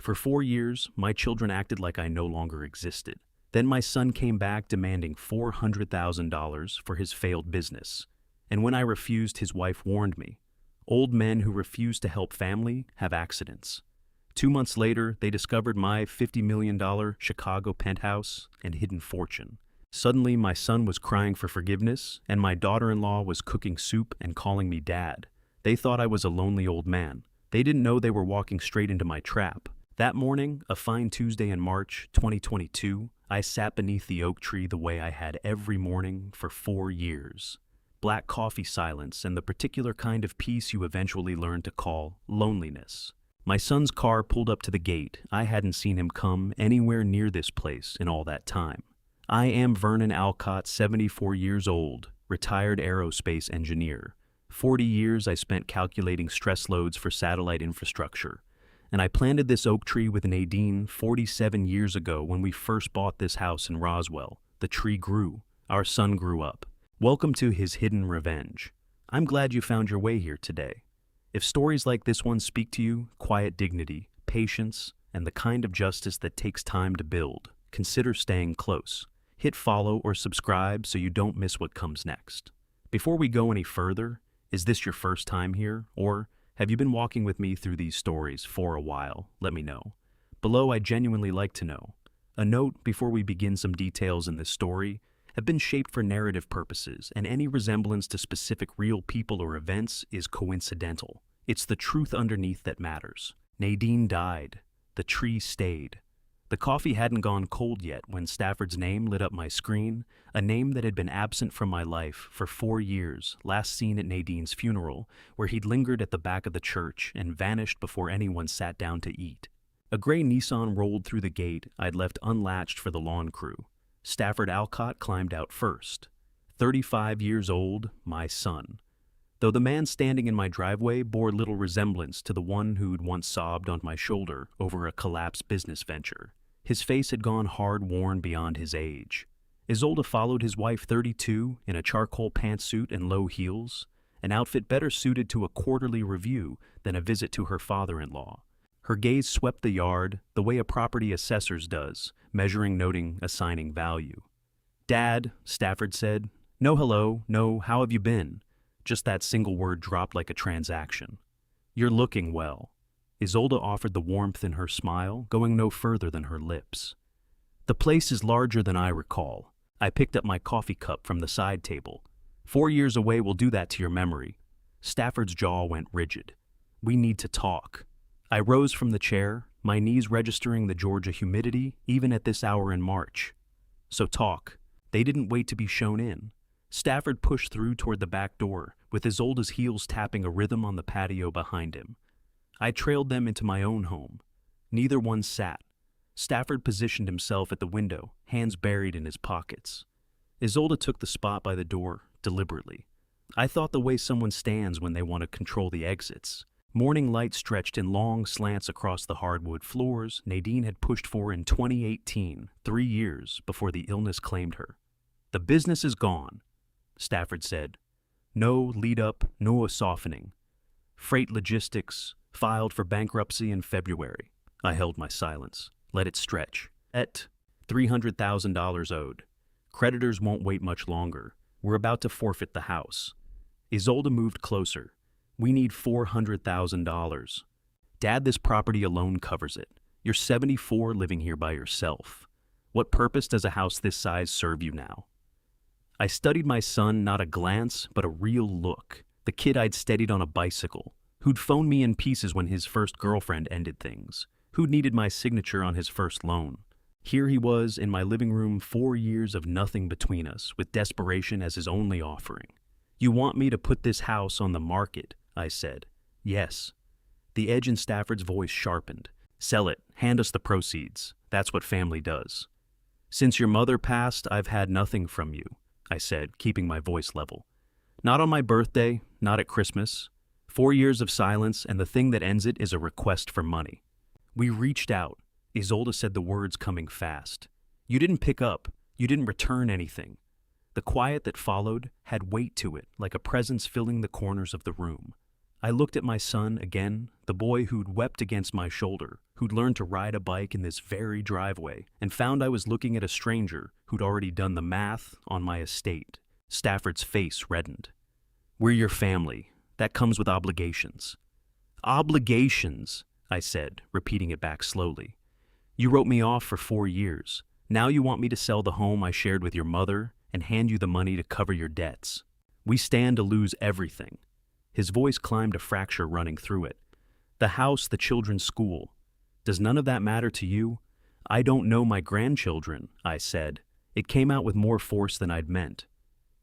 For 4 years, my children acted like I no longer existed. Then my son came back demanding $400,000 for his failed business. And when I refused, his wife warned me. Old men who refuse to help family have accidents. 2 months later, they discovered my $50 million Chicago penthouse and hidden fortune. Suddenly, my son was crying for forgiveness, and my daughter-in-law was cooking soup and calling me dad. They thought I was a lonely old man. They didn't know they were walking straight into my trap. That morning, a fine Tuesday in March 2022, I sat beneath the oak tree the way I had every morning for 4 years. Black coffee silence and the particular kind of peace you eventually learn to call loneliness. My son's car pulled up to the gate. I hadn't seen him come anywhere near this place in all that time. I am Vernon Alcott, 74 years old, retired aerospace engineer. 40 years I spent calculating stress loads for satellite infrastructure. And I planted this oak tree with Nadine 47 years ago when we first bought this house in Roswell. The tree grew. Our son grew up. Welcome to his hidden revenge. I'm glad you found your way here today. If stories like this one speak to you, quiet dignity, patience, and the kind of justice that takes time to build, consider staying close. Hit follow or subscribe so you don't miss what comes next. Before we go any further, is this your first time here, or have you been walking with me through these stories for a while? Let me know. Below, I genuinely like to know. A note before we begin: some details in this story have been shaped for narrative purposes, and any resemblance to specific real people or events is coincidental. It's the truth underneath that matters. Nadine died. The tree stayed. The coffee hadn't gone cold yet when Stafford's name lit up my screen, a name that had been absent from my life for 4 years, last seen at Nadine's funeral, where he'd lingered at the back of the church and vanished before anyone sat down to eat. A gray Nissan rolled through the gate I'd left unlatched for the lawn crew. Stafford Alcott climbed out first. 35 years old, my son. Though the man standing in my driveway bore little resemblance to the one who'd once sobbed on my shoulder over a collapsed business venture. His face had gone hard-worn beyond his age. Isolde followed his wife, 32, in a charcoal pantsuit and low heels, an outfit better suited to a quarterly review than a visit to her father-in-law. Her gaze swept the yard the way a property assessor's does, measuring, noting, assigning value. "Dad," Stafford said. "No hello, no how have you been?" Just that single word dropped like a transaction. "You're looking well." Isolde offered the warmth in her smile, going no further than her lips. "The place is larger than I recall." I picked up my coffee cup from the side table. 4 years away will do that to your memory." Stafford's jaw went rigid. "We need to talk." I rose from the chair, my knees registering the Georgia humidity even at this hour in March. "So talk." They didn't wait to be shown in. Stafford pushed through toward the back door, with Isolde's heels tapping a rhythm on the patio behind him. I trailed them into my own home. Neither one sat. Stafford positioned himself at the window, hands buried in his pockets. Isolde took the spot by the door, deliberately. I thought the way someone stands when they want to control the exits. Morning light stretched in long slants across the hardwood floors Nadine had pushed for in 2018, 3 years before the illness claimed her. "The business is gone," Stafford said. "No lead-up, no softening. Freight logistics filed for bankruptcy in February." I held my silence, let it stretch. "Et, $300,000 owed. Creditors won't wait much longer. We're about to forfeit the house." Isolde moved closer. "We need $400,000. Dad, this property alone covers it. You're 74 living here by yourself. What purpose does a house this size serve you now?" I studied my son, not a glance, but a real look. The kid I'd steadied on a bicycle, who'd phoned me in pieces when his first girlfriend ended things, who'd needed my signature on his first loan. Here he was in my living room, 4 years of nothing between us, with desperation as his only offering. "You want me to put this house on the market?" I said. "Yes." The edge in Stafford's voice sharpened. "Sell it. Hand us the proceeds. That's what family does." "Since your mother passed, I've had nothing from you," I said, keeping my voice level. "Not on my birthday, not at Christmas. 4 years of silence, and the thing that ends it is a request for money." "We reached out," Isolde said, the words coming fast. "You didn't pick up. You didn't return anything." The quiet that followed had weight to it, like a presence filling the corners of the room. I looked at my son again, the boy who'd wept against my shoulder, who'd learned to ride a bike in this very driveway, and found I was looking at a stranger who'd already done the math on my estate. Stafford's face reddened. "We're your family. That comes with obligations." "Obligations," I said, repeating it back slowly. "You wrote me off for 4 years. Now you want me to sell the home I shared with your mother and hand you the money to cover your debts. We stand to lose everything." His voice climbed a fracture running through it. "The house, the children's school. Does none of that matter to you?" "I don't know my grandchildren," I said. It came out with more force than I'd meant.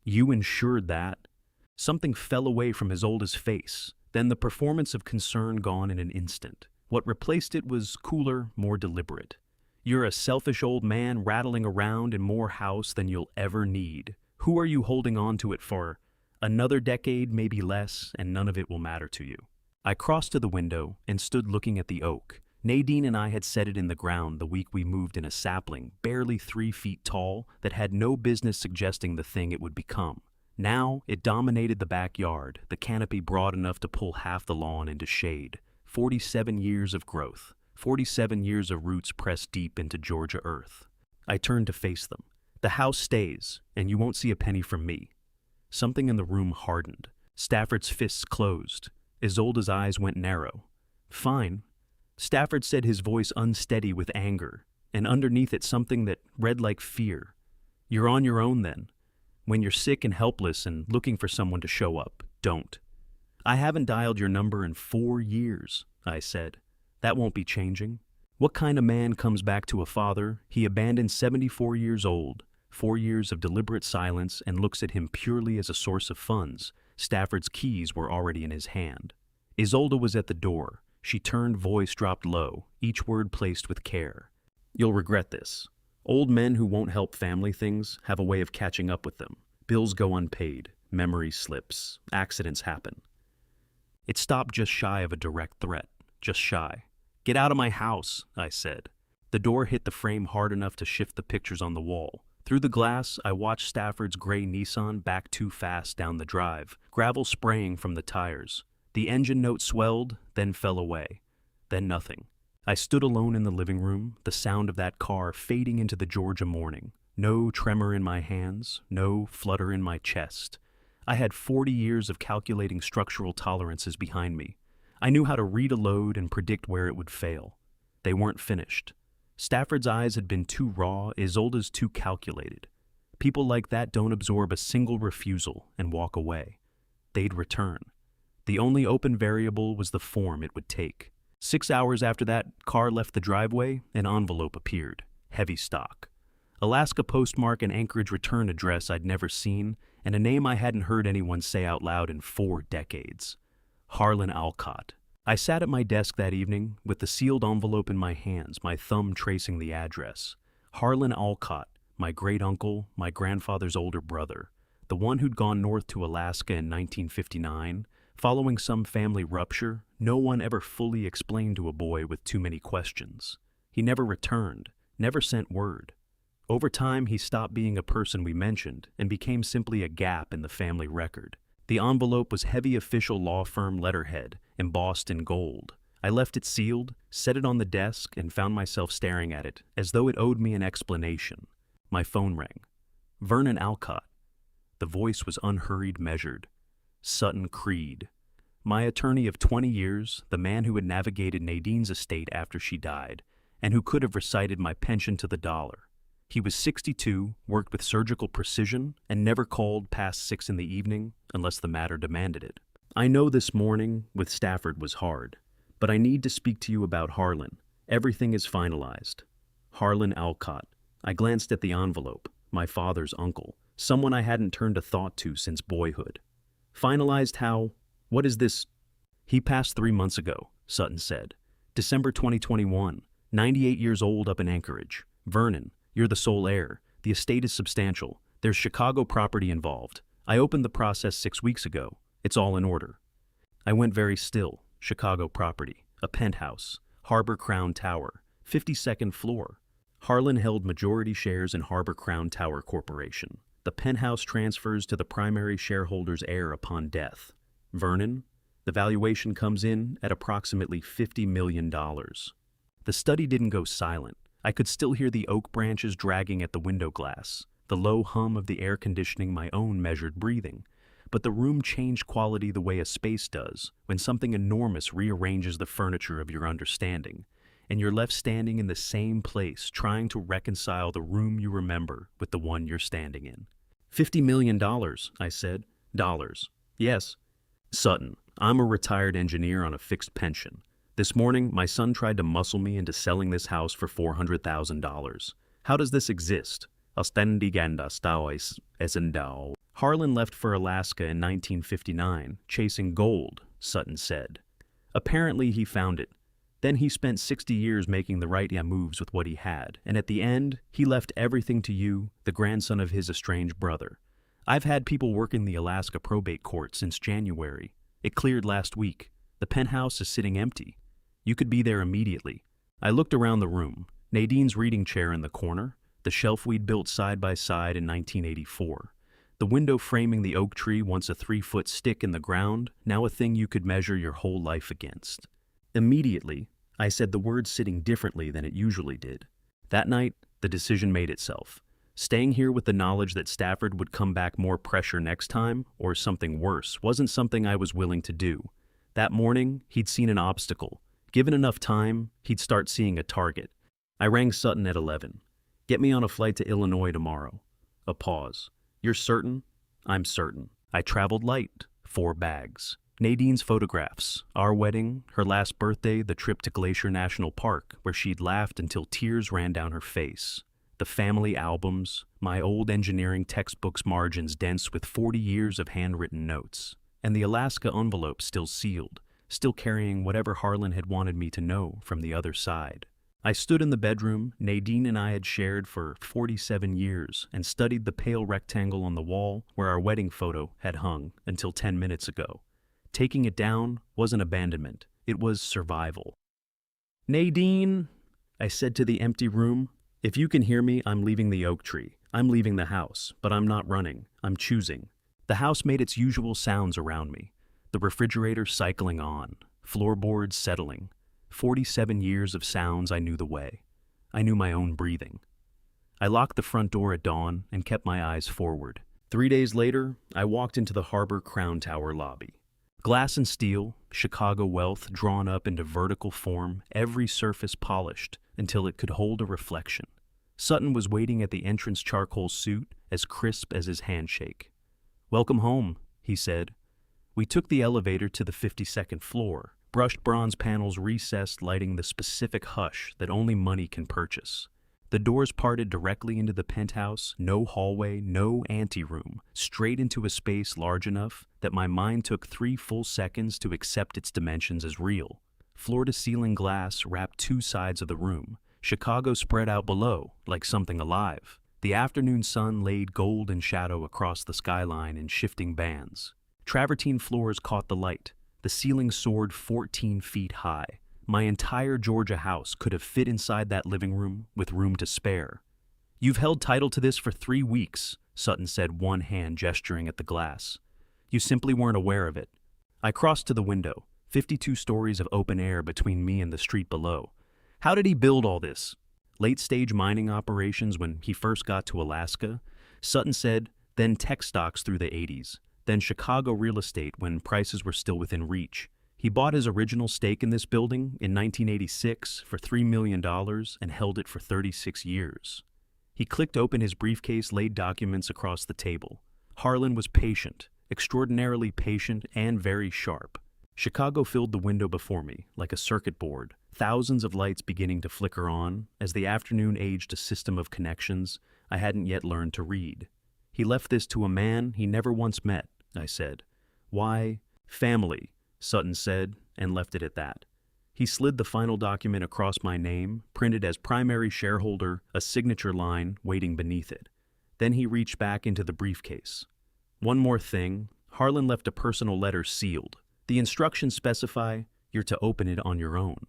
"You insured that." Something fell away from Isolde's face, then the performance of concern gone in an instant. What replaced it was cooler, more deliberate. "You're a selfish old man rattling around in more house than you'll ever need. Who are you holding on to it for? Another decade, maybe less, and none of it will matter to you." I crossed to the window and stood looking at the oak. Nadine and I had set it in the ground the week we moved in a sapling, barely 3 feet tall, that had no business suggesting the thing it would become. Now, it dominated the backyard, the canopy broad enough to pull half the lawn into shade. 47 years of growth, 47 years of roots pressed deep into Georgia earth. I turned to face them. "The house stays, and you won't see a penny from me." Something in the room hardened. Stafford's fists closed. Isolde's eyes went narrow. "Fine." Stafford said, his voice unsteady with anger, and underneath it something that read like fear. "You're on your own then. When you're sick and helpless and looking for someone to show up, don't." "I haven't dialed your number in 4 years," I said. "That won't be changing." What kind of man comes back to a father he abandoned 74 years old, 4 years of deliberate silence, and looks at him purely as a source of funds? Stafford's keys were already in his hand. Isolde was at the door. She turned, voice dropped low, each word placed with care. "You'll regret this. Old men who won't help family things have a way of catching up with them. Bills go unpaid, memory slips, accidents happen." It stopped just shy of a direct threat, just shy. "Get out of my house," I said. The door hit the frame hard enough to shift the pictures on the wall. Through the glass, I watched Stafford's gray Nissan back too fast down the drive, gravel spraying from the tires. The engine note swelled, then fell away. Then nothing. I stood alone in the living room, the sound of that car fading into the Georgia morning. No tremor in my hands, no flutter in my chest. I had 40 years of calculating structural tolerances behind me. I knew how to read a load and predict where it would fail. They weren't finished. Stafford's eyes had been too raw, Isolde's too calculated. People like that don't absorb a single refusal and walk away. They'd return. The only open variable was the form it would take. 6 hours after that car left the driveway, an envelope appeared. Heavy stock. Alaska postmark and Anchorage return address I'd never seen, and a name I hadn't heard anyone say out loud in 4 decades. Harlan Alcott. I sat at my desk that evening with the sealed envelope in my hands, my thumb tracing the address. Harlan Alcott, my great-uncle, my grandfather's older brother, the one who'd gone north to Alaska in 1959, following some family rupture. No one ever fully explained to a boy with too many questions. He never returned, never sent word. Over time, he stopped being a person we mentioned and became simply a gap in the family record. The envelope was heavy official law firm letterhead, embossed in gold. I left it sealed, set it on the desk, and found myself staring at it, as though it owed me an explanation. My phone rang. Vernon Alcott. The voice was unhurried, measured. Sutton Creed. My attorney of 20 years, the man who had navigated Nadine's estate after she died, and who could have recited my pension to the dollar. He was 62, worked with surgical precision, and never called past 6 in the evening unless the matter demanded it. "I know this morning with Stafford was hard, but I need to speak to you about Harlan. Everything is finalized. Harlan Alcott." I glanced at the envelope. My father's uncle, someone I hadn't turned a thought to since boyhood. "Finalized how? What is this?" "He passed 3 months ago," Sutton said. "December 2021, 98 years old up in Anchorage. Vernon, you're the sole heir. The estate is substantial. There's Chicago property involved. I opened the process 6 weeks ago. It's all in order." I went very still. Chicago property, a penthouse, Harbor Crown Tower, 52nd floor. Harlan held majority shares in Harbor Crown Tower Corporation. The penthouse transfers to the primary shareholder's heir upon death. Vernon? The valuation comes in at approximately $50 million. The study didn't go silent. I could still hear the oak branches dragging at the window glass, the low hum of the air conditioning, my own measured breathing. But the room changed quality the way a space does when something enormous rearranges the furniture of your understanding, and you're left standing in the same place trying to reconcile the room you remember with the one you're standing in. $50 million, I said. Dollars. Yes. Sutton, I'm a retired engineer on a fixed pension. This morning, my son tried to muscle me into selling this house for $400,000. How does this exist? Harlan left for Alaska in 1959, chasing gold, Sutton said. Apparently he found it. Then he spent 60 years making the right moves with what he had, and at the end, he left everything to you, the grandson of his estranged brother. I've had people working the Alaska probate court since January. It cleared last week. The penthouse is sitting empty. You could be there immediately. I looked around the room. Nadine's reading chair in the corner, the shelf we'd built side by side in 1984. The window framing the oak tree, once a 3-foot stick in the ground, now a thing you could measure your whole life against. Immediately, I said the word sitting differently than it usually did. That night, the decision made itself. Staying here with the knowledge that Stafford would come back more pressure next time, or something worse, wasn't something I was willing to do. That morning, he'd seen an obstacle. Given enough time, he'd start seeing a target. I rang Sutton at 11. Get me on a flight to Illinois tomorrow. A pause. You're certain? I'm certain. I traveled light. 4 bags. Nadine's photographs, our wedding, her last birthday, the trip to Glacier National Park, where she'd laughed until tears ran down her face. The family albums, my old engineering textbooks margins dense with 40 years of handwritten notes, and the Alaska envelope still sealed, still carrying whatever Harlan had wanted me to know from the other side. I stood in the bedroom Nadine and I had shared for 47 years and studied the pale rectangle on the wall where our wedding photo had hung until 10 minutes ago. Taking it down wasn't abandonment, it was survival. Nadine, I said to the empty room, if you can hear me, I'm leaving the oak tree. I'm leaving the house, but I'm not running. I'm choosing. The house made its usual sounds around me. The refrigerator cycling on, floorboards settling. 47 years of sounds, I knew the way. I knew my own breathing. I locked the front door at dawn and kept my eyes forward. 3 days later, I walked into the Harbor Crown Tower lobby. Glass and steel, Chicago wealth drawn up into vertical form, every surface polished until it could hold a reflection. Sutton was waiting at the entrance charcoal suit, as crisp as his handshake. Welcome home, he said. We took the elevator to the 52nd floor, brushed bronze panels recessed, lighting the specific hush that only money can purchase. The doors parted directly into the penthouse, no hallway, no anteroom, straight into a space large enough that my mind took 3 full seconds to accept its dimensions as real. Floor-to-ceiling glass wrapped 2 sides of the room. Chicago spread out below, like something alive. The afternoon sun laid gold and shadow across the skyline in shifting bands. Travertine floors caught the light. The ceiling soared 14 feet high. My entire Georgia house could have fit inside that living room with room to spare. You've held title to this for 3 weeks, Sutton said, one hand gesturing at the glass. You simply weren't aware of it. I crossed to the window, 52 stories of open air between me and the street below. How did he build all this? Late-stage mining operations when he first got to Alaska? Sutton said, then tech stocks through the 80s, then Chicago real estate when prices were still within reach. He bought his original stake in this building in 1986 for $3 million and held it for 36 years. He clicked open his briefcase, laid documents across the table. Harlan was patient, extraordinarily patient and very sharp. Chicago filled the window before me, like a circuit board, thousands of lights beginning to flicker on as the afternoon aged a system of connections I hadn't yet learned to read. He left this to a man he never once met, I said. Why, family, Sutton said, and left it at that. He slid the final document across my name, printed as primary shareholder, a signature line waiting beneath it. Then he reached back into the briefcase. One more thing, Harlan left a personal letter sealed. The instructions specify you're to open it on your own.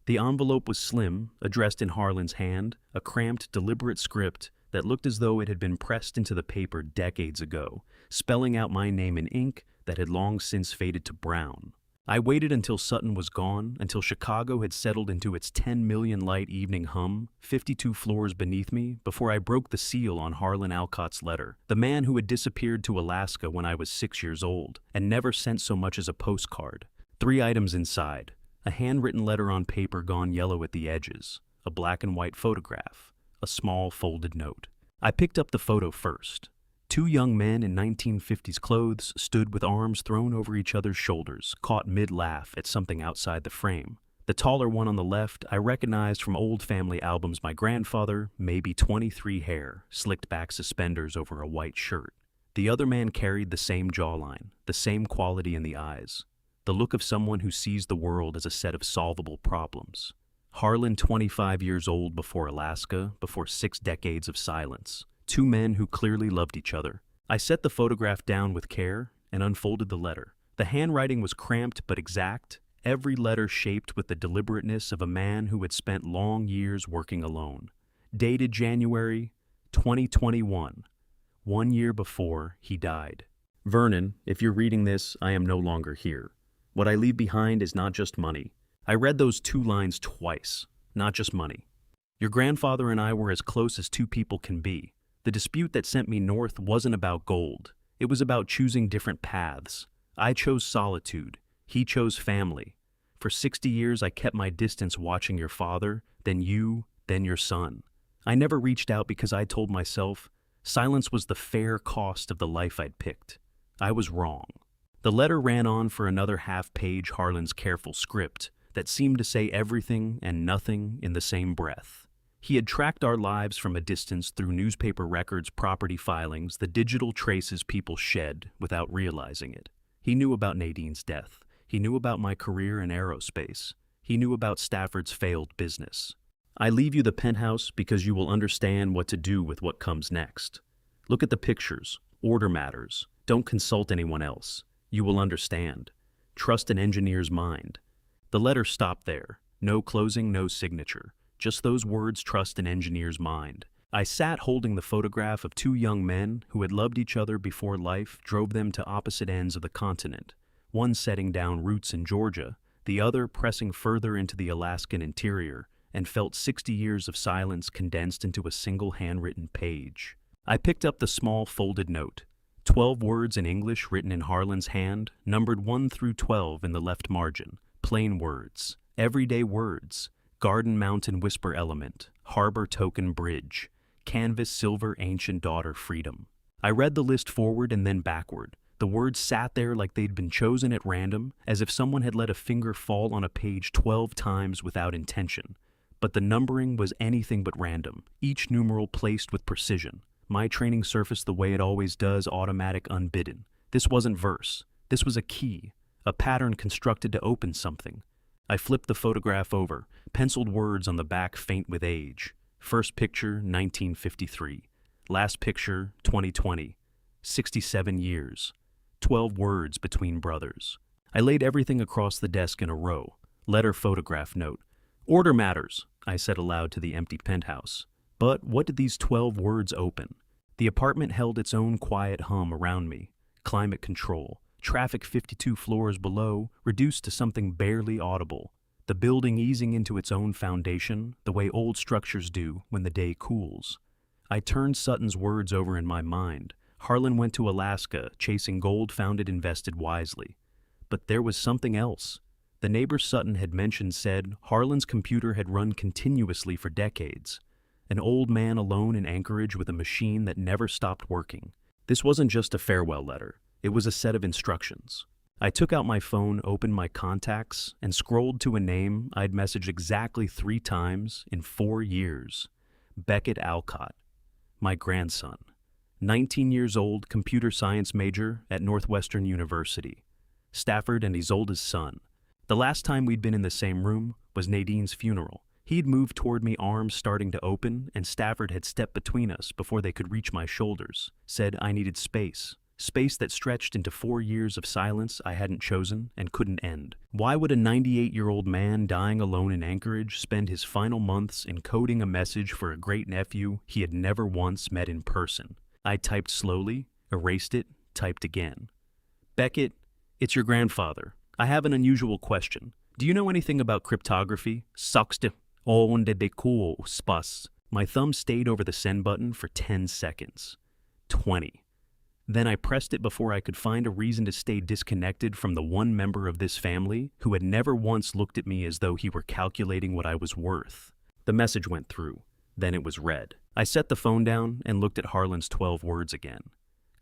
The envelope was slim, addressed in Harlan's hand, a cramped, deliberate script that looked as though it had been pressed into the paper decades ago, spelling out my name in ink that had long since faded to brown. I waited until Sutton was gone, until Chicago had settled into its 10 million light evening hum, 52 floors beneath me, before I broke the seal on Harlan Alcott's letter, the man who had disappeared to Alaska when I was 6 years old, and never sent so much as a postcard. 3 items inside: a handwritten letter on paper gone yellow at the edges, a black and white photograph, a small folded note. I picked up the photo first. 2 young men in 1950s clothes stood with arms thrown over each other's shoulders, caught mid-laugh at something outside the frame. The taller one on the left I recognized from old family albums. My grandfather, maybe 23, hair, slicked back suspenders over a white shirt. The other man carried the same jawline, the same quality in the eyes, the look of someone who sees the world as a set of solvable problems. Harlan, 25 years old, before Alaska, before 6 decades of silence. 2 men who clearly loved each other. I set the photograph down with care and unfolded the letter. The handwriting was cramped but exact, every letter shaped with the deliberateness of a man who had spent long years working alone. Dated January 2021, 1 year before he died. Vernon, if you're reading this, I am no longer here. What I leave behind is not just money. I read those 2 lines twice. Not just money. Your grandfather and I were as close as 2 people can be. The dispute that sent me north wasn't about gold. It was about choosing different paths. I chose solitude. He chose family. For 60 years, I kept my distance, watching your father, then you, then your son. I never reached out because I told myself silence was the fair cost of the life I'd picked. I was wrong. The letter ran on for another half-page, Harlan's careful script that seemed to say everything and nothing in the same breath. He had tracked our lives from a distance through newspaper records, property filings, the digital traces people shed without realizing it. He knew about Nadine's death. He knew about my career in aerospace. He knew about Stafford's failed business. I leave you the penthouse because you will understand what to do with what comes next. Look at the pictures. Order matters. Don't consult anyone else. You will understand. Trust an engineer's mind. The letter stopped there. No closing, no signature. Just those words: trust an engineer's mind. I sat holding the photograph of 2 young men who had loved each other before life drove them to opposite ends of the continent, one setting down roots in Georgia, the other pressing further into the Alaskan interior, and felt 60 years of silence condensed into a single handwritten page. I picked up the small folded note. 12 words in English written in Harlan's hand, numbered 1 through 12 in the left margin. Plain words. Everyday words. Garden Mountain Whisper Element, Harbor Token Bridge, Canvas Silver Ancient Daughter Freedom. I read the list forward and then backward. The words sat there like they'd been chosen at random, as if someone had let a finger fall on a page 12 times without intention. But the numbering was anything but random, each numeral placed with precision. My training surfaced the way it always does, automatic, unbidden. This wasn't verse. This was a key, a pattern constructed to open something. I flipped the photograph over, penciled words on the back faint with age. First picture, 1953. Last picture, 2020. 67 years. 12 words between brothers. I laid everything across the desk in a row. Letter, photograph, note. Order matters, I said aloud to the empty penthouse. But what did these 12 words open? The apartment held its own quiet hum around me. Climate control. Traffic 52 floors below, reduced to something barely audible. The building easing into its own foundation, the way old structures do when the day cools. I turned Sutton's words over in my mind. Harlan went to Alaska, chasing gold, found it, invested wisely. But there was something else. The neighbor Sutton had mentioned said Harlan's computer had run continuously for decades. An old man alone in Anchorage with a machine that never stopped working. This wasn't just a farewell letter. It was a set of instructions. I took out my phone, opened my contacts, and scrolled to a name I'd messaged exactly 3 times in 4 years. Beckett Alcott. My grandson. 19 years old, computer science major at Northwestern University. Stafford and Isolde's son. The last time we'd been in the same room was Nadine's funeral. He'd moved toward me, arms starting to open, and Stafford had stepped between us before they could reach my shoulders. Said I needed space. Space that stretched into 4 years of silence I hadn't chosen and couldn't end. Why would a 98-year-old man dying alone in Anchorage spend his final months encoding a message for a great-nephew he had never once met in person? I typed slowly, erased it, typed again. Beckett, it's your grandfather. I have an unusual question. Do you know anything about cryptography? Sakste onde de cool spas. My thumb stayed over the send button for 10 seconds. 20. Then I pressed it before I could find a reason to stay disconnected from the one member of this family who had never once looked at me as though he were calculating what I was worth. The message went through. Then it was read. I set the phone down and looked at Harlan's 12 words again.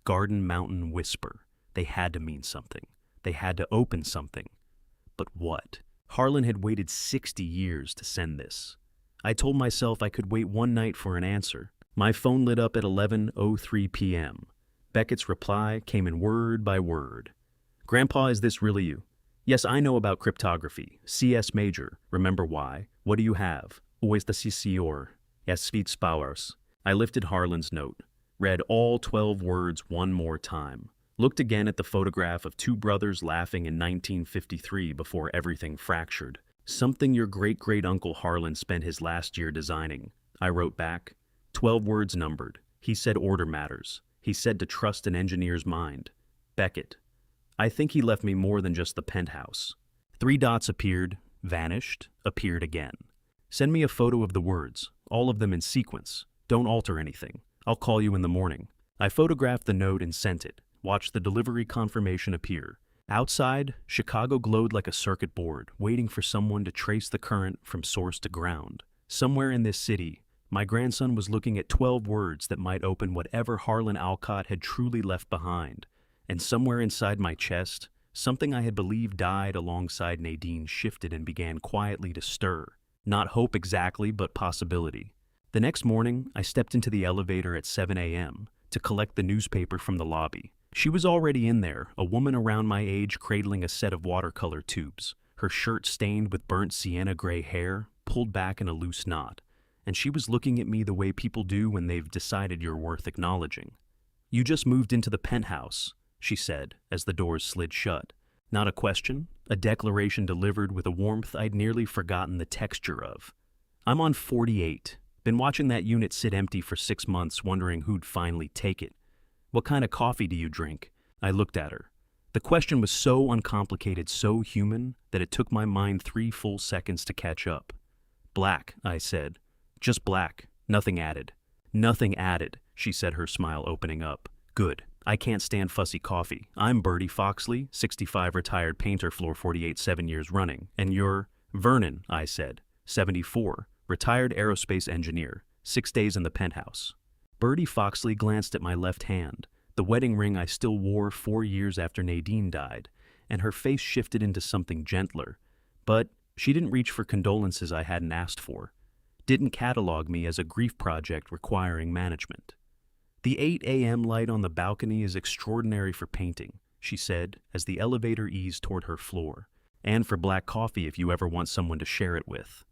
Garden Mountain Whisper. They had to mean something. They had to open something. But what? Harlan had waited 60 years to send this. I told myself I could wait one night for an answer. My phone lit up at 11:03 p.m. Beckett's reply came in word by word. Grandpa, is this really you? Yes, I know about cryptography. CS major. Remember why? What do you have? Always the CCOR. Yes, sweet spowers. I lifted Harlan's note, read all 12 words one more time, looked again at the photograph of two brothers laughing in 1953 before everything fractured. Something your great-great-uncle Harlan spent his last year designing. I wrote back. 12 words numbered. He said order matters. He said to trust an engineer's mind. Beckett. I think he left me more than just the penthouse. 3 dots appeared, vanished, appeared again. Send me a photo of the words, all of them in sequence. Don't alter anything. I'll call you in the morning. I photographed the note and sent it. Watched the delivery confirmation appear. Outside, Chicago glowed like a circuit board, waiting for someone to trace the current from source to ground. Somewhere in this city, my grandson was looking at 12 words that might open whatever Harlan Alcott had truly left behind. And somewhere inside my chest, something I had believed died alongside Nadine shifted and began quietly to stir. Not hope exactly, but possibility. The next morning, I stepped into the elevator at 7 a.m. to collect the newspaper from the lobby. She was already in there, a woman around my age cradling a set of watercolor tubes, her shirt stained with burnt sienna gray hair, pulled back in a loose knot. And she was looking at me the way people do when they've decided you're worth acknowledging. You just moved into the penthouse, she said, as the doors slid shut. Not a question, a declaration delivered with a warmth I'd nearly forgotten the texture of. I'm on 48. Been watching that unit sit empty for 6 months, wondering who'd finally take it. What kind of coffee do you drink? I looked at her. The question was so uncomplicated, so human, that it took my mind 3 full seconds to catch up. Black, I said. Just black. Nothing added. Nothing added, she said, her smile opening up. Good. I can't stand fussy coffee. I'm Bertie Foxley, 65, retired painter, floor 48, 7 years running. And you're? Vernon, I said. 74, retired aerospace engineer, 6 days in the penthouse. Bertie Foxley glanced at my left hand, the wedding ring I still wore 4 years after Nadine died, and her face shifted into something gentler. But she didn't reach for condolences I hadn't asked for. Didn't catalog me as a grief project requiring management. The 8 a.m. light on the balcony is extraordinary for painting, she said as the elevator eased toward her floor, and for black coffee if you ever want someone to share it with.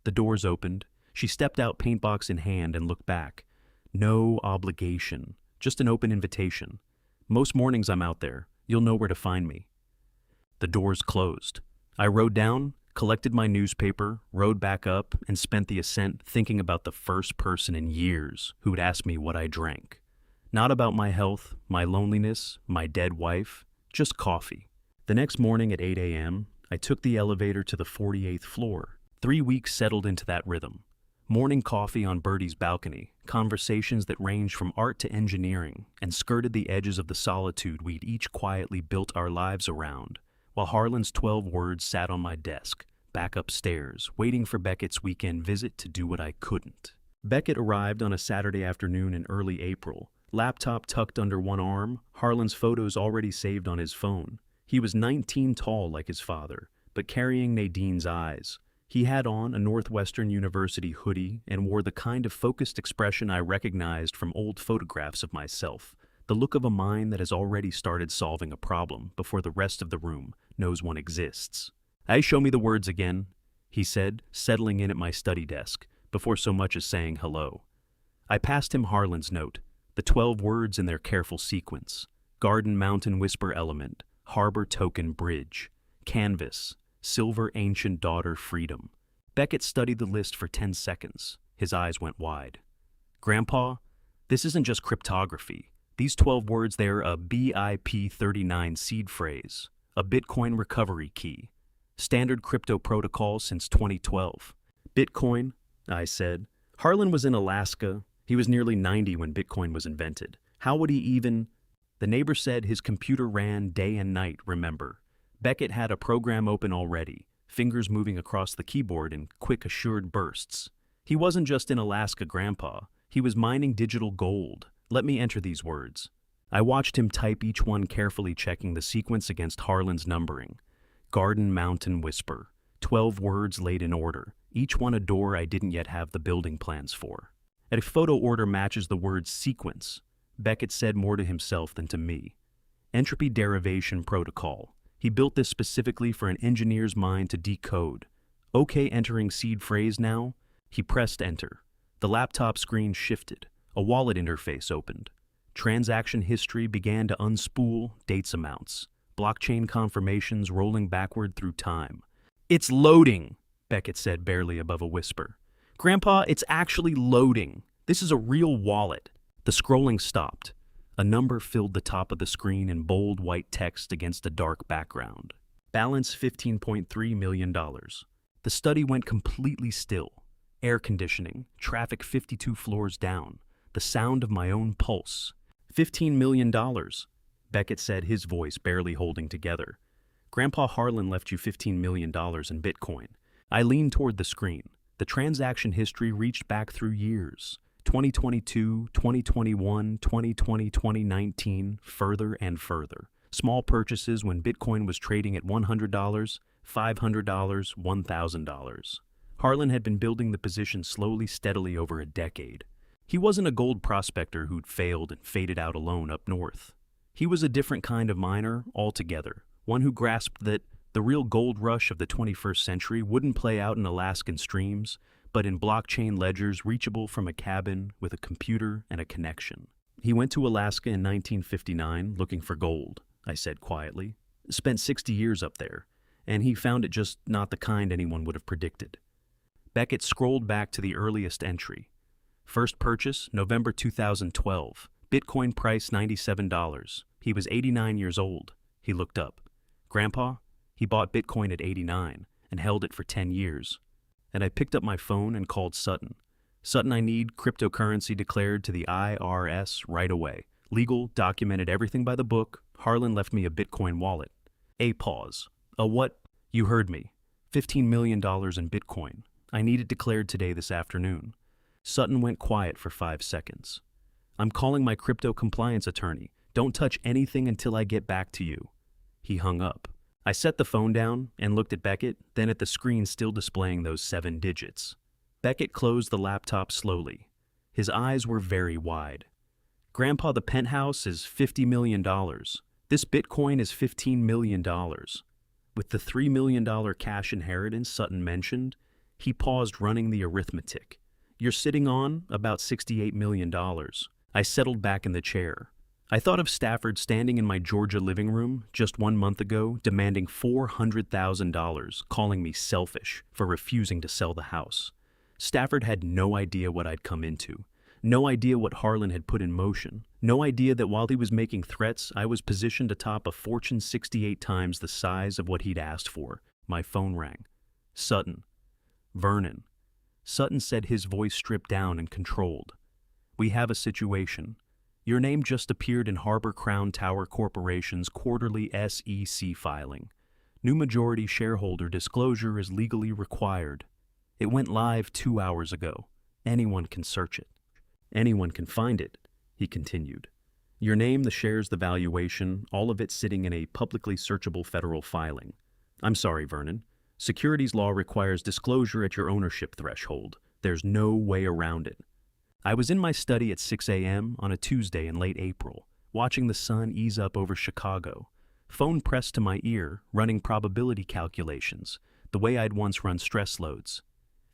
The doors opened. She stepped out, paintbox in hand, and looked back. No obligation, just an open invitation. Most mornings I'm out there. You'll know where to find me. The doors closed. I rode down, collected my newspaper, rode back up, and spent the ascent thinking about the first person in years who would ask me what I drank. Not about my health, my loneliness, my dead wife, just coffee. The next morning at 8 a.m., I took the elevator to the 48th floor. 3 weeks settled into that rhythm. Morning coffee on Bertie's balcony, conversations that ranged from art to engineering and skirted the edges of the solitude we'd each quietly built our lives around, while Harlan's 12 words sat on my desk, back upstairs, waiting for Beckett's weekend visit to do what I couldn't. Beckett arrived on a Saturday afternoon in early April, laptop tucked under one arm, Harlan's photos already saved on his phone. He was 19 tall like his father, but carrying Nadine's eyes. He had on a Northwestern University hoodie and wore the kind of focused expression I recognized from old photographs of myself, the look of a mind that has already started solving a problem before the rest of the room knows one exists. "Hey, show me the words again," he said, settling in at my study desk, before so much as saying hello. I passed him Harlan's note, the 12 words in their careful sequence. Garden Mountain Whisper Element, Harbor Token Bridge, Canvas, Silver Ancient Daughter Freedom. Beckett studied the list for 10 seconds. His eyes went wide. "Grandpa, this isn't just cryptography. These 12 words, they're a BIP 39 seed phrase. a Bitcoin recovery key. Standard crypto protocol since 2012. Bitcoin, I said. Harlan was in Alaska. He was nearly 90 when Bitcoin was invented. How would he even... The neighbor said his computer ran day and night, remember. Beckett had a program open already, fingers moving across the keyboard in quick, assured bursts. He wasn't just in Alaska, Grandpa. He was mining digital gold. Let me enter these words. I watched him type each one, carefully checking the sequence against Harlan's numbering. Garden Mountain Whisper. 12 words laid in order, each one a door I didn't yet have the building plans for. A photo order matches the word sequence. Beckett said more to himself than to me. Entropy derivation protocol. He built this specifically for an engineer's mind to decode. Okay, entering seed phrase now. He pressed enter. The laptop screen shifted. A wallet interface opened. Transaction history began to unspool, dates amounts. Blockchain confirmations rolling backward through time. It's loading, Beckett said barely above a whisper. Grandpa, it's actually loading. This is a real wallet. The scrolling stopped. A number filled the top of the screen in bold white text against a dark background. Balance $15.3 million. The study went completely still. Air conditioning, traffic 52 floors down. The sound of my own pulse. $15 million, Beckett said, his voice barely holding together. Grandpa Harlan left you $15 million in Bitcoin. I leaned toward the screen. The transaction history reached back through years. 2022, 2021, 2020, 2019, further and further. Small purchases when Bitcoin was trading at $100, $500, $1,000. Harlan had been building the position slowly, steadily over a decade. He wasn't a gold prospector who'd failed and faded out alone up north. He was a different kind of miner altogether, one who grasped that the real gold rush of the 21st century wouldn't play out in Alaskan streams, but in blockchain ledgers reachable from a cabin with a computer and a connection. He went to Alaska in 1959 looking for gold, I said quietly. Spent 60 years up there, and he found it just not the kind anyone would have predicted. Beckett scrolled back to the earliest entry. First purchase, November 2012. Bitcoin price $97. He was 89 years old. He looked up. Grandpa, he bought Bitcoin at 89 and held it for 10 years. And I picked up my phone and called Sutton. Sutton, I need cryptocurrency declared to the IRS right away. Legal, documented everything by the book. Harlan left me a Bitcoin wallet. A pause. A what? You heard me. $15 million in Bitcoin. I need it declared today this afternoon. Sutton went quiet for 5 seconds. I'm calling my crypto compliance attorney. Don't touch anything until I get back to you. He hung up. I set the phone down and looked at Beckett, then at the screen still displaying those 7 digits. Beckett closed the laptop slowly. His eyes were very wide. Grandpa, the penthouse is $50 million. This Bitcoin is $15 million. With the $3 million cash inheritance Sutton mentioned, he paused, running the arithmetic. You're sitting on about $68 million. I settled back in the chair. I thought of Stafford standing in my Georgia living room just 1 month ago, demanding $400,000, calling me selfish for refusing to sell the house. Stafford had no idea what I'd come into, no idea what Harlan had put in motion, no idea that while he was making threats, I was positioned atop a fortune 68 times the size of what he'd asked for. My phone rang. Sutton. Vernon. Sutton said, his voice stripped down and controlled. We have a situation. Your name just appeared in Harbor Crown Tower Corporation's quarterly SEC filing. New majority shareholder disclosure is legally required. It went live 2 hours ago. Anyone can search it. Anyone can find it, he continued. Your name, the shares, the valuation, all of it sitting in a publicly searchable federal filing. I'm sorry, Vernon. Securities law requires disclosure at your ownership threshold. There's no way around it. I was in my study at 6 a.m. on a Tuesday in late April, watching the sun ease up over Chicago. Phone pressed to my ear, running probability calculations, the way I'd once run stress loads.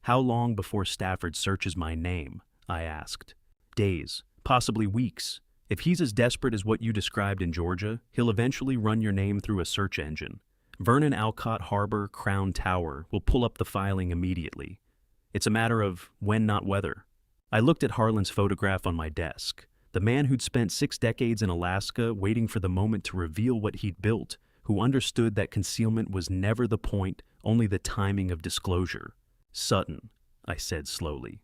How long before Stafford searches my name? I asked. Days, possibly weeks. If he's as desperate as what you described in Georgia, he'll eventually run your name through a search engine. Vernon Alcott Harbor Crown Tower will pull up the filing immediately. It's a matter of when, not whether. I looked at Harlan's photograph on my desk. The man who'd spent 6 decades in Alaska waiting for the moment to reveal what he'd built, who understood that concealment was never the point, only the timing of disclosure. Sutton, I said slowly.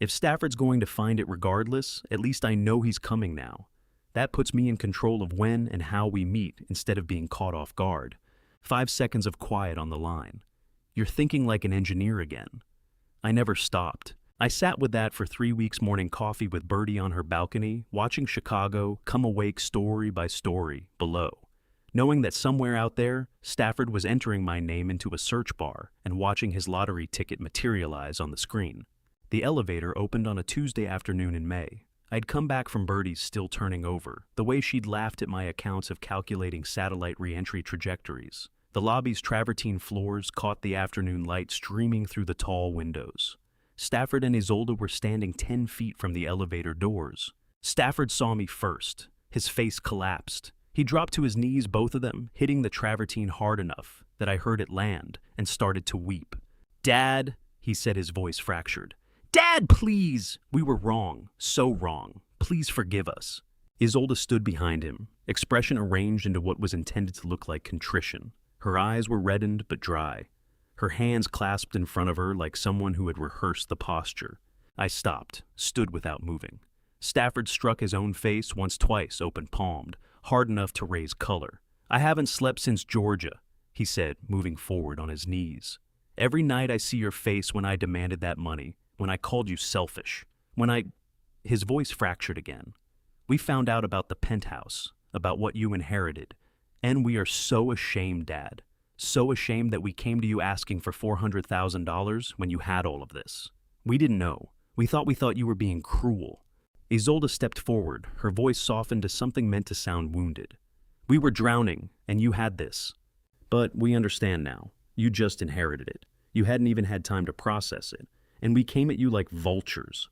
If Stafford's going to find it regardless, at least I know he's coming now. That puts me in control of when and how we meet instead of being caught off guard. 5 seconds of quiet on the line. You're thinking like an engineer again. I never stopped. I sat with that for 3 weeks, morning coffee with Bertie on her balcony, watching Chicago come awake story by story below, knowing that somewhere out there, Stafford was entering my name into a search bar and watching his lottery ticket materialize on the screen. The elevator opened on a Tuesday afternoon in May. I'd come back from Bertie's still turning over, the way she'd laughed at my accounts of calculating satellite re-entry trajectories. The lobby's travertine floors caught the afternoon light streaming through the tall windows. Stafford and Isolde were standing 10 feet from the elevator doors. Stafford saw me first. His face collapsed. He dropped to his knees, both of them, hitting the travertine hard enough that I heard it land, and started to weep. "Dad," he said, his voice fractured. "Dad, please! We were wrong, so wrong. Please forgive us." Isolde stood behind him, expression arranged into what was intended to look like contrition. Her eyes were reddened but dry. Her hands clasped in front of her like someone who had rehearsed the posture. I stopped, stood without moving. Stafford struck his own face once, twice, open-palmed, hard enough to raise color. "I haven't slept since Georgia," he said, moving forward on his knees. "Every night I see your face when I demanded that money, when I called you selfish, when I—" His voice fractured again. "We found out about the penthouse, about what you inherited, and we are so ashamed, Dad. So ashamed that we came to you asking for $400,000 when you had all of this. We didn't know. We thought you were being cruel." Isolde stepped forward, her voice softened to something meant to sound wounded. "We were drowning, and you had this. But we understand now. You just inherited it. You hadn't even had time to process it, and we came at you like vultures."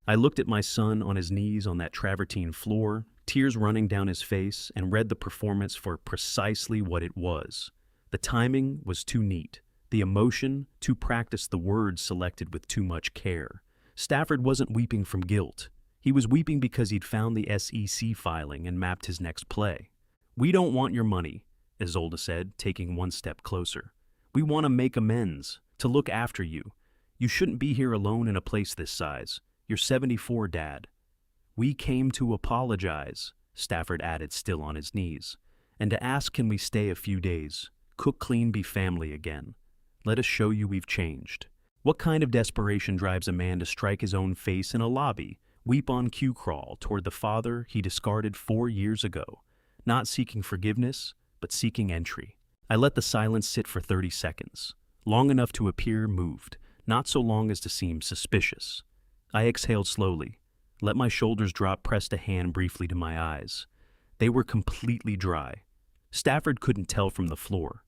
I looked at my son on his knees on that travertine floor, tears running down his face, and read the performance for precisely what it was. The timing was too neat, the emotion too practiced, the words selected with too much care. Stafford wasn't weeping from guilt. He was weeping because he'd found the SEC filing and mapped his next play. "We don't want your money," Isolde said, taking one step closer. "We want to make amends, to look after you. You shouldn't be here alone in a place this size. You're 74, Dad." "We came to apologize," Stafford added, still on his knees, "and to ask, can we stay a few days? Cook clean, be family again. Let us show you we've changed." What kind of desperation drives a man to strike his own face in a lobby, weep on cue crawl toward the father he discarded 4 years ago, not seeking forgiveness, but seeking entry? I let the silence sit for 30 seconds, long enough to appear moved, not so long as to seem suspicious. I exhaled slowly, let my shoulders drop, pressed a hand briefly to my eyes. They were completely dry. Stafford couldn't tell from the floor.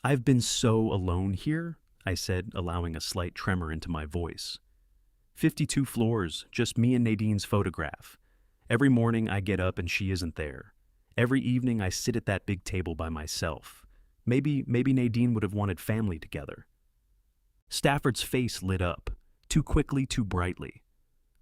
"I've been so alone here," I said, allowing a slight tremor into my voice. 52 floors, just me and Nadine's photograph. Every morning I get up and she isn't there. Every evening I sit at that big table by myself. Maybe Nadine would have wanted family together. Stafford's face lit up, too quickly, too brightly.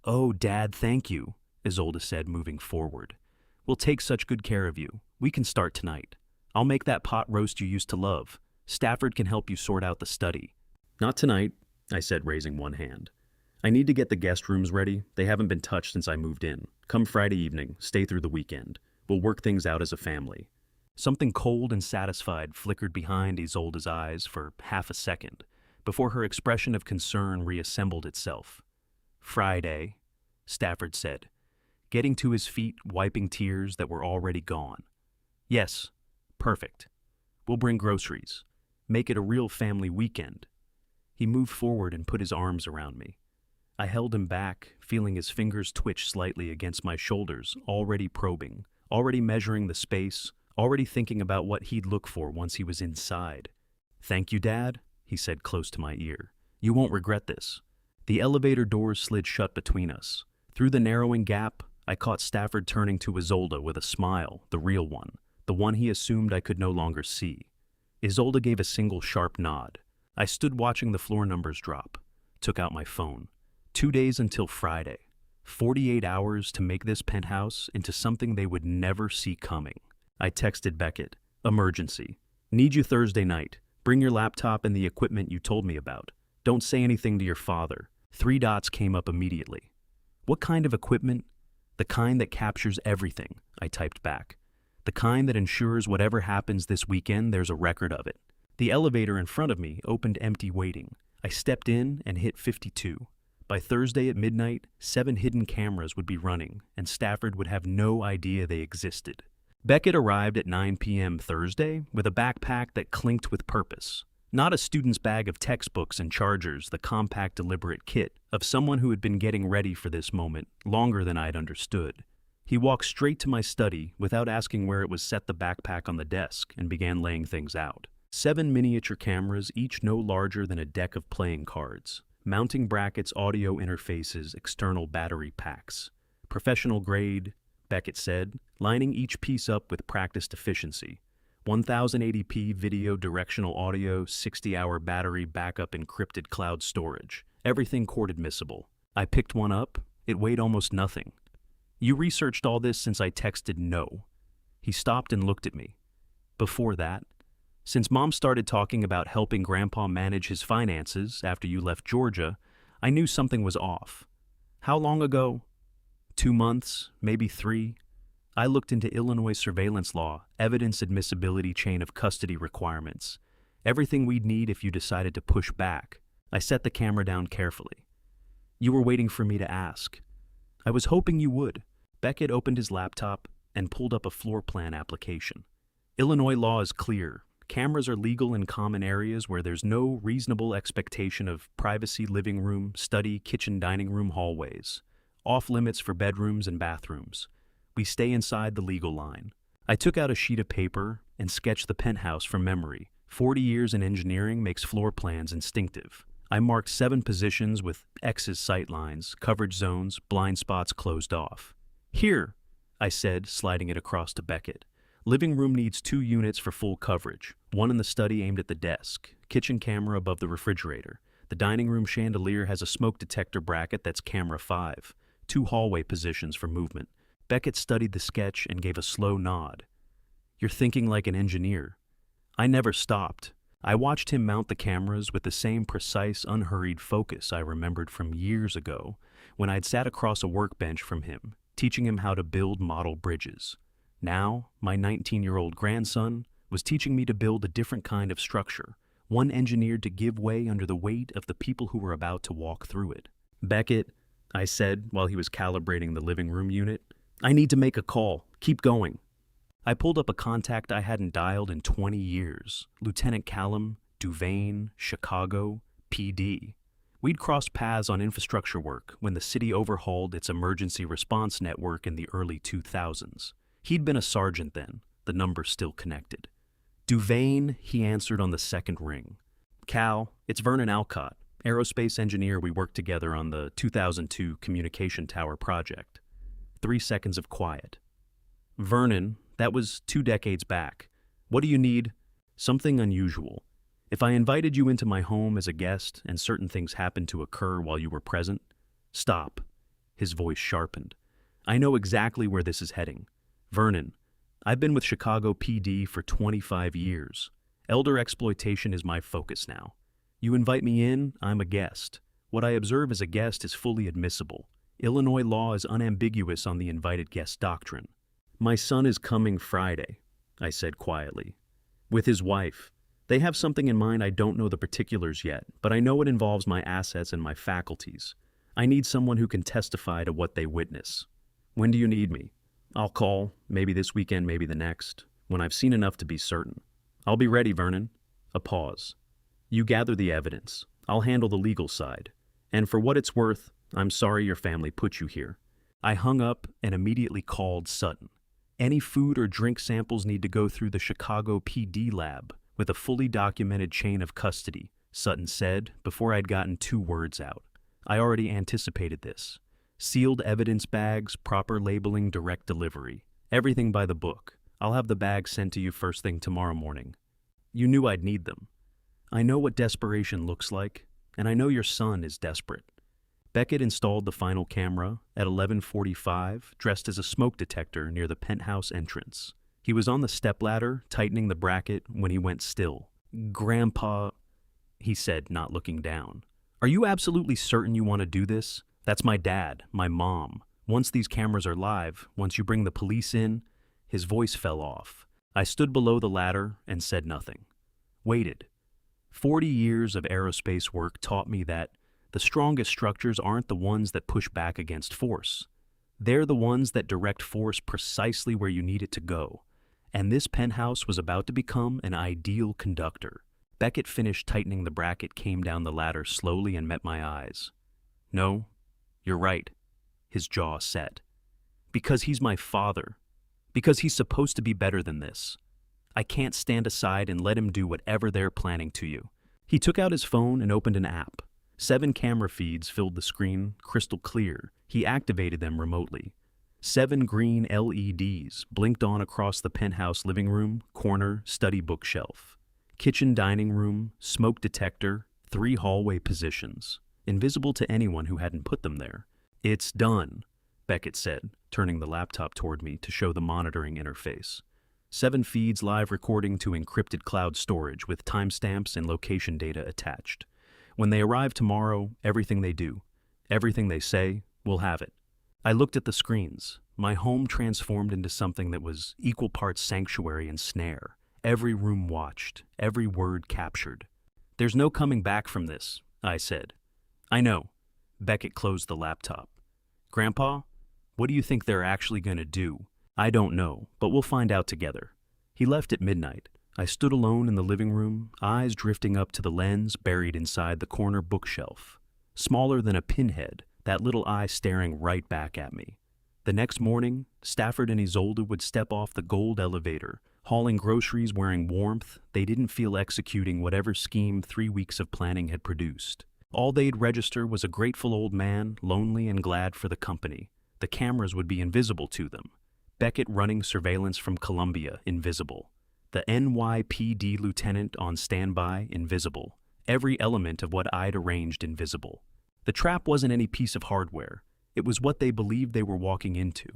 "Oh, Dad, thank you," Isolde said, moving forward. "We'll take such good care of you. We can start tonight. I'll make that pot roast you used to love. Stafford can help you sort out the study." "Not tonight," I said, raising one hand. "I need to get the guest rooms ready. They haven't been touched since I moved in. Come Friday evening, stay through the weekend. We'll work things out as a family." Something cold and satisfied flickered behind Isolde's eyes for half a second, before her expression of concern reassembled itself. "Friday," Stafford said, getting to his feet, wiping tears that were already gone. "Yes, perfect. We'll bring groceries. Make it a real family weekend." He moved forward and put his arms around me. I held him back, feeling his fingers twitch slightly against my shoulders, already probing, already measuring the space, already thinking about what he'd look for once he was inside. "Thank you, Dad," he said close to my ear. "You won't regret this." The elevator doors slid shut between us. Through the narrowing gap, I caught Stafford turning to Isolde with a smile, the real one, the one he assumed I could no longer see. Isolde gave a single sharp nod. I stood watching the floor numbers drop, took out my phone. 2 days until Friday. 48 hours to make this penthouse into something they would never see coming. I texted Beckett, "Emergency. Need you Thursday night. Bring your laptop and the equipment you told me about. Don't say anything to your father. 3 dots came up immediately. What kind of equipment? The kind that captures everything, I typed back. The kind that ensures whatever happens this weekend, there's a record of it. The elevator in front of me opened empty waiting. I stepped in and hit 52. By Thursday at midnight, 7 hidden cameras would be running, and Stafford would have no idea they existed. Beckett arrived at 9 p.m. Thursday with a backpack that clinked with purpose. Not a student's bag of textbooks and chargers, the compact, deliberate kit of someone who had been getting ready for this moment longer than I'd understood. He walked straight to my study without asking where it was, set the backpack on the desk, and began laying things out. 7 miniature cameras, each no larger than a deck of playing cards. Mounting brackets, audio interfaces, external battery packs. Professional grade, Beckett said, lining each piece up with practiced efficiency. 1080p video, directional audio, 60-hour battery backup, encrypted cloud storage. Everything court admissible. I picked one up. It weighed almost nothing. You researched all this since I texted no. He stopped and looked at me. Before that, since Mom started talking about helping Grandpa manage his finances after you left Georgia, I knew something was off. How long ago? 2 months, maybe 3. I looked into Illinois surveillance law, evidence admissibility, chain of custody requirements. Everything we'd need if you decided to push back. I set the camera down carefully. You were waiting for me to ask. I was hoping you would. Beckett opened his laptop and pulled up a floor plan application. Illinois law is clear. Cameras are legal in common areas where there's no reasonable expectation of privacy: living room, study, kitchen, dining room, hallways. Off limits for bedrooms and bathrooms. We stay inside the legal line. I took out a sheet of paper and sketched the penthouse from memory. 40 years in engineering makes floor plans instinctive. I marked 7 positions with X's, sight lines, coverage zones, blind spots closed off. Here, I said, sliding it across to Beckett. Living room needs 2 units for full coverage. 1 in the study aimed at the desk. Kitchen camera above the refrigerator. The dining room chandelier has a smoke detector bracket that's camera 5. 2 hallway positions for movement. Beckett studied the sketch and gave a slow nod. You're thinking like an engineer. I never stopped. I watched him mount the cameras with the same precise, unhurried focus I remembered from years ago when I'd sat across a workbench from him, teaching him how to build model bridges. Now, my 19-year-old grandson was teaching me to build a different kind of structure, one engineered to give way under the weight of the people who were about to walk through it. Beckett, I said while he was calibrating the living room unit, I need to make a call. Keep going. I pulled up a contact I hadn't dialed in 20 years. Lieutenant Callum, Duvain, Chicago, PD. We'd crossed paths on infrastructure work when the city overhauled its emergency response network in the early 2000s. He'd been a sergeant then, the number still connected. Duvain, he answered on the second ring. Cal, it's Vernon Alcott, aerospace engineer. We worked together on the 2002 communication tower project. 3 seconds of quiet. Vernon, that was 2 decades back. What do you need? Something unusual. If I invited you into my home as a guest and certain things happened to occur while you were present, stop. His voice sharpened. I know exactly where this is heading. Vernon, I've been with Chicago PD for 25 years. Elder exploitation is my focus now. You invite me in, I'm a guest. What I observe as a guest is fully admissible. Illinois law is unambiguous on the invited guest doctrine. My son is coming Friday, I said quietly. With his wife. They have something in mind. I don't know the particulars yet, but I know it involves my assets and my faculties. I need someone who can testify to what they witness. When do you need me? I'll call, maybe this weekend, maybe the next, when I've seen enough to be certain. I'll be ready, Vernon. A pause. You gather the evidence. I'll handle the legal side. And for what it's worth, I'm sorry your family put you here. I hung up and immediately called Sutton. Any food or drink samples need to go through the Chicago PD lab with a fully documented chain of custody, Sutton said before I'd gotten 2 words out. I already anticipated this. Sealed evidence bags, proper labeling, direct delivery. Everything by the book. I'll have the bags sent to you first thing tomorrow morning. You knew I'd need them. I know what desperation looks like, and I know your son is desperate. Beckett installed the final camera at 11:45, dressed as a smoke detector near the penthouse entrance. He was on the stepladder, tightening the bracket, when he went still. "Grandpa," he said, not looking down. "Are you absolutely certain you want to do this? That's my dad, my mom. Once these cameras are live, once you bring the police in..." His voice fell off. I stood below the ladder and said nothing. Waited. 40 years of aerospace work taught me that the strongest structures aren't the ones that push back against force. They're the ones that direct force precisely where you need it to go. And this penthouse was about to become an ideal conductor. Beckett finished tightening the bracket, came down the ladder slowly and met my eyes. "No, you're right." His jaw set. "Because he's my father. Because he's supposed to be better than this. I can't stand aside and let him do whatever they're planning to you." He took out his phone and opened an app. 7 camera feeds filled the screen, crystal clear. He activated them remotely. 7 green LEDs blinked on across the penthouse living room, corner, study bookshelf, kitchen dining room, smoke detector, 3 hallway positions, invisible to anyone who hadn't put them there. "It's done," Beckett said, turning the laptop toward me to show the monitoring interface. 7 feeds live recording to encrypted cloud storage with timestamps and location data attached. When they arrive tomorrow, everything they do, everything they say, we'll have it. I looked at the screens. My home transformed into something that was equal parts sanctuary and snare. Every room watched, every word captured. "There's no coming back from this," I said. "I know." Beckett closed the laptop. "Grandpa, what do you think they're actually going to do?" "I don't know, but we'll find out together." He left at midnight. I stood alone in the living room, eyes drifting up to the lens buried inside the corner bookshelf. Smaller than a pinhead, that little eye staring right back at me. The next morning, Stafford and Isolde would step off the gold elevator, hauling groceries, wearing warmth. They didn't feel executing whatever scheme 3 weeks of planning had produced. All they'd register was a grateful old man, lonely and glad for the company. The cameras would be invisible to them. Beckett running surveillance from Colombia, invisible. The NYPD lieutenant on standby, invisible. Every element of what I'd arranged, invisible. The trap wasn't any piece of hardware. It was what they believed they were walking into.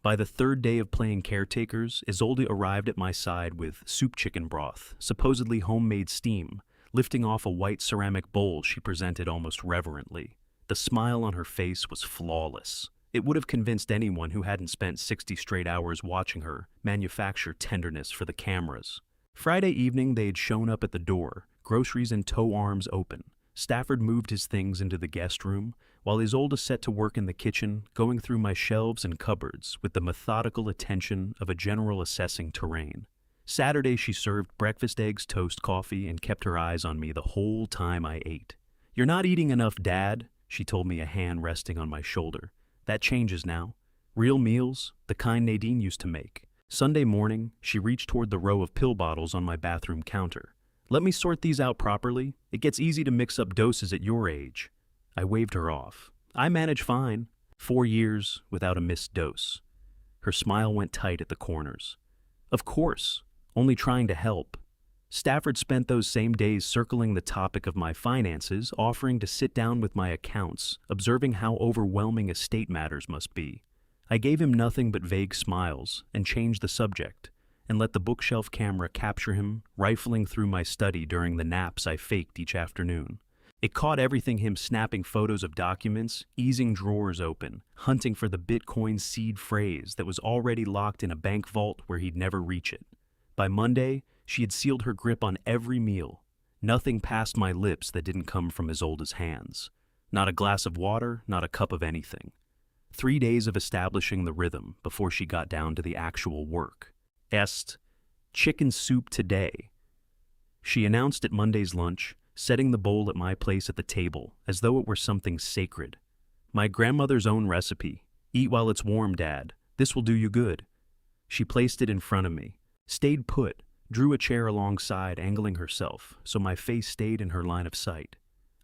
By the 3rd day of playing caretakers, Isolde arrived at my side with soup chicken broth, supposedly homemade steam, lifting off a white ceramic bowl she presented almost reverently. The smile on her face was flawless. It would have convinced anyone who hadn't spent 60 straight hours watching her manufacture tenderness for the cameras. Friday evening, they had shown up at the door, groceries and tow arms open. Stafford moved his things into the guest room, while Isolde set to work in the kitchen, going through my shelves and cupboards with the methodical attention of a general assessing terrain. Saturday, she served breakfast, eggs, toast, coffee, and kept her eyes on me the whole time I ate. "You're not eating enough, Dad," she told me, a hand resting on my shoulder. "That changes now. Real meals, the kind Nadine used to make." Sunday morning, she reached toward the row of pill bottles on my bathroom counter. "Let me sort these out properly. It gets easy to mix up doses at your age." I waved her off. "I manage fine. 4 years without a missed dose." Her smile went tight at the corners. "Of course, only trying to help." Stafford spent those same days circling the topic of my finances, offering to sit down with my accounts, observing how overwhelming estate matters must be. I gave him nothing but vague smiles and changed the subject, and let the bookshelf camera capture him, rifling through my study during the naps I faked each afternoon. It caught everything, him snapping photos of documents, easing drawers open, hunting for the Bitcoin seed phrase that was already locked in a bank vault where he'd never reach it. By Monday, she had sealed her grip on every meal. Nothing passed my lips that didn't come from Isolde's hands. Not a glass of water, not a cup of anything. 3 days of establishing the rhythm before she got down to the actual work. Chicken soup today," she announced at Monday's lunch, setting the bowl at my place at the table as though it were something sacred. "My grandmother's own recipe. Eat while it's warm, Dad. This will do you good." She placed it in front of me, stayed put, drew a chair alongside, angling herself, so my face stayed in her line of sight.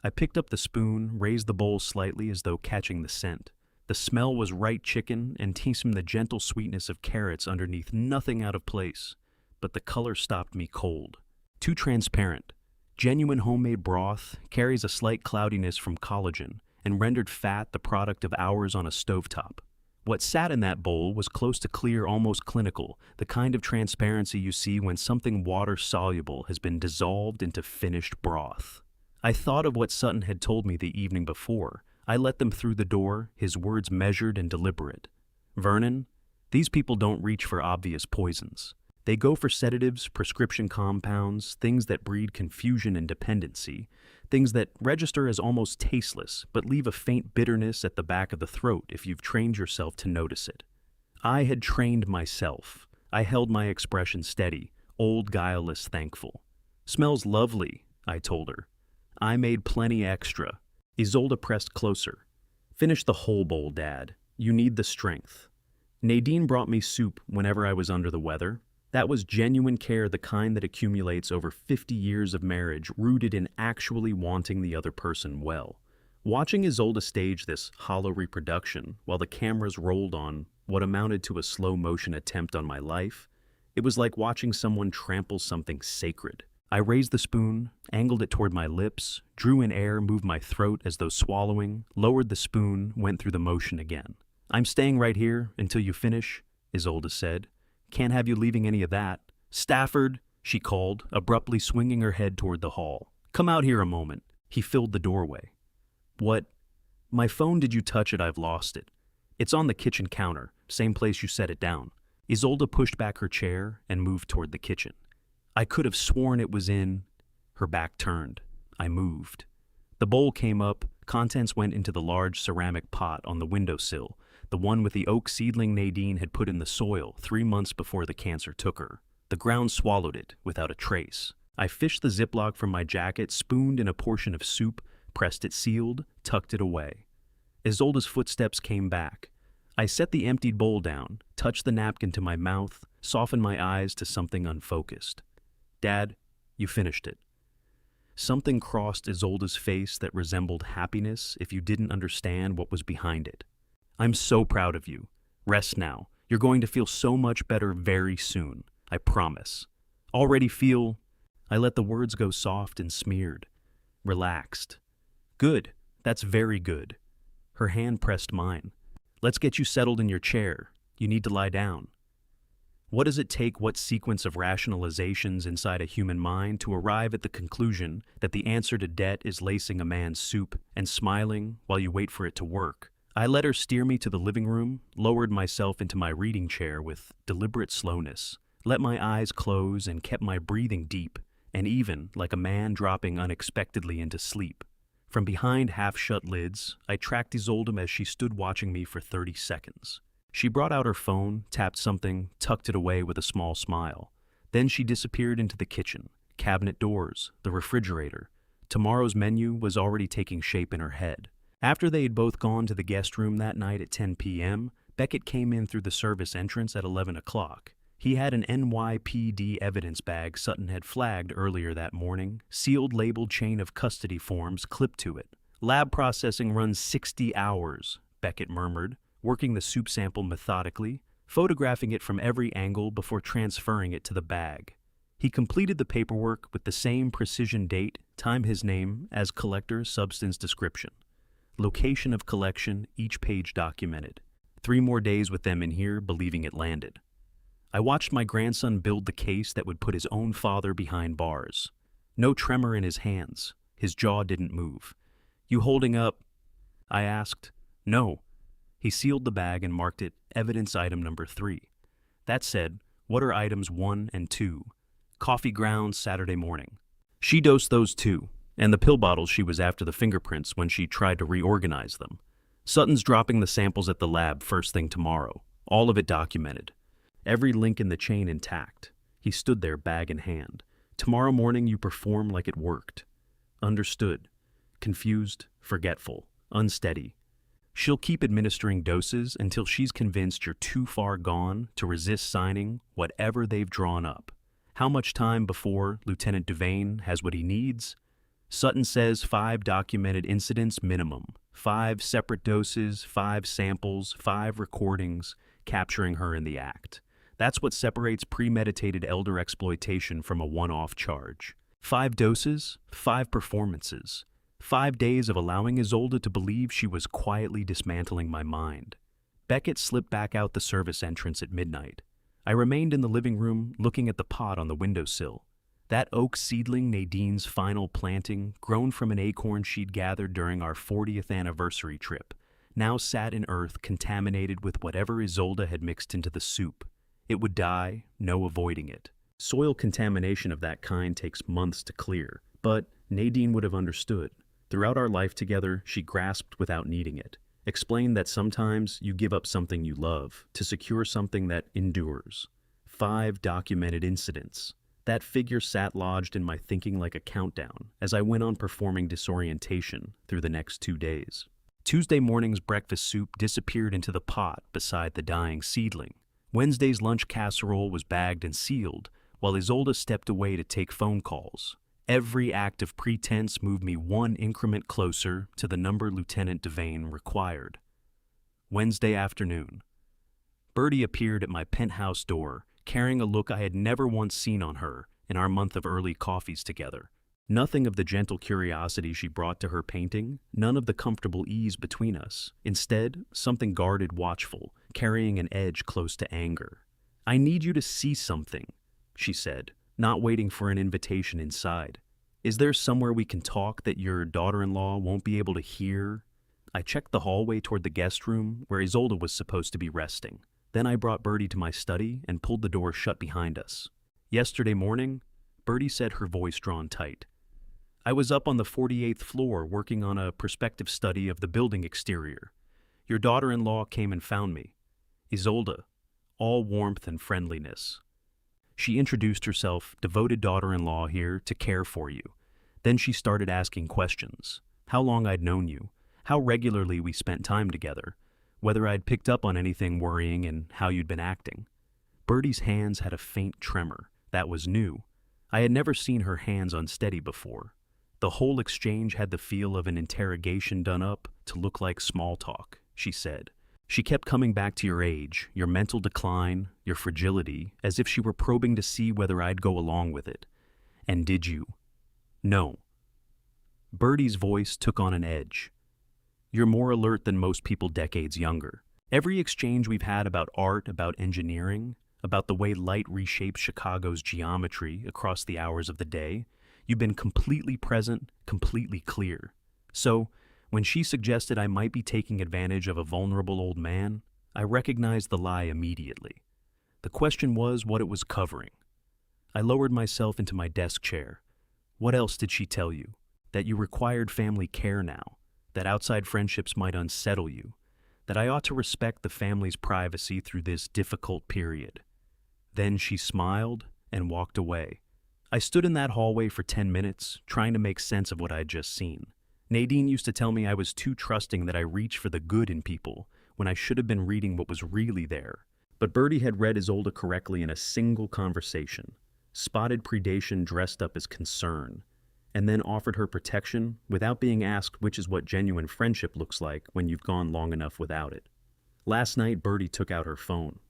I picked up the spoon, raised the bowl slightly as though catching the scent. The smell was right chicken and teased the gentle sweetness of carrots underneath, nothing out of place. But the color stopped me cold. Too transparent. Genuine homemade broth carries a slight cloudiness from collagen and rendered fat the product of hours on a stovetop. What sat in that bowl was close to clear, almost clinical, the kind of transparency you see when something water-soluble has been dissolved into finished broth. I thought of what Sutton had told me the evening before. I let them through the door, his words measured and deliberate. Vernon, these people don't reach for obvious poisons. They go for sedatives, prescription compounds, things that breed confusion and dependency, things that register as almost tasteless but leave a faint bitterness at the back of the throat if you've trained yourself to notice it. I had trained myself. I held my expression steady, old, guileless, thankful. Smells lovely, I told her. I made plenty extra. Isolde pressed closer. Finish the whole bowl, Dad. You need the strength. Nadine brought me soup whenever I was under the weather. That was genuine care, the kind that accumulates over 50 years of marriage, rooted in actually wanting the other person well. Watching Isolde stage this hollow reproduction while the cameras rolled on what amounted to a slow-motion attempt on my life, it was like watching someone trample something sacred. I raised the spoon, angled it toward my lips, drew in air, moved my throat as though swallowing, lowered the spoon, went through the motion again. I'm staying right here until you finish, Isolde said. Can't have you leaving any of that. Stafford, she called, abruptly swinging her head toward the hall. Come out here a moment. He filled the doorway. What? My phone, did you touch it? I've lost it. It's on the kitchen counter, same place you set it down. Isolde pushed back her chair and moved toward the kitchen. I could have sworn it was in. Her back turned. I moved. The bowl came up, contents went into the large ceramic pot on the windowsill, the one with the oak seedling Nadine had put in the soil 3 months before the cancer took her. The ground swallowed it without a trace. I fished the Ziploc from my jacket, spooned in a portion of soup, pressed it sealed, tucked it away. Isolde's footsteps came back. I set the emptied bowl down, touched the napkin to my mouth, softened my eyes to something unfocused. Dad, you finished it. Something crossed Isolde's face that resembled happiness if you didn't understand what was behind it. I'm so proud of you. Rest now. You're going to feel so much better very soon. I promise. Already feel... I let the words go soft and smeared. Relaxed. Good. That's very good. Her hand pressed mine. Let's get you settled in your chair. You need to lie down. What does it take, what sequence of rationalizations inside a human mind to arrive at the conclusion that the answer to debt is lacing a man's soup and smiling while you wait for it to work? I let her steer me to the living room, lowered myself into my reading chair with deliberate slowness, let my eyes close and kept my breathing deep and even, like a man dropping unexpectedly into sleep. From behind half-shut lids, I tracked Isolde as she stood watching me for 30 seconds. She brought out her phone, tapped something, tucked it away with a small smile. Then she disappeared into the kitchen, cabinet doors, the refrigerator. Tomorrow's menu was already taking shape in her head. After they had both gone to the guest room that night at 10 p.m., Beckett came in through the service entrance at 11 o'clock. He had an NYPD evidence bag Sutton had flagged earlier that morning, sealed labeled chain of custody forms clipped to it. Lab processing runs 60 hours, Beckett murmured, working the soup sample methodically, photographing it from every angle before transferring it to the bag. He completed the paperwork with the same precision date, time, his name, as collector, substance description. Location of collection, each page documented. 3 more days with them in here, believing it landed. I watched my grandson build the case that would put his own father behind bars. No tremor in his hands. His jaw didn't move. You holding up? I asked. No. He sealed the bag and marked it evidence item number 3. That said, what are items 1 and 2? Coffee grounds Saturday morning. She dosed those too, and the pill bottles she was after the fingerprints when she tried to reorganize them. Sutton's dropping the samples at the lab first thing tomorrow. All of it documented. Every link in the chain intact. He stood there, bag in hand. Tomorrow morning you perform like it worked. Understood. Confused, forgetful, unsteady. She'll keep administering doses until she's convinced you're too far gone to resist signing whatever they've drawn up. How much time before Lieutenant Devane has what he needs? Sutton says 5 documented incidents minimum. 5 separate doses, 5 samples, 5 recordings, capturing her in the act. That's what separates premeditated elder exploitation from a one-off charge. 5 doses, 5 performances. 5 days of allowing Isolde to believe she was quietly dismantling my mind. Beckett slipped back out the service entrance at midnight. I remained in the living room, looking at the pot on the windowsill. That oak seedling, Nadine's final planting, grown from an acorn she'd gathered during our 40th anniversary trip, now sat in earth contaminated with whatever Isolde had mixed into the soup. It would die, no avoiding it. Soil contamination of that kind takes months to clear, but Nadine would have understood. Throughout our life together, she grasped without needing it, explained that sometimes you give up something you love to secure something that endures. 5 documented incidents. That figure sat lodged in my thinking like a countdown as I went on performing disorientation through the next 2 days. Tuesday morning's breakfast soup disappeared into the pot beside the dying seedling. Wednesday's lunch casserole was bagged and sealed, while Isolde stepped away to take phone calls. Every act of pretense moved me one increment closer to the number Lieutenant Devane required. Wednesday afternoon. Bertie appeared at my penthouse door, carrying a look I had never once seen on her in our month of early coffees together. Nothing of the gentle curiosity she brought to her painting, none of the comfortable ease between us. Instead, something guarded, watchful, carrying an edge close to anger. "I need you to see something," she said, not waiting for an invitation inside. "Is there somewhere we can talk that your daughter-in-law won't be able to hear?" I checked the hallway toward the guest room where Isolde was supposed to be resting. Then I brought Bertie to my study and pulled the door shut behind us. Yesterday morning, Bertie said, her voice drawn tight, "I was up on the 48th floor working on a prospective study of the building exterior. Your daughter-in-law came and found me. Isolde, all warmth and friendliness. She introduced herself, devoted daughter-in-law here to care for you. Then she started asking questions. How long I'd known you, how regularly we spent time together, whether I'd picked up on anything worrying and how you'd been acting." Bertie's hands had a faint tremor. That was new. I had never seen her hands unsteady before. The whole exchange had the feel of an interrogation done up to look like small talk, she said. She kept coming back to your age, your mental decline, your fragility, as if she were probing to see whether I'd go along with it. "And did you?" "No." Bertie's voice took on an edge. "You're more alert than most people decades younger. Every exchange we've had about art, about engineering, about the way light reshapes Chicago's geometry across the hours of the day, you've been completely present, completely clear. So, when she suggested I might be taking advantage of a vulnerable old man, I recognized the lie immediately. The question was what it was covering. I lowered myself into my desk chair. What else did she tell you? That you required family care now, that outside friendships might unsettle you, that I ought to respect the family's privacy through this difficult period. Then she smiled and walked away. I stood in that hallway for 10 minutes, trying to make sense of what I'd just seen. Nadine used to tell me I was too trusting, that I reach for the good in people, when I should have been reading what was really there. But Bertie had read Isolde correctly in a single conversation, spotted predation dressed up as concern, and then offered her protection without being asked, which is what genuine friendship looks like when you've gone long enough without it. Last night, Bertie took out her phone.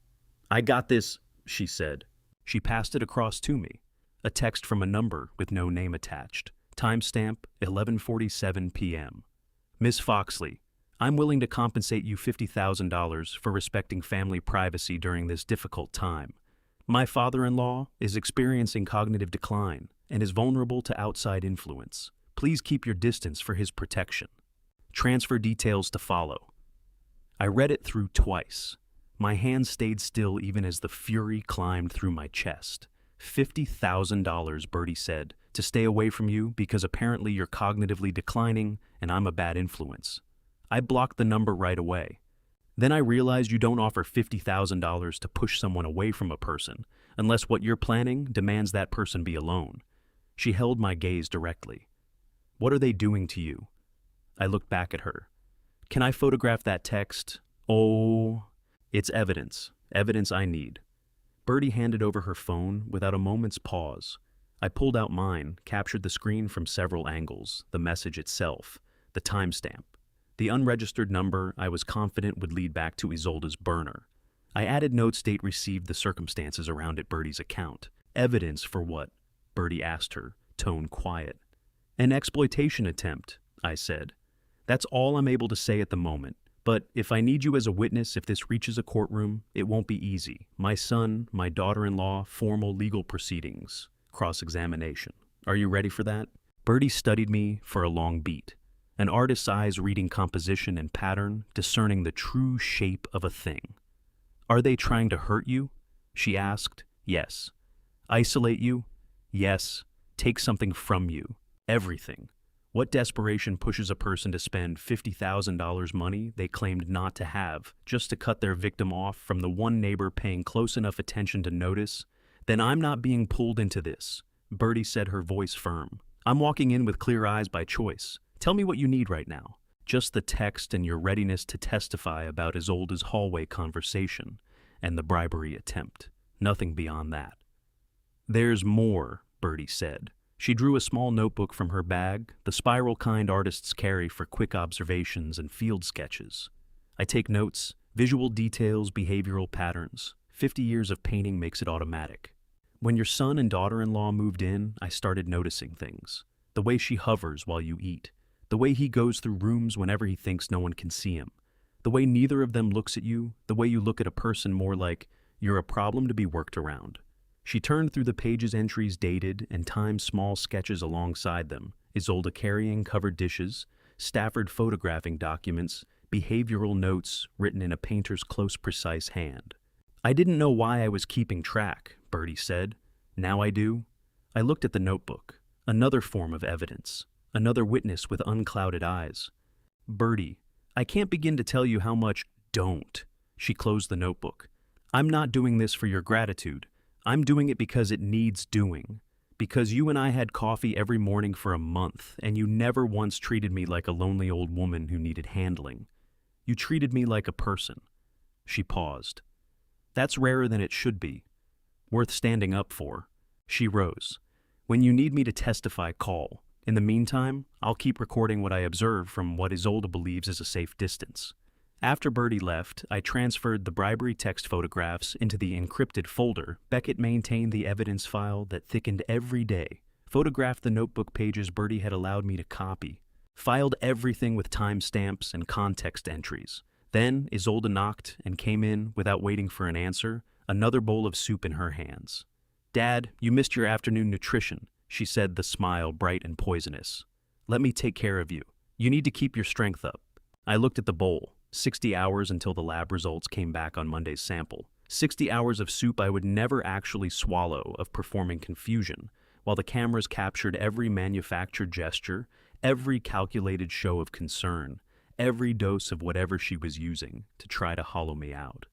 "I got this," she said. She passed it across to me. A text from a number with no name attached. Timestamp 11:47 p.m. "Miss Foxley, I'm willing to compensate you $50,000 for respecting family privacy during this difficult time. My father-in-law is experiencing cognitive decline and is vulnerable to outside influence. Please keep your distance for his protection. Transfer details to follow." I read it through twice. My hands stayed still even as the fury climbed through my chest. $50,000, Bertie said, to stay away from you because apparently you're cognitively declining and I'm a bad influence. I blocked the number right away. Then I realized you don't offer $50,000 to push someone away from a person unless what you're planning demands that person be alone. She held my gaze directly. "What are they doing to you?" I looked back at her. "Can I photograph that text?" "Oh, it's evidence. Evidence I need." Bertie handed over her phone without a moment's pause. I pulled out mine, captured the screen from several angles, the message itself, the timestamp. The unregistered number I was confident would lead back to Isolde's burner. I added notes date received, the circumstances around it, Bertie's account. "Evidence for what?" Bertie asked her, tone quiet. "An exploitation attempt," I said. "That's all I'm able to say at the moment, But if I need you as a witness, if this reaches a courtroom, it won't be easy. My son, my daughter-in-law, formal legal proceedings, cross-examination. Are you ready for that? Bertie studied me for a long beat. An artist's eyes reading composition and pattern, discerning the true shape of a thing. Are they trying to hurt you? She asked. Yes. Isolate you? Yes. Take something from you. Everything. What desperation pushes a person to spend $50,000 money they claimed not to have just to cut their victim off from the one neighbor paying close enough attention to notice? Then I'm not being pulled into this, Bertie said, her voice firm. I'm walking in with clear eyes by choice. Tell me what you need right now. Just the text and your readiness to testify about as old as hallway conversation and the bribery attempt. Nothing beyond that. There's more, Bertie said. She drew a small notebook from her bag, the spiral kind artists carry for quick observations and field sketches. I take notes, visual details, behavioral patterns. 50 years of painting makes it automatic. When your son and daughter-in-law moved in, I started noticing things. The way she hovers while you eat. The way he goes through rooms whenever he thinks no one can see him. The way neither of them looks at you. The way you look at a person more like you're a problem to be worked around. She turned through the pages, entries dated, and timed small sketches alongside them. Isolde carrying covered dishes, Stafford photographing documents, behavioral notes written in a painter's close, precise hand. I didn't know why I was keeping track, Bertie said. Now I do. I looked at the notebook. Another form of evidence. Another witness with unclouded eyes. Bertie, I can't begin to tell you how much don't. She closed the notebook. I'm not doing this for your gratitude. I'm doing it because it needs doing. Because you and I had coffee every morning for a month, and you never once treated me like a lonely old woman who needed handling. You treated me like a person. She paused. That's rarer than it should be. Worth standing up for. She rose. When you need me to testify, call. In the meantime, I'll keep recording what I observe from what Isolde believes is a safe distance. After Bertie left, I transferred the bribery text photographs into the encrypted folder. Beckett maintained the evidence file that thickened every day, photographed the notebook pages Bertie had allowed me to copy, filed everything with timestamps and context entries. Then Isolde knocked and came in without waiting for an answer, another bowl of soup in her hands. Dad, you missed your afternoon nutrition, she said, the smile bright and poisonous. Let me take care of you. You need to keep your strength up. I looked at the bowl. 60 hours until the lab results came back on Monday's sample. 60 hours of soup I would never actually swallow, of performing confusion, while the cameras captured every manufactured gesture, every calculated show of concern, every dose of whatever she was using to try to hollow me out.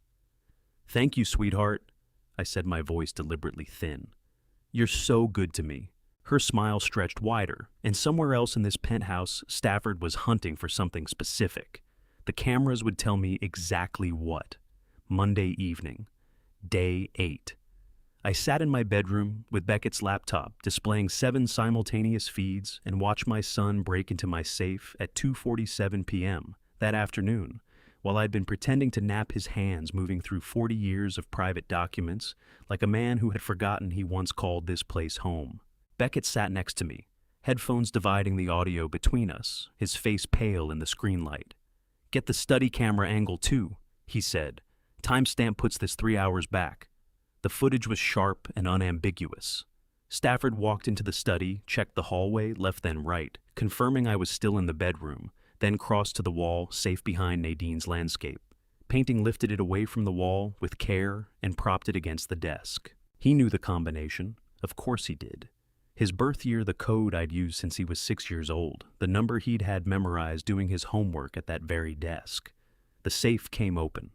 Thank you, sweetheart, I said, my voice deliberately thin. You're so good to me. Her smile stretched wider, and somewhere else in this penthouse, Stafford was hunting for something specific. The cameras would tell me exactly what. Monday evening. Day 8. I sat in my bedroom with Beckett's laptop displaying 7 simultaneous feeds and watched my son break into my safe at 2:47 p.m. that afternoon, while I'd been pretending to nap his hands moving through 40 years of private documents like a man who had forgotten he once called this place home. Beckett sat next to me, headphones dividing the audio between us, his face pale in the screen light. Get the study camera angle too, he said. Timestamp puts this 3 hours back. The footage was sharp and unambiguous. Stafford walked into the study, checked the hallway, left then right, confirming I was still in the bedroom, then crossed to the wall, safe behind Nadine's landscape. Painting lifted it away from the wall with care and propped it against the desk. He knew the combination. Of course he did. His birth year, the code I'd used since he was 6 years old, the number he'd had memorized doing his homework at that very desk. The safe came open.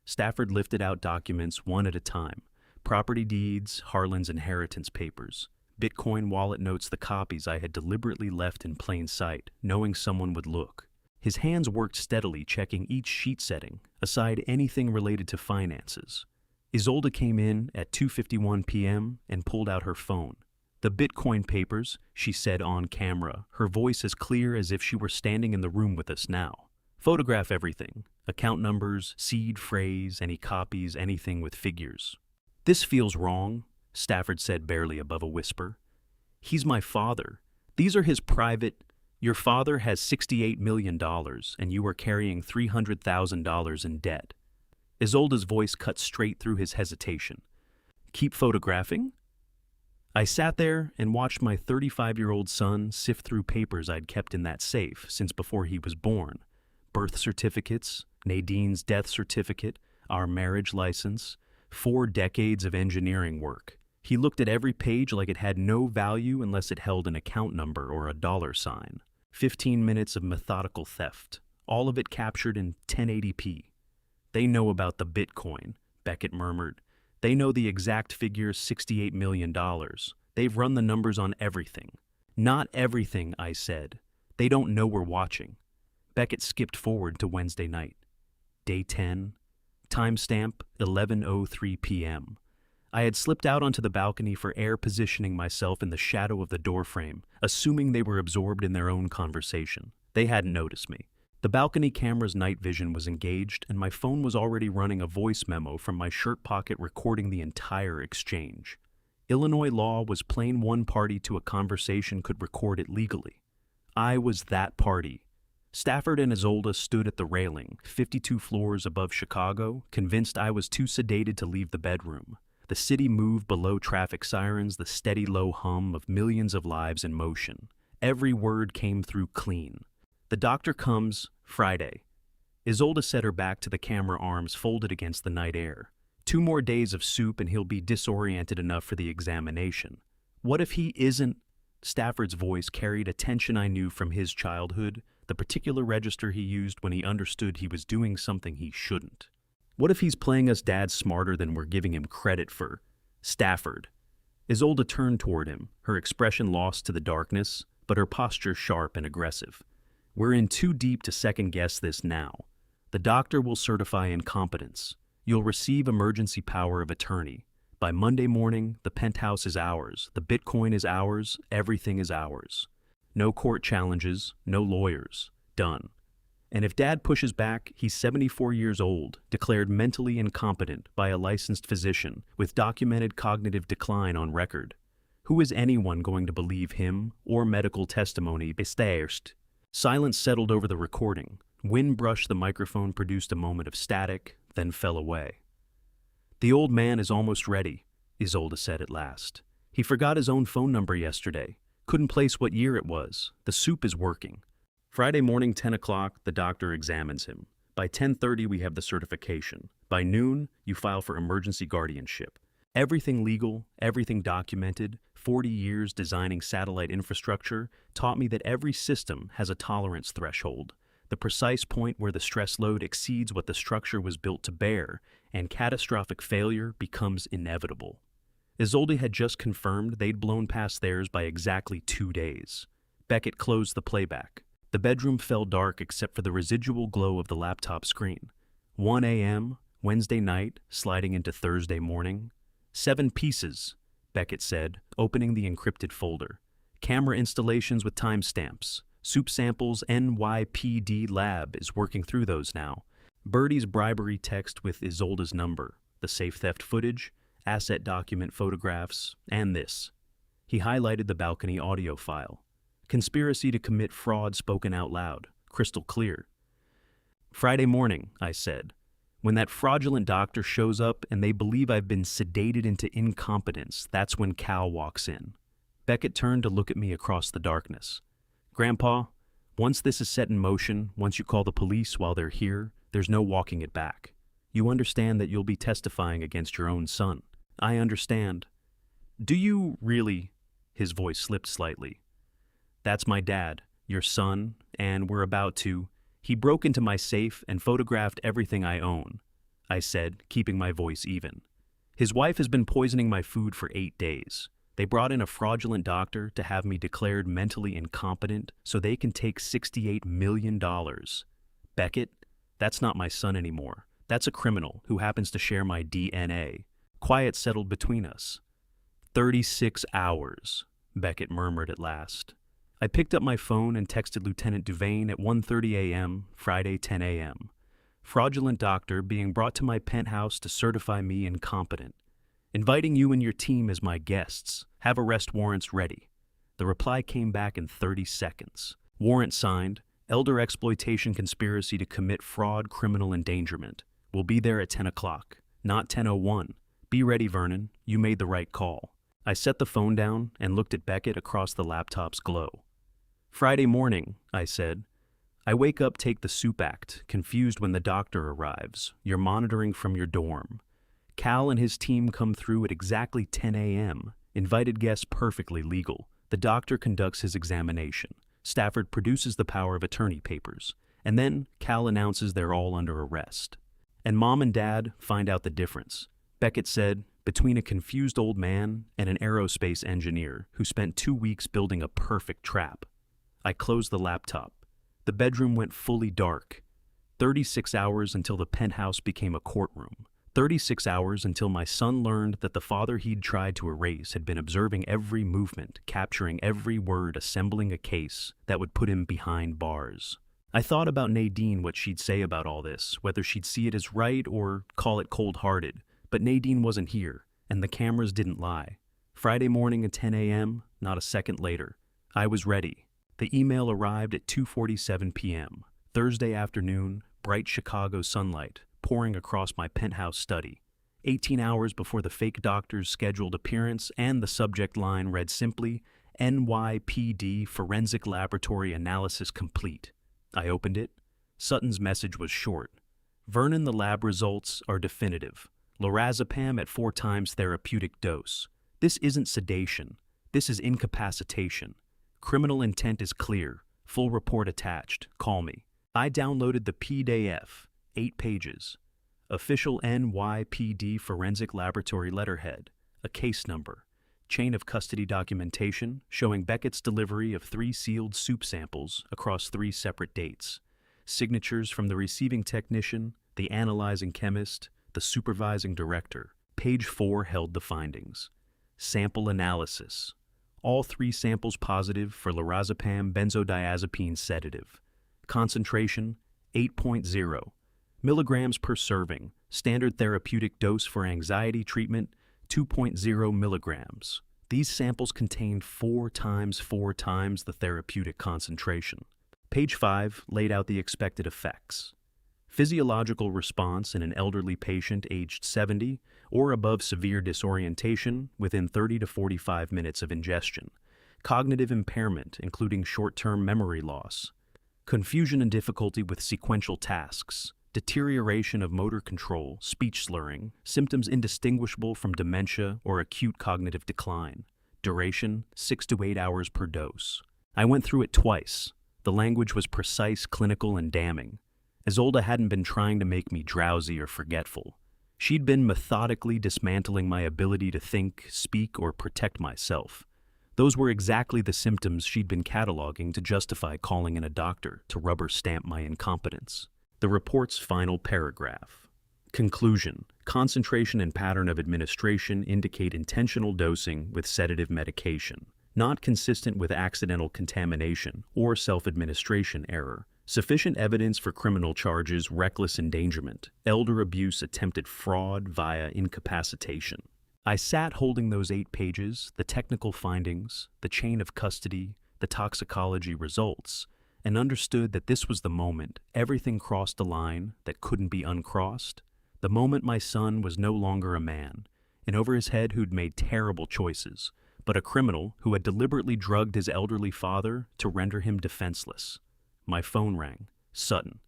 Stafford lifted out documents one at a time. Property deeds, Harlan's inheritance papers. Bitcoin wallet notes, the copies I had deliberately left in plain sight, knowing someone would look. His hands worked steadily, checking each sheet setting, aside anything related to finances. Isolde came in at 2:51 p.m. and pulled out her phone. The Bitcoin papers, she said on camera, her voice as clear as if she were standing in the room with us now. Photograph everything. Account numbers, seed phrase, any copies, anything with figures. This feels wrong, Stafford said barely above a whisper. He's my father. These are his private, Your father has $68 million and you are carrying $300,000 in debt. Isolde's voice cut straight through his hesitation. Keep photographing? I sat there and watched my 35-year-old son sift through papers I'd kept in that safe since before he was born. Birth certificates, Nadine's death certificate, our marriage license, 4 decades of engineering work. He looked at every page like it had no value unless it held an account number or a dollar sign. 15 minutes of methodical theft, all of it captured in 1080p. They know about the Bitcoin, Beckett murmured. They know the exact figure, $68 million. They've run the numbers on everything. Not everything, I said. They don't know we're watching. Beckett skipped forward to Wednesday night. Day 10. Timestamp 11:03 p.m. I had slipped out onto the balcony for air, positioning myself in the shadow of the doorframe, assuming they were absorbed in their own conversation. They hadn't noticed me. The balcony camera's night vision was engaged, and my phone was already running a voice memo from my shirt pocket recording the entire exchange. Illinois law was plain: one party to a conversation could record it legally. I was that party. Stafford and Isolde stood at the railing, 52 floors above Chicago, convinced I was too sedated to leave the bedroom. The city moved below traffic sirens, the steady low hum of millions of lives in motion. Every word came through clean. The doctor comes Friday. Isolde set her back to the camera, arms folded against the night air. 2 more days of soup and he'll be disoriented enough for the examination. What if he isn't? Stafford's voice carried a tension I knew from his childhood, the particular register he used when he understood he was doing something he shouldn't. What if he's playing us dad smarter than we're giving him credit for? Stafford. Isolde turned toward him, her expression lost to the darkness, but her posture sharp and aggressive. We're in too deep to second-guess this now. The doctor will certify incompetence. You'll receive emergency power of attorney. By Monday morning, the penthouse is ours, the Bitcoin is ours, everything is ours. No court challenges, no lawyers. Done. And if Dad pushes back, he's 74 years old, declared mentally incompetent by a licensed physician, with documented cognitive decline on record. Who is anyone going to believe him or medical testimony bestärkt? Silence settled over the recording. Wind brushed the microphone, produced a moment of static, then fell away. The old man is almost ready, Isolde said at last. He forgot his own phone number yesterday. Couldn't place what year it was. The soup is working. Friday morning, 10 o'clock, the doctor examines him. By 10:30, we have the certification. By noon, you file for emergency guardianship. Everything legal, everything documented, 40 years designing satellite infrastructure taught me that every system has a tolerance threshold, the precise point where the stress load exceeds what the structure was built to bear, and catastrophic failure becomes inevitable. Isolde had just confirmed they'd blown past theirs by exactly 2 days. Beckett closed the playback. The bedroom fell dark except for the residual glow of the laptop screen. 1 a.m., Wednesday night, sliding into Thursday morning. 7 pieces, Beckett said, opening the encrypted folder. Camera installations with timestamps. Soup samples NYPD Lab is working through those now. Birdie's bribery text with Isolde's number. The safe theft footage, asset document photographs, and this. He highlighted the balcony audio file. Conspiracy to commit fraud spoken out loud, crystal clear. Friday morning, I said. When that fraudulent doctor shows up and they believe I've been sedated into incompetence, that's when Cal walks in. Beckett turned to look at me across the darkness. Grandpa, once this is set in motion, once you call the police while they're here, there's no walking it back. You understand that you'll be testifying against your own son. I understand. Do you really? His voice slipped slightly. That's my dad, your son, and we're about to. He broke into my safe and photographed everything I own, I said, keeping my voice even. His wife has been poisoning my food for 8 days. They brought in a fraudulent doctor to have me declared mentally incompetent so they can take $68 million. Beckett, that's not my son anymore. That's a criminal who happens to share my DNA. Quiet settled between us. 36 hours, Beckett murmured at last. I picked up my phone and texted Lieutenant Duvain at 1:30 a.m., Friday 10 a.m. Fraudulent doctor being brought to my penthouse to certify me incompetent. Inviting you and your team as my guests. Have arrest warrants ready. The reply came back in 30 seconds. Warrant signed. Elder exploitation conspiracy to commit fraud, criminal endangerment. We'll be there at 10 o'clock, not 10:01. Be ready, Vernon. You made the right call. I set the phone down and looked at Beckett across the laptop's glow. Friday morning, I said. I wake up, take the soup act, confused when the doctor arrives. You're monitoring from your dorm. Cal and his team come through at exactly 10 a.m. Invited guests perfectly legal. The doctor conducts his examination. Stafford produces the power of attorney papers. And then Cal announces they're all under arrest. And Mom and Dad find out the difference. Beckett said, between a confused old man and an aerospace engineer who spent 2 weeks building a perfect trap. I closed the laptop. The bedroom went fully dark. 36 hours until the penthouse became a courtroom. 36 hours until my son learned that the father he'd tried to erase had been observing every movement, capturing every word, assembling a case that would put him behind bars. I thought about Nadine, what she'd say about all this, whether she'd see it as right or call it cold-hearted. But Nadine wasn't here, and the cameras didn't lie. Friday morning at 10 a.m., not a second later. I was ready. The email arrived at 2:47 p.m. Thursday afternoon, bright Chicago sunlight pouring across my penthouse study. 18 hours before the fake doctor's scheduled appearance, and the subject line read simply, NYPD Forensic Laboratory Analysis Complete. I opened it. Sutton's message was short. Vernon, the lab results are definitive. Lorazepam at 4 times therapeutic dose. This isn't sedation. This is incapacitation. Criminal intent is clear. Full report attached. Call me. I downloaded the PDF. 8 pages. Official NYPD Forensic Laboratory letterhead. A case number. Chain of custody documentation showing Beckett's delivery of 3 sealed soup samples across 3 separate dates. Signatures from the receiving technician, the analyzing chemist, the supervising director. Page 4 held the findings. Sample analysis. All 3 samples positive for lorazepam benzodiazepine sedative. Concentration 8.0 milligrams per serving. Standard therapeutic dose for anxiety treatment 2.0 milligrams. These samples contained 4 times the therapeutic concentration. Page 5 laid out the expected effects. Physiological response in an elderly patient aged 70 or above severe disorientation within 30 to 45 minutes of ingestion. Cognitive impairment, including short-term memory loss. Confusion and difficulty with sequential tasks. Deterioration of motor control, speech slurring, symptoms indistinguishable from dementia or acute cognitive decline. Duration, 6 to 8 hours per dose. I went through it twice. The language was precise, clinical, and damning. Isolde hadn't been trying to make me drowsy or forgetful. She'd been methodically dismantling my ability to think, speak, or protect myself. Those were exactly the symptoms she'd been cataloging to justify calling in a doctor to rubber stamp my incompetence. The report's final paragraph. Conclusion. Concentration and pattern of administration indicate intentional dosing with sedative medication, not consistent with accidental contamination or self-administration error. Sufficient evidence for criminal charges: reckless endangerment, elder abuse, attempted fraud via incapacitation. I sat holding those 8 pages, the technical findings, the chain of custody, the toxicology results, and understood that this was the moment everything crossed a line that couldn't be uncrossed. The moment my son was no longer a man, and over his head who'd made terrible choices, but a criminal who had deliberately drugged his elderly father to render him defenseless. My phone rang. Sutton.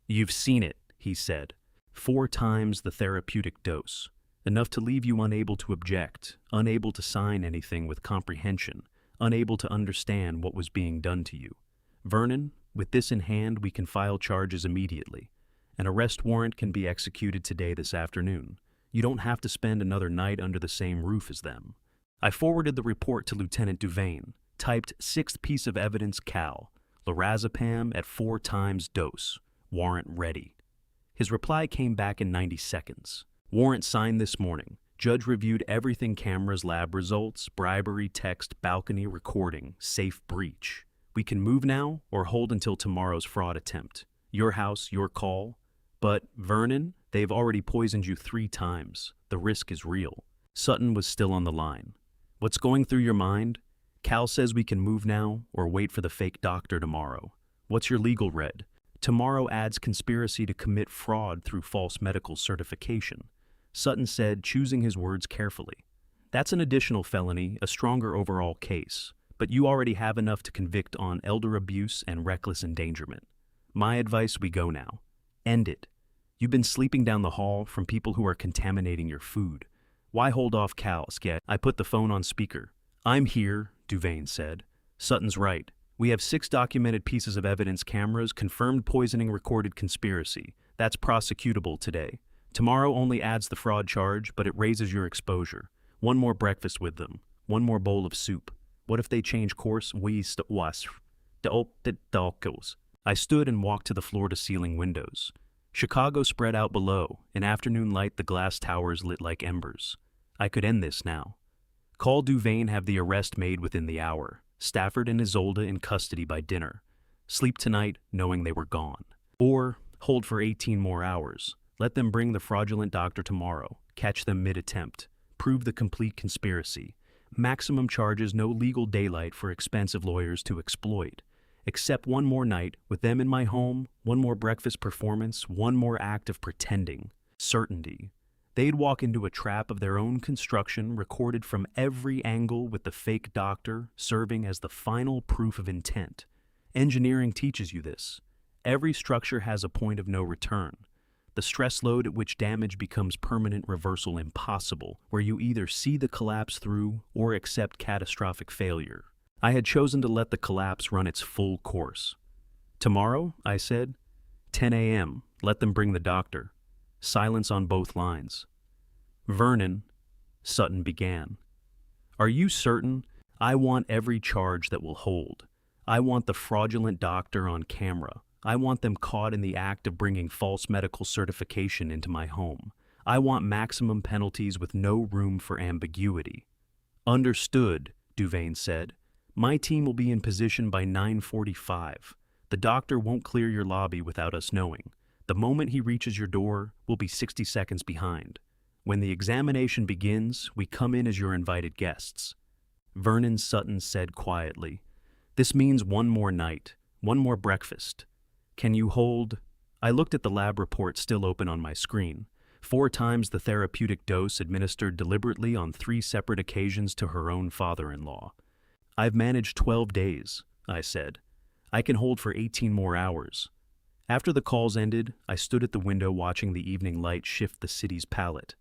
"You've seen it," he said. 4 times the therapeutic dose. Enough to leave you unable to object, unable to sign anything with comprehension, unable to understand what was being done to you. Vernon, with this in hand, we can file charges immediately. An arrest warrant can be executed today, this afternoon. You don't have to spend another night under the same roof as them. I forwarded the report to Lieutenant Duvain, typed 6th piece of evidence Cal, lorazepam at 4 times dose, warrant ready. His reply came back in 90 seconds. Warrant signed this morning. Judge reviewed everything: cameras, lab results, bribery, text, balcony recording, safe breach. We can move now or hold until tomorrow's fraud attempt. Your house, your call. But, Vernon, they've already poisoned you 3 times. The risk is real. Sutton was still on the line. What's going through your mind? Cal says we can move now or wait for the fake doctor tomorrow. What's your legal red? Tomorrow adds conspiracy to commit fraud through false medical certification. Sutton said, choosing his words carefully. That's an additional felony, a stronger overall case, but you already have enough to convict on elder abuse and reckless endangerment. My advice, we go now. End it. You've been sleeping down the hall from people who are contaminating your food. Why hold off Cal, Sket? I put the phone on speaker. I'm here, Duvain said. Sutton's right. We have 6 documented pieces of evidence, cameras, confirmed poisoning, recorded conspiracy. That's prosecutable today. Tomorrow only adds the fraud charge, but it raises your exposure. One more breakfast with them. One more bowl of soup. What if they change course? I stood and walked to the floor-to-ceiling windows. Chicago spread out below. In afternoon light, the glass towers lit like embers. I could end this now. Call Duvain, have the arrest made within the hour. Stafford and Isolde in custody by dinner. Sleep tonight knowing they were gone. Or hold for 18 more hours. Let them bring the fraudulent doctor tomorrow. Catch them mid-attempt. Prove the complete conspiracy. Maximum charges, no legal daylight for expensive lawyers to exploit. Except one more night with them in my home, one more breakfast performance, one more act of pretending. Certainty. They'd walk into a trap of their own construction, recorded from every angle with the fake doctor serving as the final proof of intent. Engineering teaches you this. Every structure has a point of no return. The stress load at which damage becomes permanent reversal impossible, where you either see the collapse through or accept catastrophic failure. I had chosen to let the collapse run its full course. Tomorrow, I said. 10 a.m. Let them bring the doctor. Silence on both lines. Vernon, Sutton began. Are you certain? I want every charge that will hold. I want the fraudulent doctor on camera. I want them caught in the act of bringing false medical certification into my home. I want maximum penalties with no room for ambiguity. Understood, Duvain said. My team will be in position by 9:45. The doctor won't clear your lobby without us knowing. The moment he reaches your door, we'll be 60 seconds behind. When the examination begins, we come in as your invited guests. Vernon, Sutton said quietly. This means one more night, one more breakfast. Can you hold? I looked at the lab report still open on my screen. 4 times the therapeutic dose administered deliberately on 3 separate occasions to her own father-in-law. I've managed 12 days, I said. I can hold for 18 more hours. After the calls ended, I stood at the window watching the evening light shift the city's palette.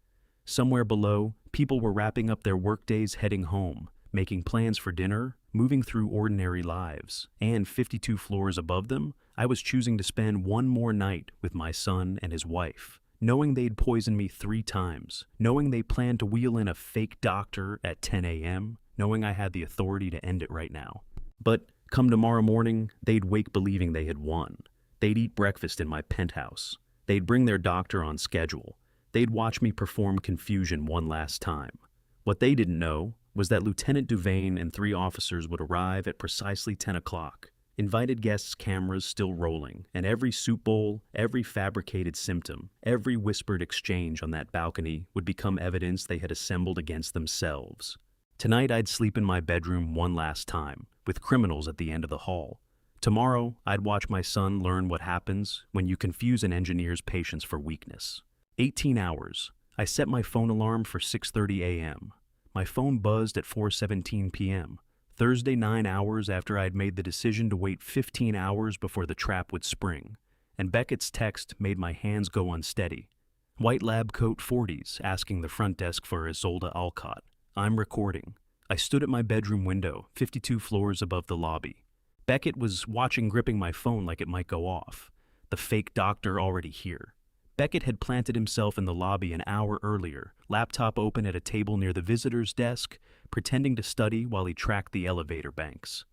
Somewhere below, people were wrapping up their workdays, heading home, making plans for dinner, moving through ordinary lives. And 52 floors above them, I was choosing to spend one more night with my son and his wife, knowing they'd poisoned me 3 times, knowing they planned to wheel in a fake doctor at 10 a.m., knowing I had the authority to end it right now. But come tomorrow morning, they'd wake believing they had won. They'd eat breakfast in my penthouse. They'd bring their doctor on schedule. They'd watch me perform confusion one last time. What they didn't know was that Lieutenant Duvain and 3 officers would arrive at precisely 10 o'clock. Invited guests' cameras still rolling, and every soup bowl, every fabricated symptom, every whispered exchange on that balcony would become evidence they had assembled against themselves. Tonight I'd sleep in my bedroom one last time, with criminals at the end of the hall. Tomorrow, I'd watch my son learn what happens when you confuse an engineer's patience for weakness. 18 hours. I set my phone alarm for 6:30 a.m. My phone buzzed at 4:17 p.m. Thursday, 9 hours after I'd made the decision to wait 15 hours before the trap would spring. And Beckett's text made my hands go unsteady. White lab coat 40s, asking the front desk for Isolde Alcott. I'm recording. I stood at my bedroom window, 52 floors above the lobby. Beckett was watching, gripping my phone like it might go off. The fake doctor already here. Beckett had planted himself in the lobby an hour earlier, laptop open at a table near the visitor's desk, pretending to study while he tracked the elevator banks.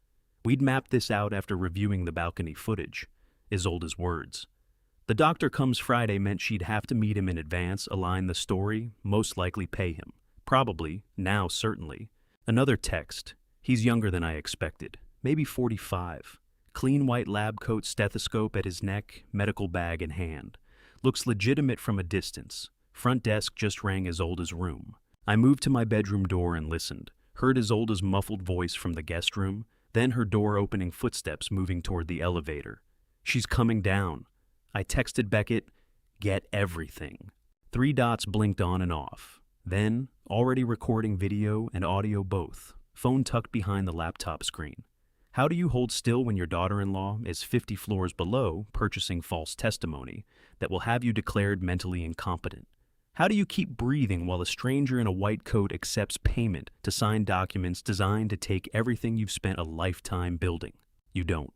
We'd mapped this out after reviewing the balcony footage. Isolde's words. The doctor comes Friday meant she'd have to meet him in advance, align the story, most likely pay him. Probably, now certainly. Another text. He's younger than I expected. Maybe 45. Clean white lab coat, stethoscope at his neck, medical bag in hand. Looks legitimate from a distance. Front desk just rang Isolde's room. I moved to my bedroom door and listened. heard Isolda's muffled voice from the guest room, then her door-opening footsteps moving toward the elevator. She's coming down. I texted Beckett, "Get everything." 3 dots blinked on and off. Then, already recording video and audio both, phone tucked behind the laptop screen. How do you hold still when your daughter-in-law is 50 floors below purchasing false testimony that will have you declared mentally incompetent? How do you keep breathing while a stranger in a white coat accepts payment to sign documents designed to take everything you've spent a lifetime building? You don't.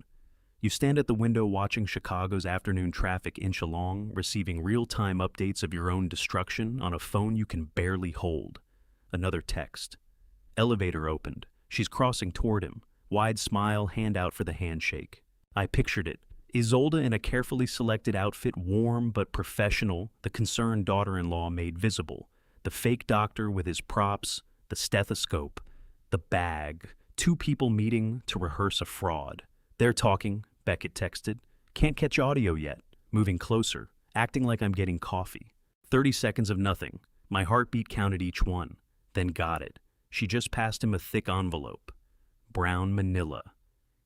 You stand at the window watching Chicago's afternoon traffic inch along, receiving real-time updates of your own destruction on a phone you can barely hold. Another text. Elevator opened. She's crossing toward him. Wide smile, hand out for the handshake. I pictured it. Isolde in a carefully selected outfit, warm but professional, the concerned daughter-in-law made visible. The fake doctor with his props, the stethoscope, the bag. 2 people meeting to rehearse a fraud. They're talking, Beckett texted. Can't catch audio yet. Moving closer, acting like I'm getting coffee. 30 seconds of nothing. My heartbeat counted each one. Then got it. She just passed him a thick envelope. Brown manila.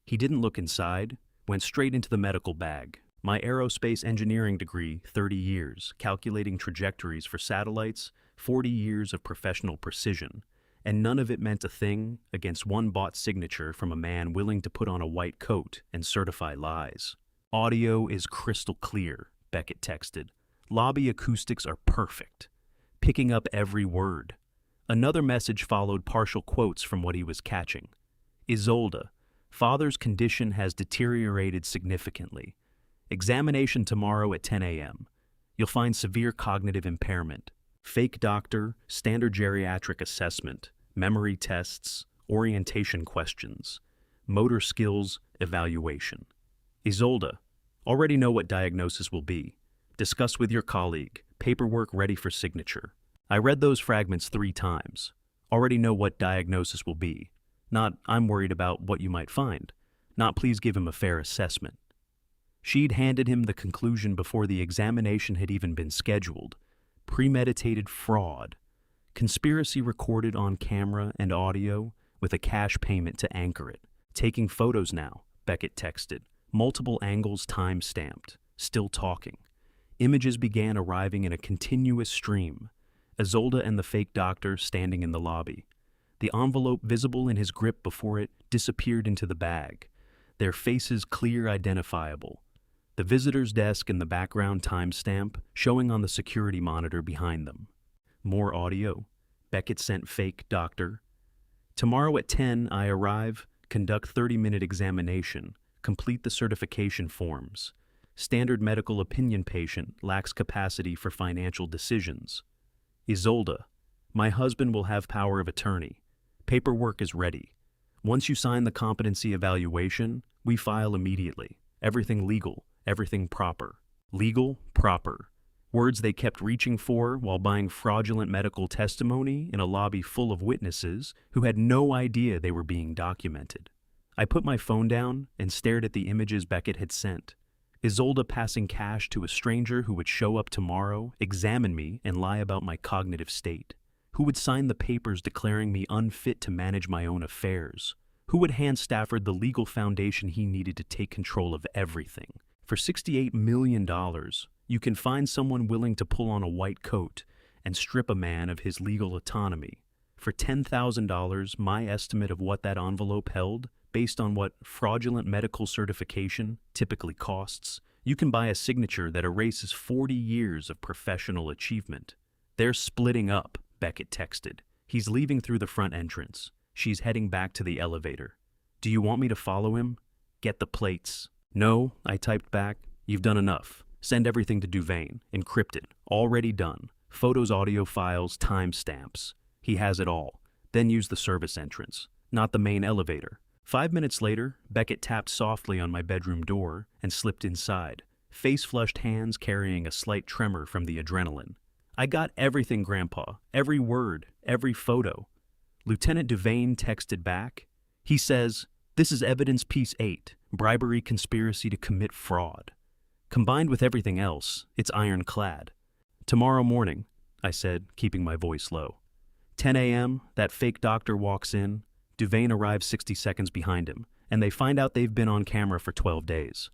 He didn't look inside, went straight into the medical bag. My aerospace engineering degree, 30 years, calculating trajectories for satellites, 40 years of professional precision. And none of it meant a thing against one bought signature from a man willing to put on a white coat and certify lies. Audio is crystal clear, Beckett texted. Lobby acoustics are perfect. Picking up every word. Another message followed partial quotes from what he was catching. Isolde, father's condition has deteriorated significantly. Examination tomorrow at 10 a.m. You'll find severe cognitive impairment. Fake doctor, standard geriatric assessment, memory tests, orientation questions, motor skills evaluation. Isolde, already know what diagnosis will be. Discuss with your colleague, paperwork ready for signature. I read those fragments 3 times. Already know what diagnosis will be. Not, I'm worried about what you might find. Not, please give him a fair assessment. She'd handed him the conclusion before the examination had even been scheduled. Premeditated fraud. Conspiracy recorded on camera and audio with a cash payment to anchor it. Taking photos now, Beckett texted. Multiple angles time-stamped. Still talking. Images began arriving in a continuous stream. Isolde and the fake doctor standing in the lobby. The envelope visible in his grip before it disappeared into the bag. Their faces clear identifiable. The visitor's desk in the background timestamp showing on the security monitor behind them. More audio. Beckett sent fake doctor. Tomorrow at 10 I arrive, conduct 30-minute examination, complete the certification forms. Standard medical opinion patient lacks capacity for financial decisions. Isolde, my husband will have power of attorney. Paperwork is ready. Once you sign the competency evaluation, we file immediately. Everything legal, everything proper. Legal, proper. Words they kept reaching for while buying fraudulent medical testimony in a lobby full of witnesses who had no idea they were being documented. I put my phone down and stared at the images Beckett had sent. Isolde passing cash to a stranger who would show up tomorrow, examine me, and lie about my cognitive state. Who would sign the papers declaring me unfit to manage my own affairs? Who would hand Stafford the legal foundation he needed to take control of everything? For $68 million, you can find someone willing to pull on a white coat and strip a man of his legal autonomy. For $10,000, my estimate of what that envelope held, based on what fraudulent medical certification typically costs, you can buy a signature that erases 40 years of professional achievement. They're splitting up, Beckett texted. He's leaving through the front entrance. She's heading back to the elevator. Do you want me to follow him? Get the plates. No, I typed back. You've done enough. Send everything to Duvain. Encrypted. Already done. Photos, audio files, timestamps. He has it all. Then use the service entrance, not the main elevator. 5 minutes later, Beckett tapped softly on my bedroom door and slipped inside, face-flushed hands carrying a slight tremor from the adrenaline. I got everything, Grandpa. Every word, every photo. Lieutenant Duvain texted back. He says, "This is evidence piece 8, bribery conspiracy to commit fraud. Combined with everything else, it's ironclad." "Tomorrow morning," I said, keeping my voice low. 10 a.m., that fake doctor walks in. Duvane arrives 60 seconds behind him, and they find out they've been on camera for 12 days.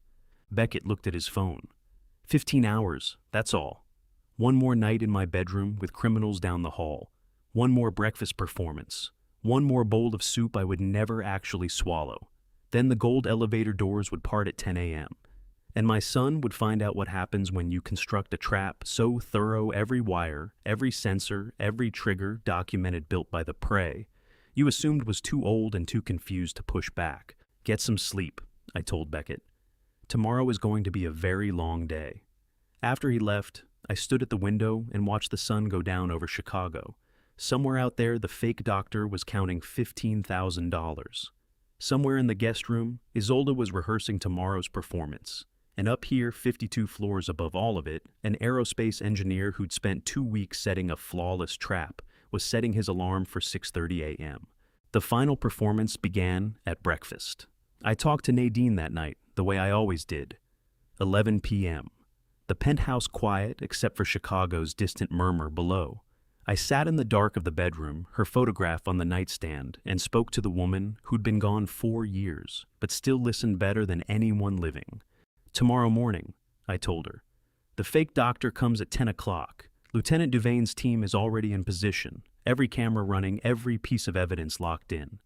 Beckett looked at his phone. 15 hours, that's all. One more night in my bedroom with criminals down the hall. One more breakfast performance. One more bowl of soup I would never actually swallow. Then the gold elevator doors would part at 10 a.m. And my son would find out what happens when you construct a trap so thorough every wire, every sensor, every trigger documented built by the prey you assumed was too old and too confused to push back. Get some sleep, I told Beckett. Tomorrow is going to be a very long day. After he left, I stood at the window and watched the sun go down over Chicago. Somewhere out there, the fake doctor was counting $15,000. Somewhere in the guest room, Isolde was rehearsing tomorrow's performance. And up here, 52 floors above all of it, an aerospace engineer who'd spent 2 weeks setting a flawless trap was setting his alarm for 6:30 a.m. The final performance began at breakfast. I talked to Nadine that night, the way I always did. 11 p.m. The penthouse quiet except for Chicago's distant murmur below. I sat in the dark of the bedroom, her photograph on the nightstand, and spoke to the woman who'd been gone 4 years, but still listened better than anyone living. Tomorrow morning, I told her. The fake doctor comes at 10 o'clock. Lieutenant Duvane's team is already in position, every camera running, every piece of evidence locked in.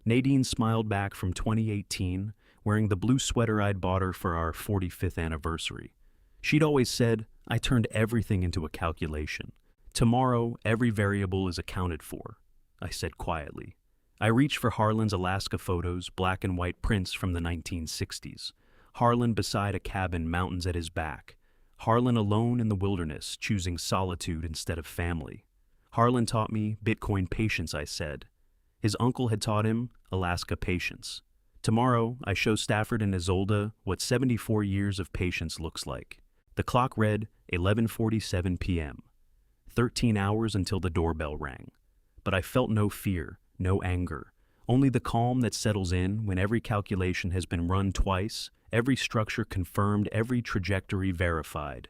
Nadine smiled back from 2018, wearing the blue sweater I'd bought her for our 45th anniversary. She'd always said, I turned everything into a calculation. Tomorrow, every variable is accounted for, I said quietly. I reached for Harlan's Alaska photos, black and white prints from the 1960s. Harlan beside a cabin, mountains at his back. Harlan alone in the wilderness, choosing solitude instead of family. Harlan taught me Bitcoin patience, I said. His uncle had taught him Alaska patience. Tomorrow, I show Stafford and Isolde what 74 years of patience looks like. The clock read 11:47 p.m. 13 hours until the doorbell rang. But I felt no fear, no anger, only the calm that settles in when every calculation has been run twice, every structure confirmed, every trajectory verified.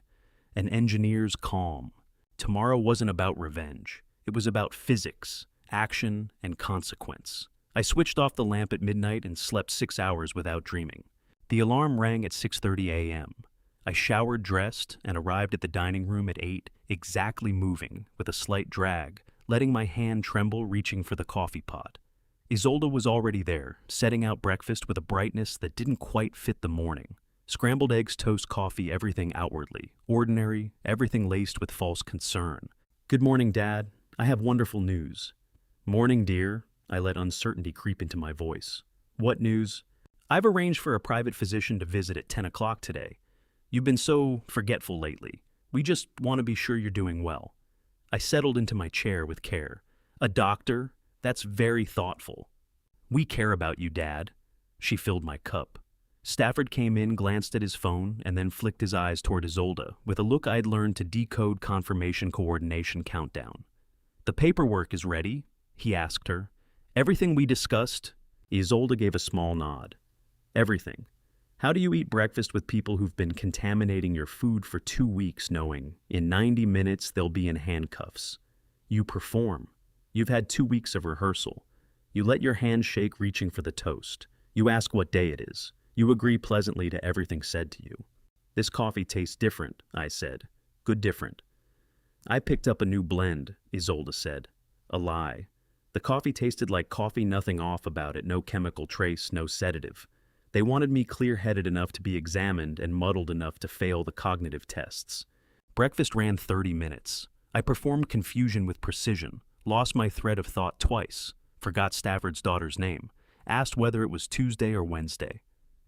An engineer's calm. Tomorrow wasn't about revenge. It was about physics, action, and consequence. I switched off the lamp at midnight and slept 6 hours without dreaming. The alarm rang at 6:30 a.m. I showered, dressed, and arrived at the dining room at 8, exactly moving, with a slight drag, letting my hand tremble reaching for the coffee pot. Isolde was already there, setting out breakfast with a brightness that didn't quite fit the morning. Scrambled eggs, toast, coffee, everything outwardly. Ordinary, everything laced with false concern. Good morning, Dad. I have wonderful news. Morning, dear. I let uncertainty creep into my voice. What news? I've arranged for a private physician to visit at 10 o'clock today. You've been so forgetful lately. We just want to be sure you're doing well. I settled into my chair with care. A doctor? That's very thoughtful. We care about you, Dad. She filled my cup. Stafford came in, glanced at his phone, and then flicked his eyes toward Isolde with a look I'd learned to decode confirmation coordination countdown. The paperwork is ready, he asked her. Everything we discussed? Isolde gave a small nod. Everything. How do you eat breakfast with people who've been contaminating your food for 2 weeks knowing in 90 minutes they'll be in handcuffs? You perform. You've had 2 weeks of rehearsal. You let your hand shake reaching for the toast. You ask what day it is. You agree pleasantly to everything said to you. This coffee tastes different, I said. Good different. I picked up a new blend, Isolde said. A lie. The coffee tasted like coffee, nothing off about it, no chemical trace, no sedative. They wanted me clear-headed enough to be examined and muddled enough to fail the cognitive tests. Breakfast ran 30 minutes. I performed confusion with precision, lost my thread of thought twice, forgot Stafford's daughter's name, asked whether it was Tuesday or Wednesday.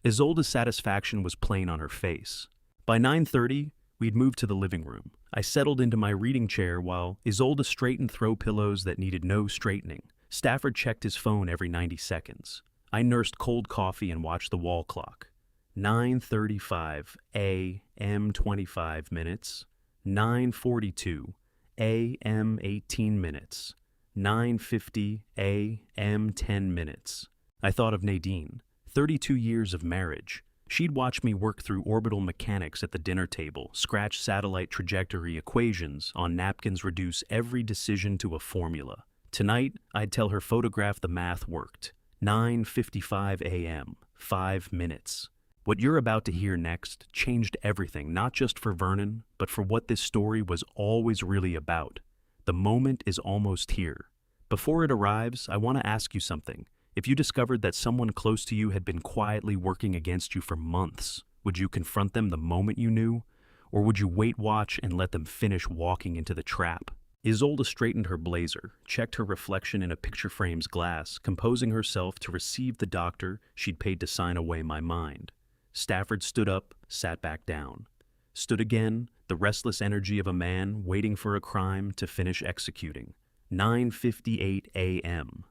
Isolde's satisfaction was plain on her face. By 9:30, we'd moved to the living room. I settled into my reading chair while Isolde straightened throw pillows that needed no straightening. Stafford checked his phone every 90 seconds. I nursed cold coffee and watched the wall clock. 9:35 a.m. 25 minutes. 9:42 a.m. 18 minutes. 9:50 a.m. 10 minutes. I thought of Nadine. 32 years of marriage. She'd watch me work through orbital mechanics at the dinner table, scratch satellite trajectory equations on napkins, reduce every decision to a formula. Tonight, I'd tell her photograph the math worked. 9:55 a.m., 5 minutes. What you're about to hear next changed everything, not just for Vernon, but for what this story was always really about. The moment is almost here. Before it arrives, I want to ask you something. If you discovered that someone close to you had been quietly working against you for months, would you confront them the moment you knew? Or would you wait, watch, and let them finish walking into the trap? Isolde straightened her blazer, checked her reflection in a picture frame's glass, composing herself to receive the doctor she'd paid to sign away my mind. Stafford stood up, sat back down. Stood again, the restless energy of a man waiting for a crime to finish executing. 9:58 a.m.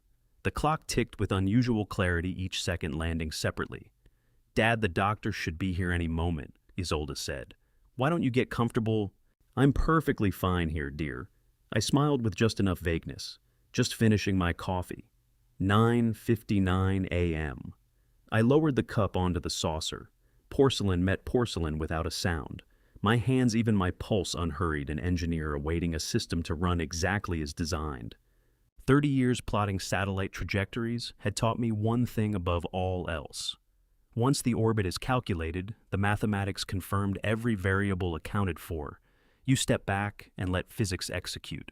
The clock ticked with unusual clarity, each second landing separately. "Dad, the doctor should be here any moment," Isolde said. "Why don't you get comfortable?" "I'm perfectly fine here, dear." I smiled with just enough vagueness. "Just finishing my coffee." 9:59 a.m. I lowered the cup onto the saucer. Porcelain met porcelain without a sound. My hands, even my pulse, unhurried, an engineer awaiting a system to run exactly as designed. 30 years plotting satellite trajectories had taught me one thing above all else. Once the orbit is calculated, the mathematics confirmed, every variable accounted for, you step back and let physics execute.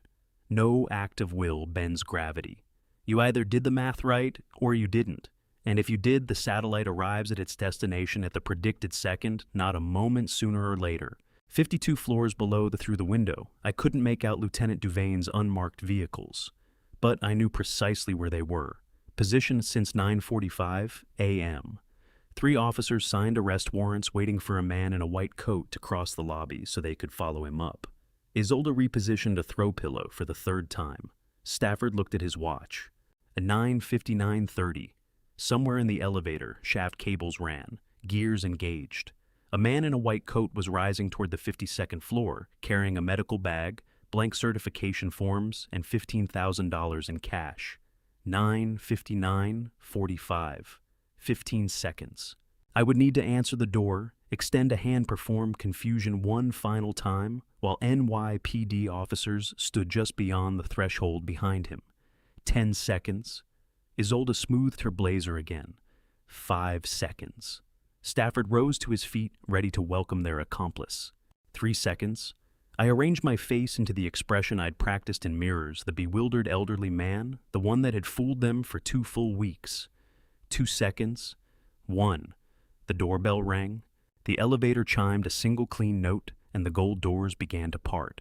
No act of will bends gravity. You either did the math right or you didn't. And if you did, the satellite arrives at its destination at the predicted second, not a moment sooner or later. 52 floors below through the window, I couldn't make out Lieutenant Duvane's unmarked vehicles. But I knew precisely where they were, positioned since 9:45 a.m. 3 officers signed arrest warrants, waiting for a man in a white coat to cross the lobby so they could follow him up. Isolde repositioned a throw pillow for the 3rd time. Stafford looked at his watch. At 9:59:30, somewhere in the elevator, shaft cables ran, gears engaged. A man in a white coat was rising toward the 52nd floor, carrying a medical bag, blank certification forms, and $15,000 in cash. 9:59:45. 15 seconds. I would need to answer the door, extend a hand, perform confusion one final time, while NYPD officers stood just beyond the threshold behind him. 10 seconds. Isolde smoothed her blazer again. 5 seconds. Stafford rose to his feet, ready to welcome their accomplice. 3 seconds. I arranged my face into the expression I'd practiced in mirrors, the bewildered elderly man, the one that had fooled them for 2 full weeks. 2 seconds. 1. The doorbell rang. The elevator chimed a single clean note, and the gold doors began to part.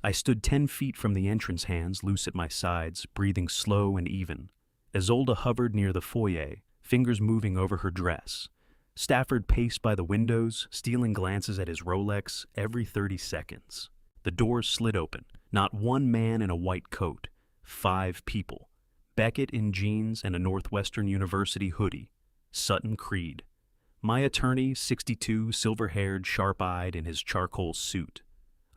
I stood 10 feet from the entrance, hands loose at my sides, breathing slow and even. Isolde hovered near the foyer, fingers moving over her dress. Stafford paced by the windows, stealing glances at his Rolex every 30 seconds. The doors slid open. Not one man in a white coat. 5 people. Beckett in jeans and a Northwestern University hoodie. Sutton Creed. My attorney, 62, silver-haired, sharp-eyed, in his charcoal suit.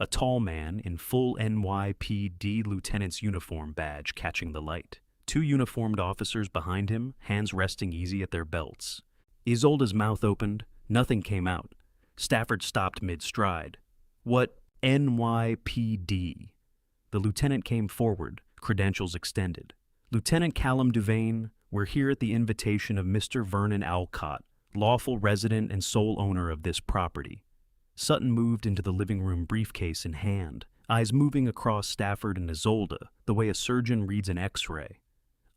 A tall man in full NYPD lieutenant's uniform badge catching the light. 2 uniformed officers behind him, hands resting easy at their belts. Isolde's mouth opened. Nothing came out. Stafford stopped mid-stride. "What NYPD?" The lieutenant came forward, credentials extended. "Lieutenant Callum Duvane, we're here at the invitation of Mr. Vernon Alcott, lawful resident and sole owner of this property." Sutton moved into the living room, briefcase in hand, eyes moving across Stafford and Isolde the way a surgeon reads an X-ray.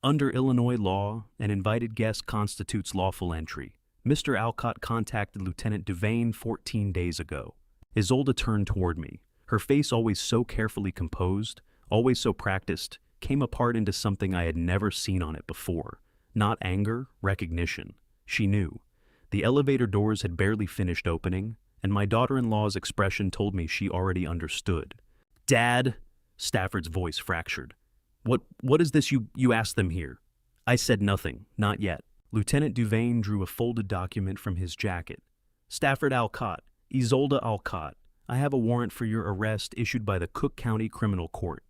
"Under Illinois law, an invited guest constitutes lawful entry. Mr. Alcott contacted Lieutenant Duvane 14 days ago." Isolde turned toward me. Her face, always so carefully composed, always so practiced, came apart into something I had never seen on it before. Not anger, recognition. She knew. The elevator doors had barely finished opening, and my daughter-in-law's expression told me she already understood. "Dad," Stafford's voice fractured. What is this you asked them here?" I said nothing, not yet. Lieutenant Duvane drew a folded document from his jacket. "Stafford Alcott, Isolde Alcott, I have a warrant for your arrest issued by the Cook County Criminal Court."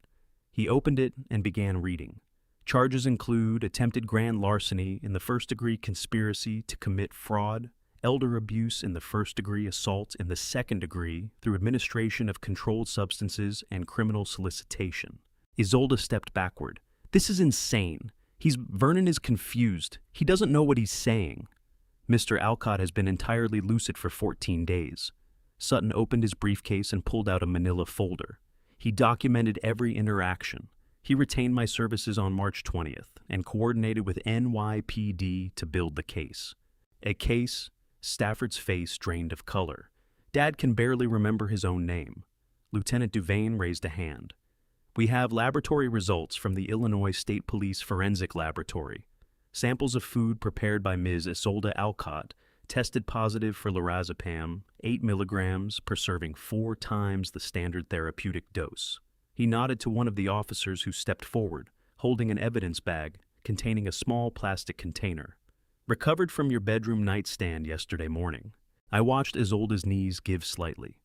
He opened it and began reading. Charges include attempted grand larceny in the 1st degree, conspiracy to commit fraud, elder abuse in the 1st degree, assault in the 2nd degree through administration of controlled substances, and criminal solicitation. Isolde stepped backward. This is insane. Vernon is confused. He doesn't know what he's saying. Mr. Alcott has been entirely lucid for 14 days. Sutton opened his briefcase and pulled out a manila folder. He documented every interaction. He retained my services on March 20th and coordinated with NYPD to build the case. A case, Stafford's face drained of color. Dad can barely remember his own name. Lieutenant Duvain raised a hand. We have laboratory results from the Illinois State Police Forensic Laboratory. Samples of food prepared by Ms. Isolde Alcott tested positive for lorazepam, 8 milligrams per serving 4 times the standard therapeutic dose. He nodded to one of the officers who stepped forward, holding an evidence bag containing a small plastic container. Recovered from your bedroom nightstand yesterday morning. I watched Isolde's knees give slightly.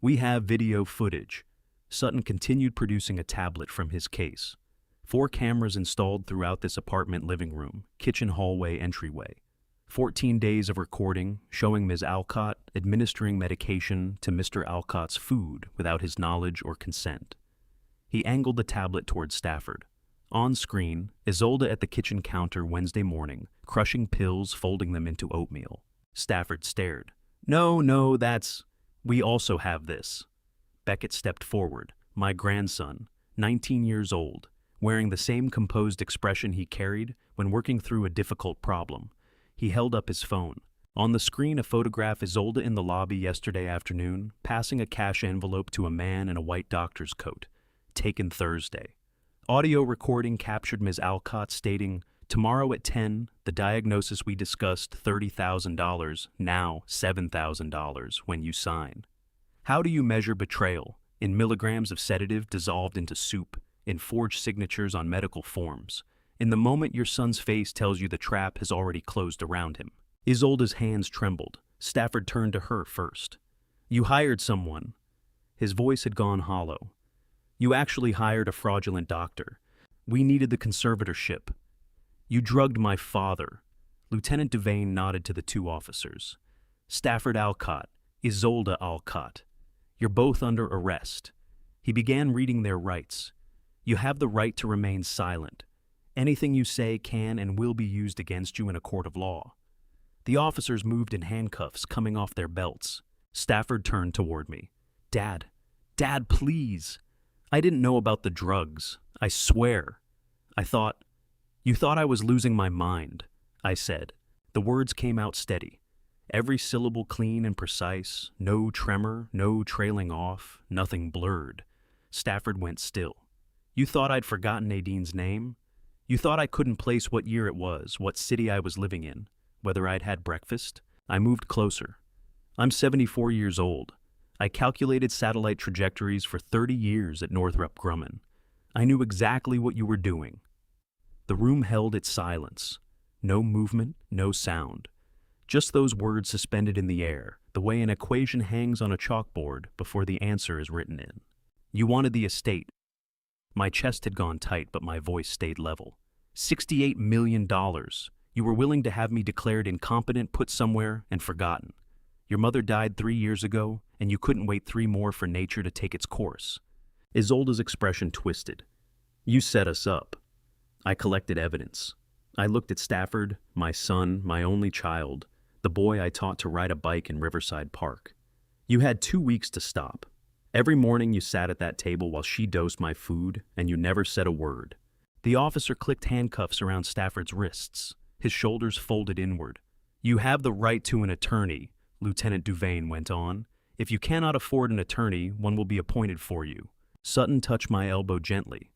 We have video footage. Sutton continued producing a tablet from his case. 4 cameras installed throughout this apartment living room, kitchen hallway entryway. 14 days of recording showing Ms. Alcott administering medication to Mr. Alcott's food without his knowledge or consent. He angled the tablet towards Stafford. On screen, Isolde at the kitchen counter Wednesday morning, crushing pills, folding them into oatmeal. Stafford stared. No, we also have this. Beckett stepped forward, my grandson, 19 years old, wearing the same composed expression he carried when working through a difficult problem. He held up his phone. On the screen, a photograph Isolde in the lobby yesterday afternoon, passing a cash envelope to a man in a white doctor's coat. Taken Thursday. Audio recording captured Ms. Alcott stating, tomorrow at 10, the diagnosis we discussed, $30,000, now $7,000 when you sign. How do you measure betrayal? In milligrams of sedative dissolved into soup, in forged signatures on medical forms. In the moment your son's face tells you the trap has already closed around him. Isolde's hands trembled. Stafford turned to her first. You hired someone. His voice had gone hollow. You actually hired a fraudulent doctor. We needed the conservatorship. You drugged my father. Lieutenant Duvain nodded to the 2 officers. Stafford Alcott, Isolde Alcott. You're both under arrest. He began reading their rights. You have the right to remain silent. Anything you say can and will be used against you in a court of law. The officers moved in handcuffs, coming off their belts. Stafford turned toward me. Dad, please. I didn't know about the drugs. I swear. You thought I was losing my mind, I said. The words came out steady. Every syllable clean and precise, no tremor, no trailing off, nothing blurred. Stafford went still. You thought I'd forgotten Nadine's name? You thought I couldn't place what year it was, what city I was living in, whether I'd had breakfast? I moved closer. I'm 74 years old. I calculated satellite trajectories for 30 years at Northrop Grumman. I knew exactly what you were doing. The room held its silence. No movement, no sound. Just those words suspended in the air, the way an equation hangs on a chalkboard before the answer is written in. You wanted the estate. My chest had gone tight, but my voice stayed level. $68 million. You were willing to have me declared incompetent, put somewhere, and forgotten. Your mother died 3 years ago, and you couldn't wait 3 more for nature to take its course. Isolde's expression twisted. You set us up. I collected evidence. I looked at Stafford, my son, my only child, the boy I taught to ride a bike in Riverside Park. You had 2 weeks to stop. Every morning you sat at that table while she dosed my food, and you never said a word. The officer clicked handcuffs around Stafford's wrists. His shoulders folded inward. You have the right to an attorney, Lieutenant Duvain went on. If you cannot afford an attorney, one will be appointed for you. Sutton touched my elbow gently.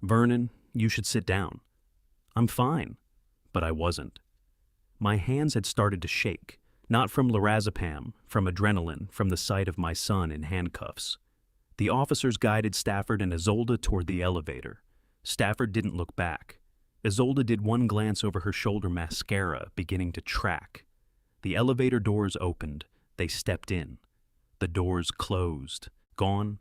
Vernon, you should sit down. I'm fine. But I wasn't. My hands had started to shake. Not from lorazepam, from adrenaline, from the sight of my son in handcuffs. The officers guided Stafford and Isolde toward the elevator. Stafford didn't look back. Isolde did one glance over her shoulder, mascara beginning to track. The elevator doors opened. They stepped in. The doors closed. Gone.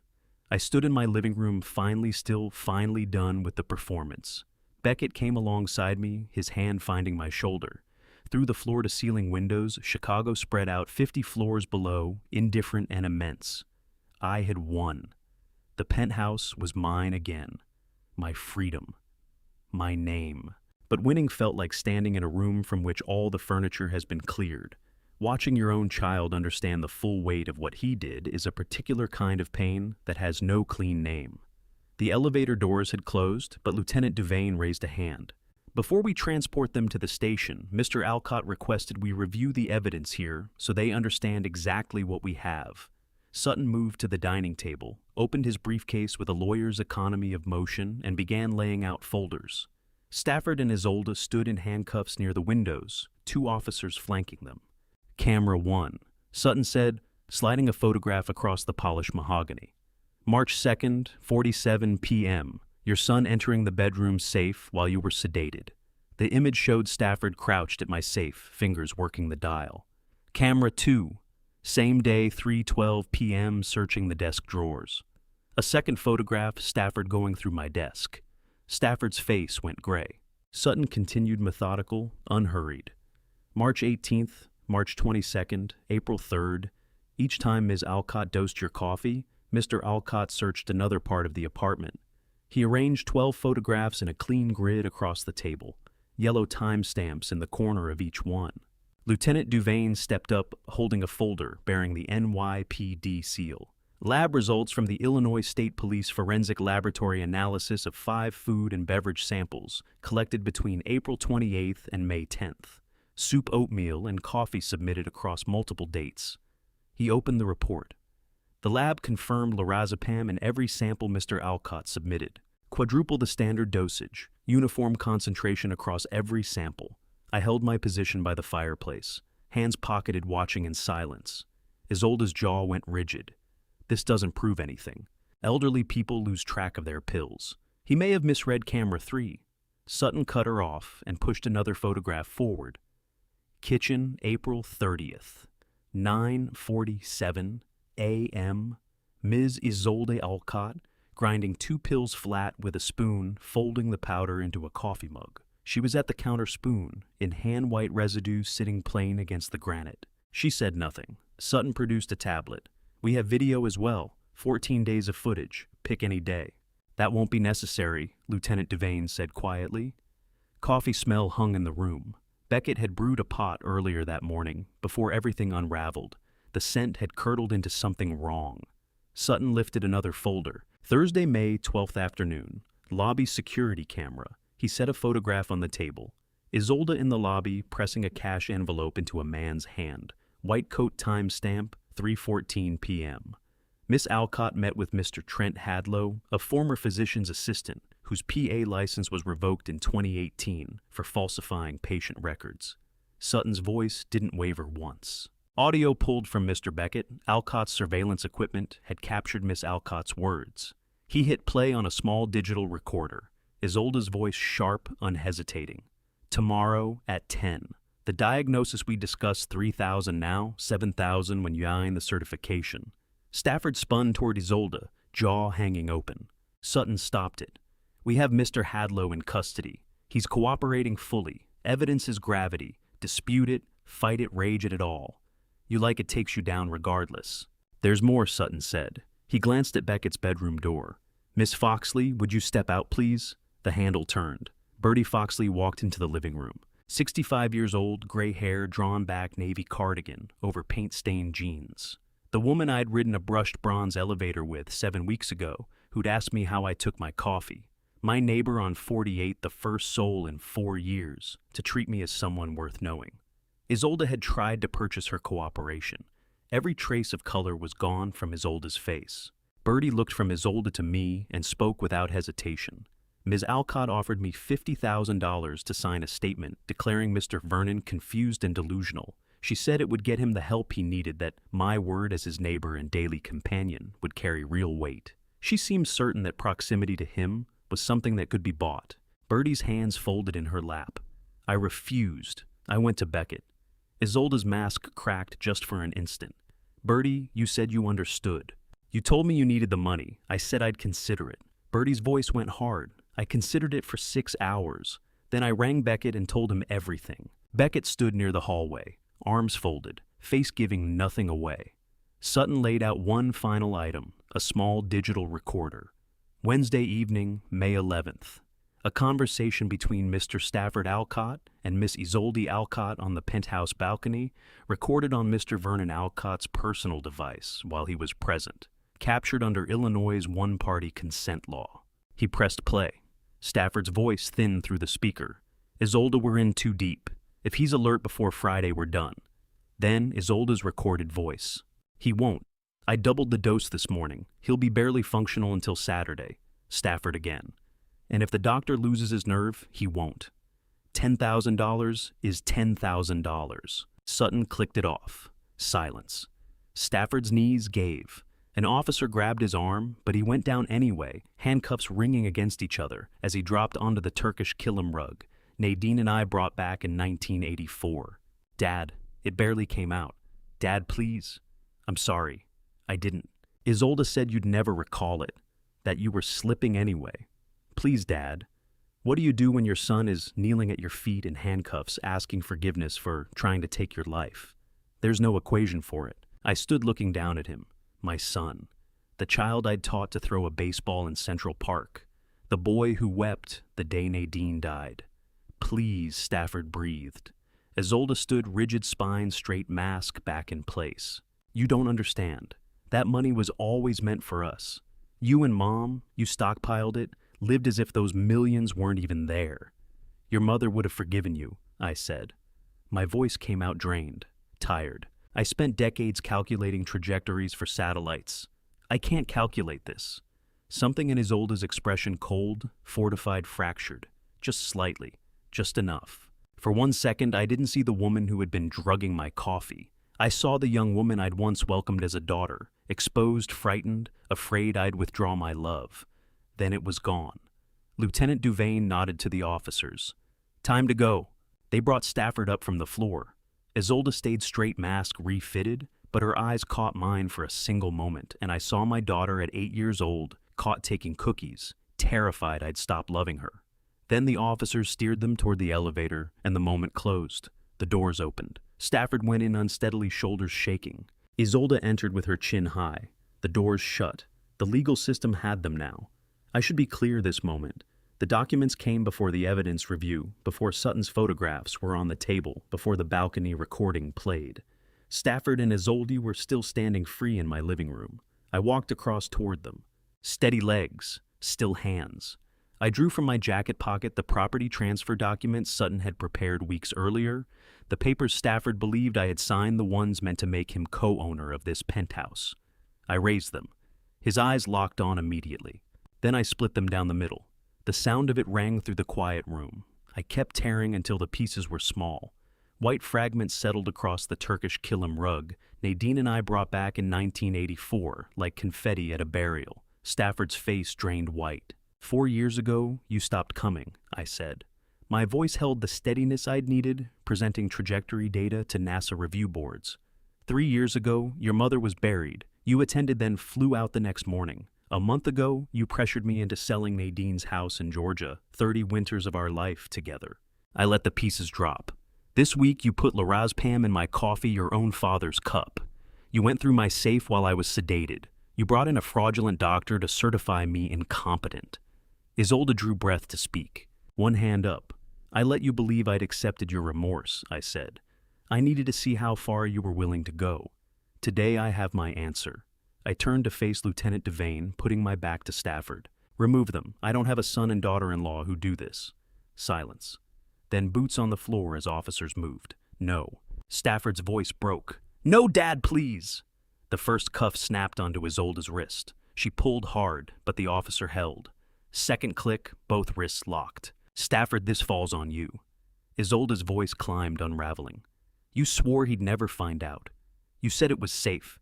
I stood in my living room, finally still, finally done with the performance. Beckett came alongside me, his hand finding my shoulder. Through the floor-to-ceiling windows, Chicago spread out 50 floors below, indifferent and immense. I had won. The penthouse was mine again. my freedom, my name. But winning felt like standing in a room from which all the furniture has been cleared. Watching your own child understand the full weight of what he did is a particular kind of pain that has no clean name. The elevator doors had closed, but Lieutenant Duvain raised a hand. Before we transport them to the station, Mr. Alcott requested we review the evidence here so they understand exactly what we have. Sutton moved to the dining table, opened his briefcase with a lawyer's economy of motion, and began laying out folders. Stafford and Isolde stood in handcuffs near the windows, 2 officers flanking them. Camera 1, Sutton said, sliding a photograph across the polished mahogany. March 2nd, 47 p.m., your son entering the bedroom safe while you were sedated. The image showed Stafford crouched at my safe, fingers working the dial. Camera 2, same day, 3:12 p.m., searching the desk drawers. A second photograph, Stafford going through my desk. Stafford's face went gray. Sutton continued methodical, unhurried. March 18th, March 22nd, April 3rd. Each time Ms. Alcott dosed your coffee, Mr. Alcott searched another part of the apartment. He arranged 12 photographs in a clean grid across the table, yellow timestamps in the corner of each one. Lieutenant Duvain stepped up, holding a folder bearing the NYPD seal. Lab results from the Illinois State Police forensic laboratory analysis of 5 food and beverage samples collected between April 28th and May 10th. Soup, oatmeal, and coffee submitted across multiple dates. He opened the report. The lab confirmed lorazepam in every sample Mr. Alcott submitted. Quadruple the standard dosage, uniform concentration across every sample. I held my position by the fireplace, hands pocketed, watching in silence. Isolde's jaw went rigid. This doesn't prove anything. Elderly people lose track of their pills. He may have misread camera 3. Sutton cut her off and pushed another photograph forward. Kitchen, April 30th, 9:47 a.m. Ms. Isolde Alcott, grinding 2 pills flat with a spoon, folding the powder into a coffee mug. She was at the counter, spoon, in hand-white residue, sitting plain against the granite. She said nothing. Sutton produced a tablet. We have video as well, 14 days of footage, pick any day. That won't be necessary, Lieutenant Duvain said quietly. Coffee smell hung in the room. Beckett had brewed a pot earlier that morning, before everything unraveled. The scent had curdled into something wrong. Sutton lifted another folder. Thursday, May 12th afternoon. Lobby security camera. He set a photograph on the table. Isolde in the lobby, pressing a cash envelope into a man's hand. White coat timestamp, 3:14 p.m. Miss Alcott met with Mr. Trent Hadlow, a former physician's assistant, whose PA license was revoked in 2018 for falsifying patient records. Sutton's voice didn't waver once. Audio pulled from Mr. Beckett, Alcott's surveillance equipment, had captured Miss Alcott's words. He hit play on a small digital recorder, Isolde's voice sharp, unhesitating. Tomorrow at 10. The diagnosis we discussed, 3,000 now, 7,000 when you sign the certification. Stafford spun toward Isolde, jaw hanging open. Sutton stopped it. We have Mr. Hadlow in custody. He's cooperating fully. Evidence is gravity. Dispute it, fight it, rage at it all. You like it takes you down regardless. There's more, Sutton said. He glanced at Beckett's bedroom door. Miss Foxley, would you step out, please? The handle turned. Bertie Foxley walked into the living room. 65 years old, gray hair, drawn back navy cardigan over paint-stained jeans. The woman I'd ridden a brushed bronze elevator with 7 weeks ago, who'd asked me how I took my coffee. My neighbor on 48, the first soul in 4 years, to treat me as someone worth knowing. Isolde had tried to purchase her cooperation. Every trace of color was gone from Isolde's face. Bertie looked from Isolde to me and spoke without hesitation. Ms. Alcott offered me $50,000 to sign a statement declaring Mr. Vernon confused and delusional. She said it would get him the help he needed, that my word as his neighbor and daily companion would carry real weight. She seemed certain that proximity to him was something that could be bought. Bertie's hands folded in her lap. I refused. I went to Beckett. Isolde's mask cracked just for an instant. Bertie, you said you understood. You told me you needed the money. I said I'd consider it. Bertie's voice went hard. I considered it for 6 hours. Then I rang Beckett and told him everything. Beckett stood near the hallway, arms folded, face giving nothing away. Sutton laid out one final item, a small digital recorder. Wednesday evening, May 11th. A conversation between Mr. Stafford Alcott and Miss Isolde Alcott on the penthouse balcony, recorded on Mr. Vernon Alcott's personal device while he was present, captured under Illinois' one-party consent law. He pressed play. Stafford's voice thinned through the speaker. Isolde, we're in too deep. If he's alert before Friday, we're done. Then Isolde's recorded voice. He won't. I doubled the dose this morning. He'll be barely functional until Saturday. Stafford again. And if the doctor loses his nerve, he won't. $10,000 is $10,000. Sutton clicked it off. Silence. Stafford's knees gave. An officer grabbed his arm, but he went down anyway, handcuffs ringing against each other as he dropped onto the Turkish kilim rug Nadine and I brought back in 1984. Dad, it barely came out. Dad, please. I'm sorry. I didn't. Isolde said you'd never recall it, that you were slipping anyway. Please, Dad. What do you do when your son is kneeling at your feet in handcuffs asking forgiveness for trying to take your life? There's no equation for it. I stood looking down at him. My son. The child I'd taught to throw a baseball in Central Park. The boy who wept the day Nadine died. Please, Stafford breathed. Isolde stood rigid spine, straight mask back in place. You don't understand. That money was always meant for us. You and Mom, you stockpiled it, lived as if those millions weren't even there. Your mother would have forgiven you, I said. My voice came out drained, tired. I spent decades calculating trajectories for satellites. I can't calculate this. Something in Isolde's expression cold, fortified, fractured. Just slightly, just enough. For 1 second, I didn't see the woman who had been drugging my coffee. I saw the young woman I'd once welcomed as a daughter, exposed, frightened, afraid I'd withdraw my love. Then it was gone. Lieutenant Duvain nodded to the officers. Time to go. They brought Stafford up from the floor. Isolde stayed straight, mask refitted, but her eyes caught mine for a single moment, and I saw my daughter at 8 years old, caught taking cookies, terrified I'd stop loving her. Then the officers steered them toward the elevator, and the moment closed. The doors opened. Stafford went in unsteadily, shoulders shaking. Isolde entered with her chin high. The doors shut. The legal system had them now. I should be clear this moment. The documents came before the evidence review, before Sutton's photographs were on the table, before the balcony recording played. Stafford and Isolde were still standing free in my living room. I walked across toward them. Steady legs, still hands. I drew from my jacket pocket the property transfer documents Sutton had prepared weeks earlier, the papers Stafford believed I had signed, the ones meant to make him co-owner of this penthouse. I raised them. His eyes locked on immediately. Then I split them down the middle. The sound of it rang through the quiet room. I kept tearing until the pieces were small. White fragments settled across the Turkish kilim rug Nadine and I brought back in 1984, like confetti at a burial. Stafford's face drained white. 4 years ago, you stopped coming, I said. My voice held the steadiness I'd needed, presenting trajectory data to NASA review boards. 3 years ago, your mother was buried. You attended, then flew out the next morning. A month ago, you pressured me into selling Nadine's house in Georgia, 30 winters of our life together. I let the pieces drop. This week, you put lorazepam in my coffee, your own father's cup. You went through my safe while I was sedated. You brought in a fraudulent doctor to certify me incompetent. Isolde drew breath to speak. One hand up. I let you believe I'd accepted your remorse, I said. I needed to see how far you were willing to go. Today I have my answer. I turned to face Lieutenant Duvain, putting my back to Stafford. Remove them. I don't have a son and daughter-in-law who do this. Silence. Then boots on the floor as officers moved. No. Stafford's voice broke. No, Dad, please! The first cuff snapped onto Isolde's wrist. She pulled hard, but the officer held. Second click, both wrists locked. Stafford, this falls on you. Isolde's voice climbed, unraveling. You swore he'd never find out. You said it was safe.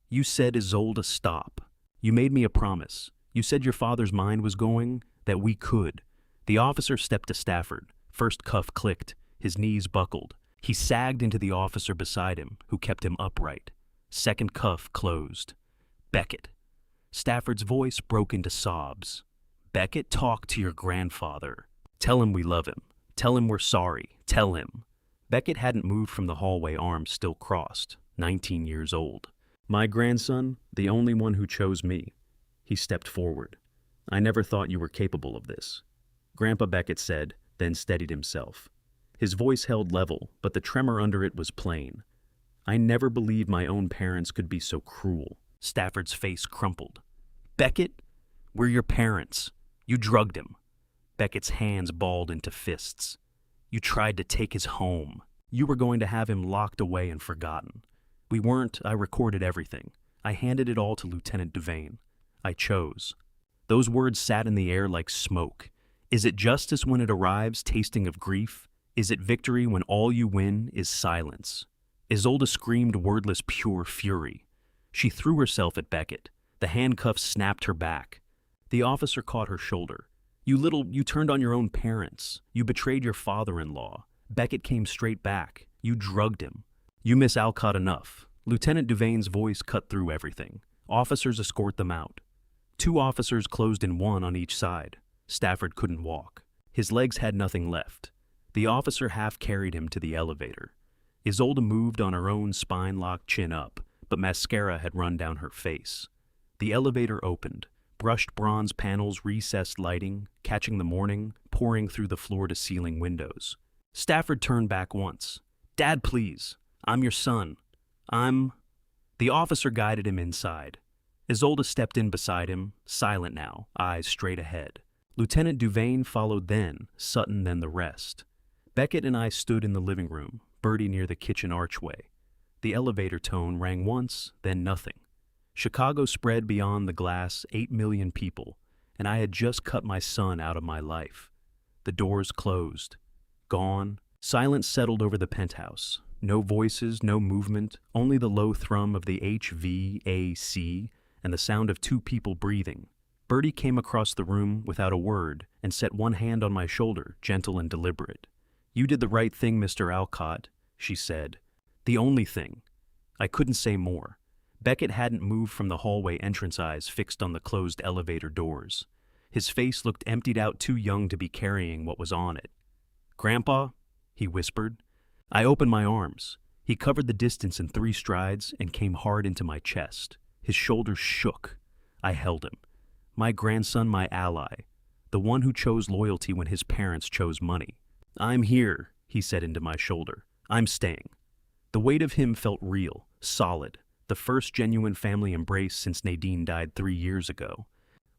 You said, Isolde, stop. You made me a promise. You said your father's mind was going, that we could. The officer stepped to Stafford. First cuff clicked. His knees buckled. He sagged into the officer beside him, who kept him upright. Second cuff closed. Beckett. Stafford's voice broke into sobs. Beckett, talk to your grandfather. Tell him we love him. Tell him we're sorry. Tell him. Beckett hadn't moved from the hallway, arms still crossed. 19 years old. My grandson, the only one who chose me. He stepped forward. I never thought you were capable of this, Grandpa Beckett said, then steadied himself. His voice held level, but the tremor under it was plain. I never believed my own parents could be so cruel. Stafford's face crumpled. Beckett, we're your parents. You drugged him. Beckett's hands balled into fists. You tried to take his home. You were going to have him locked away and forgotten. We weren't. I recorded everything. I handed it all to Lieutenant Devane. I chose. Those words sat in the air like smoke. Is it justice when it arrives, tasting of grief? Is it victory when all you win is silence? Isolde screamed wordless pure fury. She threw herself at Beckett. The handcuffs snapped her back. The officer caught her shoulder. You turned on your own parents. You betrayed your father-in-law. Beckett came straight back. You drugged him. You miss Alcott enough. Lieutenant Duvane's voice cut through everything. Officers escort them out. 2 officers closed in one on each side. Stafford couldn't walk. His legs had nothing left. The officer half carried him to the elevator. Isolde moved on her own spine-locked chin up, but mascara had run down her face. The elevator opened. Brushed bronze panels, recessed lighting, catching the morning, pouring through the floor-to-ceiling windows. Stafford turned back once. Dad, please. I'm your son. The officer guided him inside. Isolde stepped in beside him, silent now, eyes straight ahead. Lieutenant Duvane followed then, Sutton then the rest. Beckett and I stood in the living room, Bertie near the kitchen archway. The elevator tone rang once, then nothing. Chicago spread beyond the glass 8 million people, and I had just cut my son out of my life. The doors closed. Gone. Silence settled over the penthouse. No voices, no movement, only the low thrum of the HVAC and the sound of 2 people breathing. Bertie came across the room without a word and set one hand on my shoulder, gentle and deliberate. You did the right thing, Mr. Alcott, she said. The only thing. I couldn't say more. Beckett hadn't moved from the hallway, entrance eyes fixed on the closed elevator doors. His face looked emptied out, too young to be carrying what was on it. Grandpa, he whispered. I opened my arms. He covered the distance in 3 strides and came hard into my chest. His shoulders shook. I held him. My grandson, my ally. The one who chose loyalty when his parents chose money. I'm here, he said into my shoulder. I'm staying. The weight of him felt real, solid. The first genuine family embrace since Nadine died 3 years ago.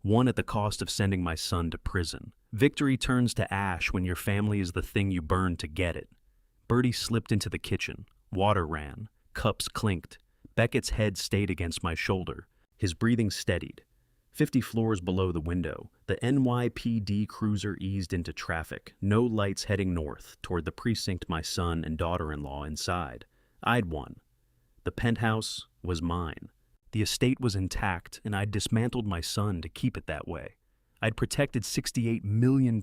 One at the cost of sending my son to prison. Victory turns to ash when your family is the thing you burn to get it. Bertie slipped into the kitchen. Water ran. Cups clinked. Beckett's head stayed against my shoulder. His breathing steadied. 50 floors below the window, the NYPD cruiser eased into traffic, no lights heading north toward the precinct my son and daughter-in-law inside. I'd won. The penthouse was mine. The estate was intact, and I'd dismantled my son to keep it that way. I'd protected $68 million.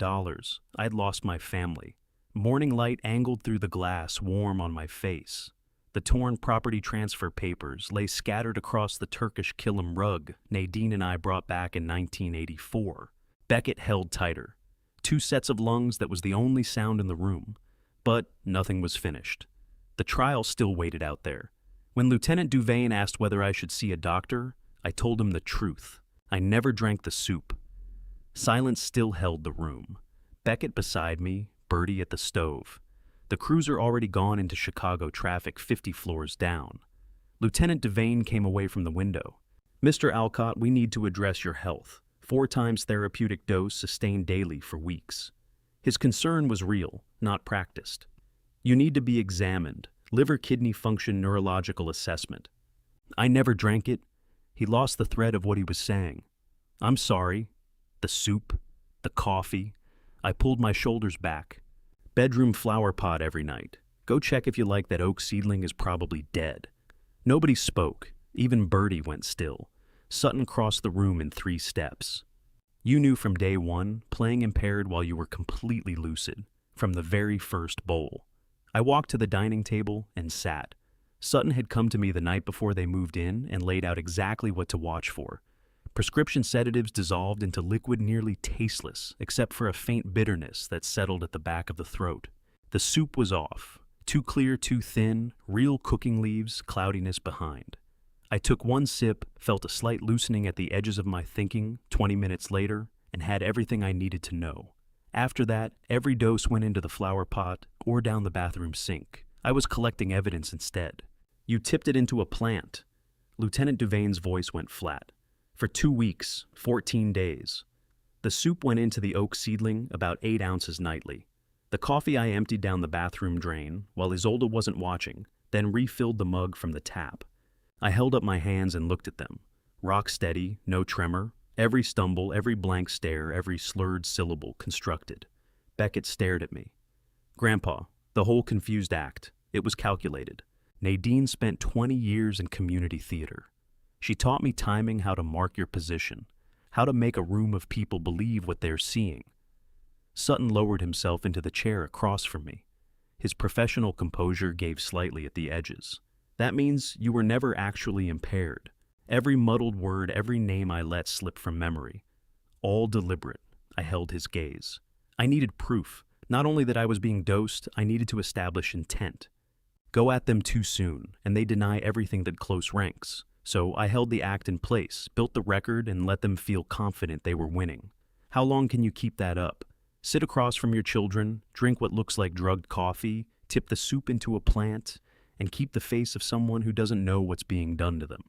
I'd lost my family. Morning light angled through the glass, warm on my face. The torn property transfer papers lay scattered across the Turkish kilim rug Nadine and I brought back in 1984. Beckett held tighter. 2 sets of lungs, that was the only sound in the room. But nothing was finished. The trial still waited out there. When Lieutenant Duvane asked whether I should see a doctor, I told him the truth. I never drank the soup. Silence still held the room. Beckett beside me, Bertie at the stove. The cruiser already gone into Chicago traffic 50 floors down. Lieutenant Devane came away from the window. Mr. Alcott, we need to address your health. 4 times therapeutic dose sustained daily for weeks. His concern was real, not practiced. You need to be examined. Liver-kidney function neurological assessment. I never drank it. He lost the thread of what he was saying. I'm sorry. The soup. The coffee. I pulled my shoulders back. Bedroom flower pot every night. Go check if you like, that oak seedling is probably dead. Nobody spoke. Even Bertie went still. Sutton crossed the room in 3 steps. You knew from day one, playing impaired while you were completely lucid, from the very first bowl. I walked to the dining table and sat. Sutton had come to me the night before they moved in and laid out exactly what to watch for. Prescription sedatives dissolved into liquid nearly tasteless, except for a faint bitterness that settled at the back of the throat. The soup was off. Too clear, too thin, real cooking leaves, cloudiness behind. I took 1 sip, felt a slight loosening at the edges of my thinking. 20 minutes later, and had everything I needed to know. After that, every dose went into the flower pot or down the bathroom sink. I was collecting evidence instead. You tipped it into a plant. Lieutenant Duvane's voice went flat. For 2 weeks, 14 days. The soup went into the oak seedling about 8 ounces nightly. The coffee I emptied down the bathroom drain while Isolde wasn't watching, then refilled the mug from the tap. I held up my hands and looked at them. Rock steady, no tremor. Every stumble, every blank stare, every slurred syllable constructed. Beckett stared at me. Grandpa, the whole confused act. It was calculated. Nadine spent 20 years in community theater. She taught me timing, how to mark your position, how to make a room of people believe what they're seeing. Sutton lowered himself into the chair across from me. His professional composure gave slightly at the edges. That means you were never actually impaired. Every muddled word, every name I let slip from memory. All deliberate. I held his gaze. I needed proof. Not only that I was being dosed, I needed to establish intent. Go at them too soon, and they deny everything that close ranks. So I held the act in place, built the record, and let them feel confident they were winning. How long can you keep that up? Sit across from your children, drink what looks like drugged coffee, tip the soup into a plant, and keep the face of someone who doesn't know what's being done to them.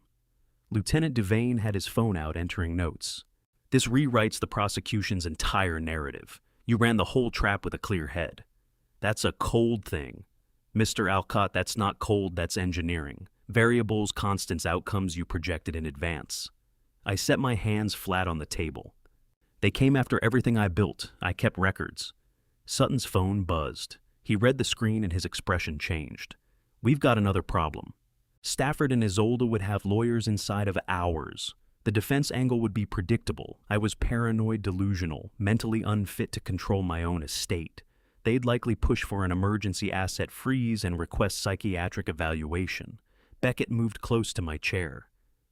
Lieutenant Duvane had his phone out entering notes. This rewrites the prosecution's entire narrative. You ran the whole trap with a clear head. That's a cold thing. Mr. Alcott, that's not cold, that's engineering. Variables, constants, outcomes you projected in advance. I set my hands flat on the table. They came after everything I built. I kept records. Sutton's phone buzzed. He read the screen and his expression changed. We've got another problem. Stafford and Isolde would have lawyers inside of hours. The defense angle would be predictable. I was paranoid, delusional, mentally unfit to control my own estate. They'd likely push for an emergency asset freeze and request psychiatric evaluation. Beckett moved close to my chair.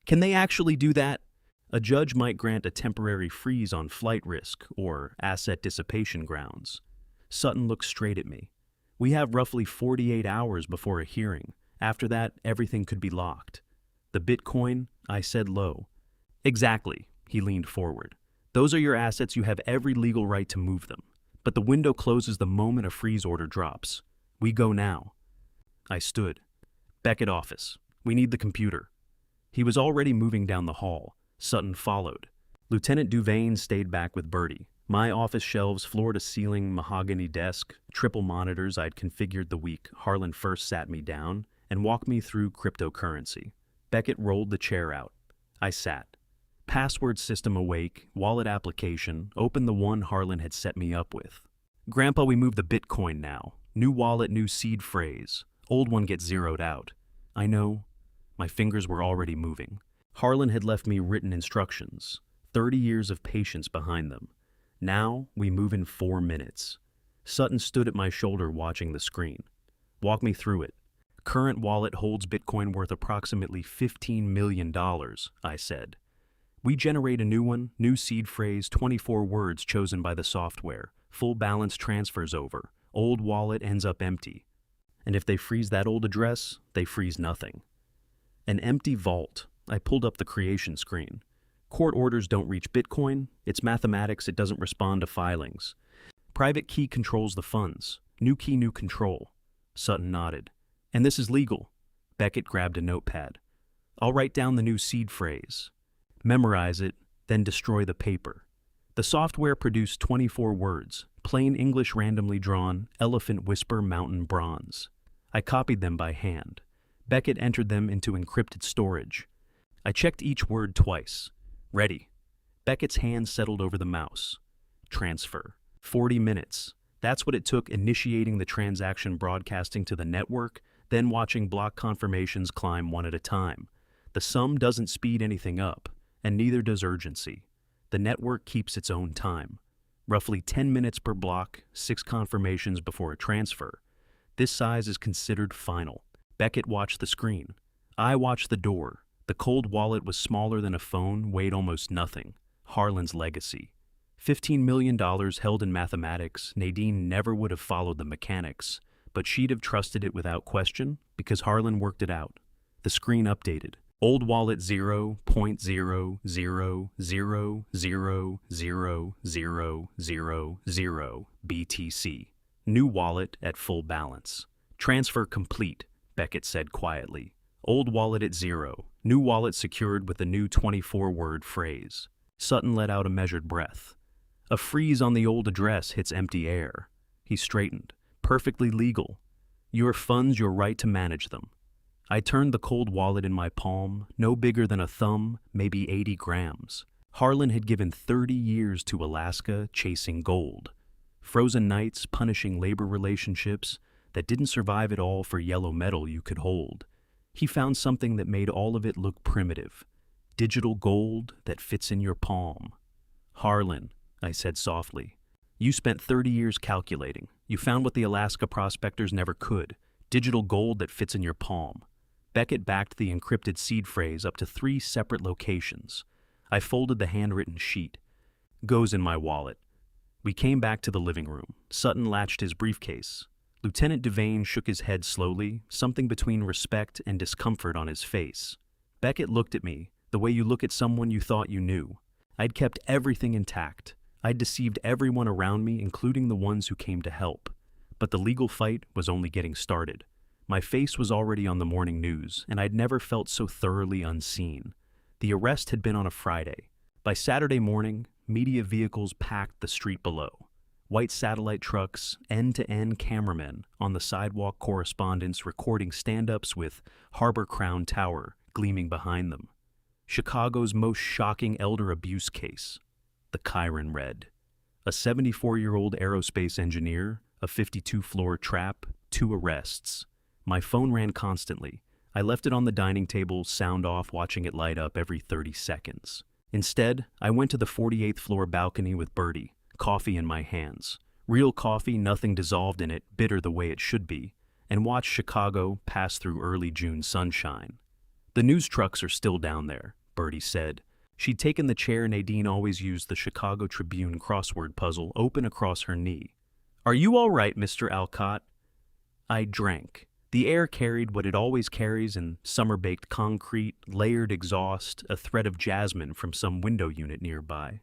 Can they actually do that? A judge might grant a temporary freeze on flight risk or asset dissipation grounds. Sutton looked straight at me. We have roughly 48 hours before a hearing. After that, everything could be locked. The Bitcoin, I said low. Exactly, he leaned forward. Those are your assets. You have every legal right to move them. But the window closes the moment a freeze order drops. We go now. I stood. Beckett office. We need the computer. He was already moving down the hall. Sutton followed. Lieutenant Duvane stayed back with Bertie. My office shelves, floor-to-ceiling mahogany desk, triple monitors I'd configured the week Harlan first sat me down and walked me through cryptocurrency. Beckett rolled the chair out. I sat. Password system awake, wallet application, opened the one Harlan had set me up with. Grandpa, we move the Bitcoin now. New wallet, new seed phrase. Old one gets zeroed out. I know. My fingers were already moving. Harlan had left me written instructions. 30 years of patience behind them. Now, we move in 4 minutes. Sutton stood at my shoulder watching the screen. Walk me through it. Current wallet holds Bitcoin worth approximately $15 million, I said. We generate a new one, new seed phrase, 24 words chosen by the software. Full balance transfers over. Old wallet ends up empty. And if they freeze that old address, they freeze nothing. An empty vault. I pulled up the creation screen. Court orders don't reach Bitcoin. It's mathematics. It doesn't respond to filings. Private key controls the funds. New key, new control. Sutton nodded. And this is legal. Beckett grabbed a notepad. I'll write down the new seed phrase. Memorize it, then destroy the paper. The software produced 24 words. Plain English randomly drawn, elephant whisper, mountain bronze. I copied them by hand. Beckett entered them into encrypted storage. I checked each word twice. Ready. Beckett's hand settled over the mouse. Transfer. 40 minutes. That's what it took initiating the transaction, broadcasting to the network, then watching block confirmations climb one at a time. The sum doesn't speed anything up, and neither does urgency. The network keeps its own time. Roughly 10 minutes per block, 6 confirmations before a transfer. This size is considered final. Beckett watched the screen. I watched the door. The cold wallet was smaller than a phone, weighed almost nothing. Harlan's legacy. $15 million held in mathematics. Nadine never would have followed the mechanics, but she'd have trusted it without question because Harlan worked it out. The screen updated. Old wallet 0.000000000 BTC. New wallet at full balance. Transfer complete, Beckett said quietly. Old wallet at zero. New wallet secured with a new 24-word phrase. Sutton let out a measured breath. A freeze on the old address hits empty air. He straightened. Perfectly legal. Your funds, your right to manage them. I turned the cold wallet in my palm, no bigger than a thumb, maybe 80 grams. Harlan had given 30 years to Alaska chasing gold. Frozen nights punishing labor relationships that didn't survive it all for yellow metal you could hold. He found something that made all of it look primitive. Digital gold that fits in your palm. Harlan, I said softly, you spent 30 years calculating. You found what the Alaska prospectors never could. Digital gold that fits in your palm. Beckett backed the encrypted seed phrase up to 3 separate locations. I folded the handwritten sheet. Goes in my wallet. We came back to the living room. Sutton latched his briefcase. Lieutenant Devane shook his head slowly, something between respect and discomfort on his face. Beckett looked at me, the way you look at someone you thought you knew. I'd kept everything intact. I'd deceived everyone around me, including the ones who came to help. But the legal fight was only getting started. My face was already on the morning news, and I'd never felt so thoroughly unseen. The arrest had been on a Friday. By Saturday morning, media vehicles packed the street below. White satellite trucks, end-to-end cameramen on the sidewalk, correspondents recording stand-ups with Harbor Crown Tower gleaming behind them. Chicago's most shocking elder abuse case. The Chiron Red. A 74-year-old aerospace engineer, a 52-floor trap, 2 arrests. My phone ran constantly. I left it on the dining table, sound off, watching it light up every 30 seconds. Instead, I went to the 48th floor balcony with Bertie, coffee in my hands. Real coffee, nothing dissolved in it, bitter the way it should be, and watched Chicago pass through early June sunshine. The news trucks are still down there, Bertie said. She'd taken the chair Nadine always used, the Chicago Tribune crossword puzzle, open across her knee. Are you all right, Mr. Alcott? I drank. The air carried what it always carries in summer-baked concrete, layered exhaust, a thread of jasmine from some window unit nearby.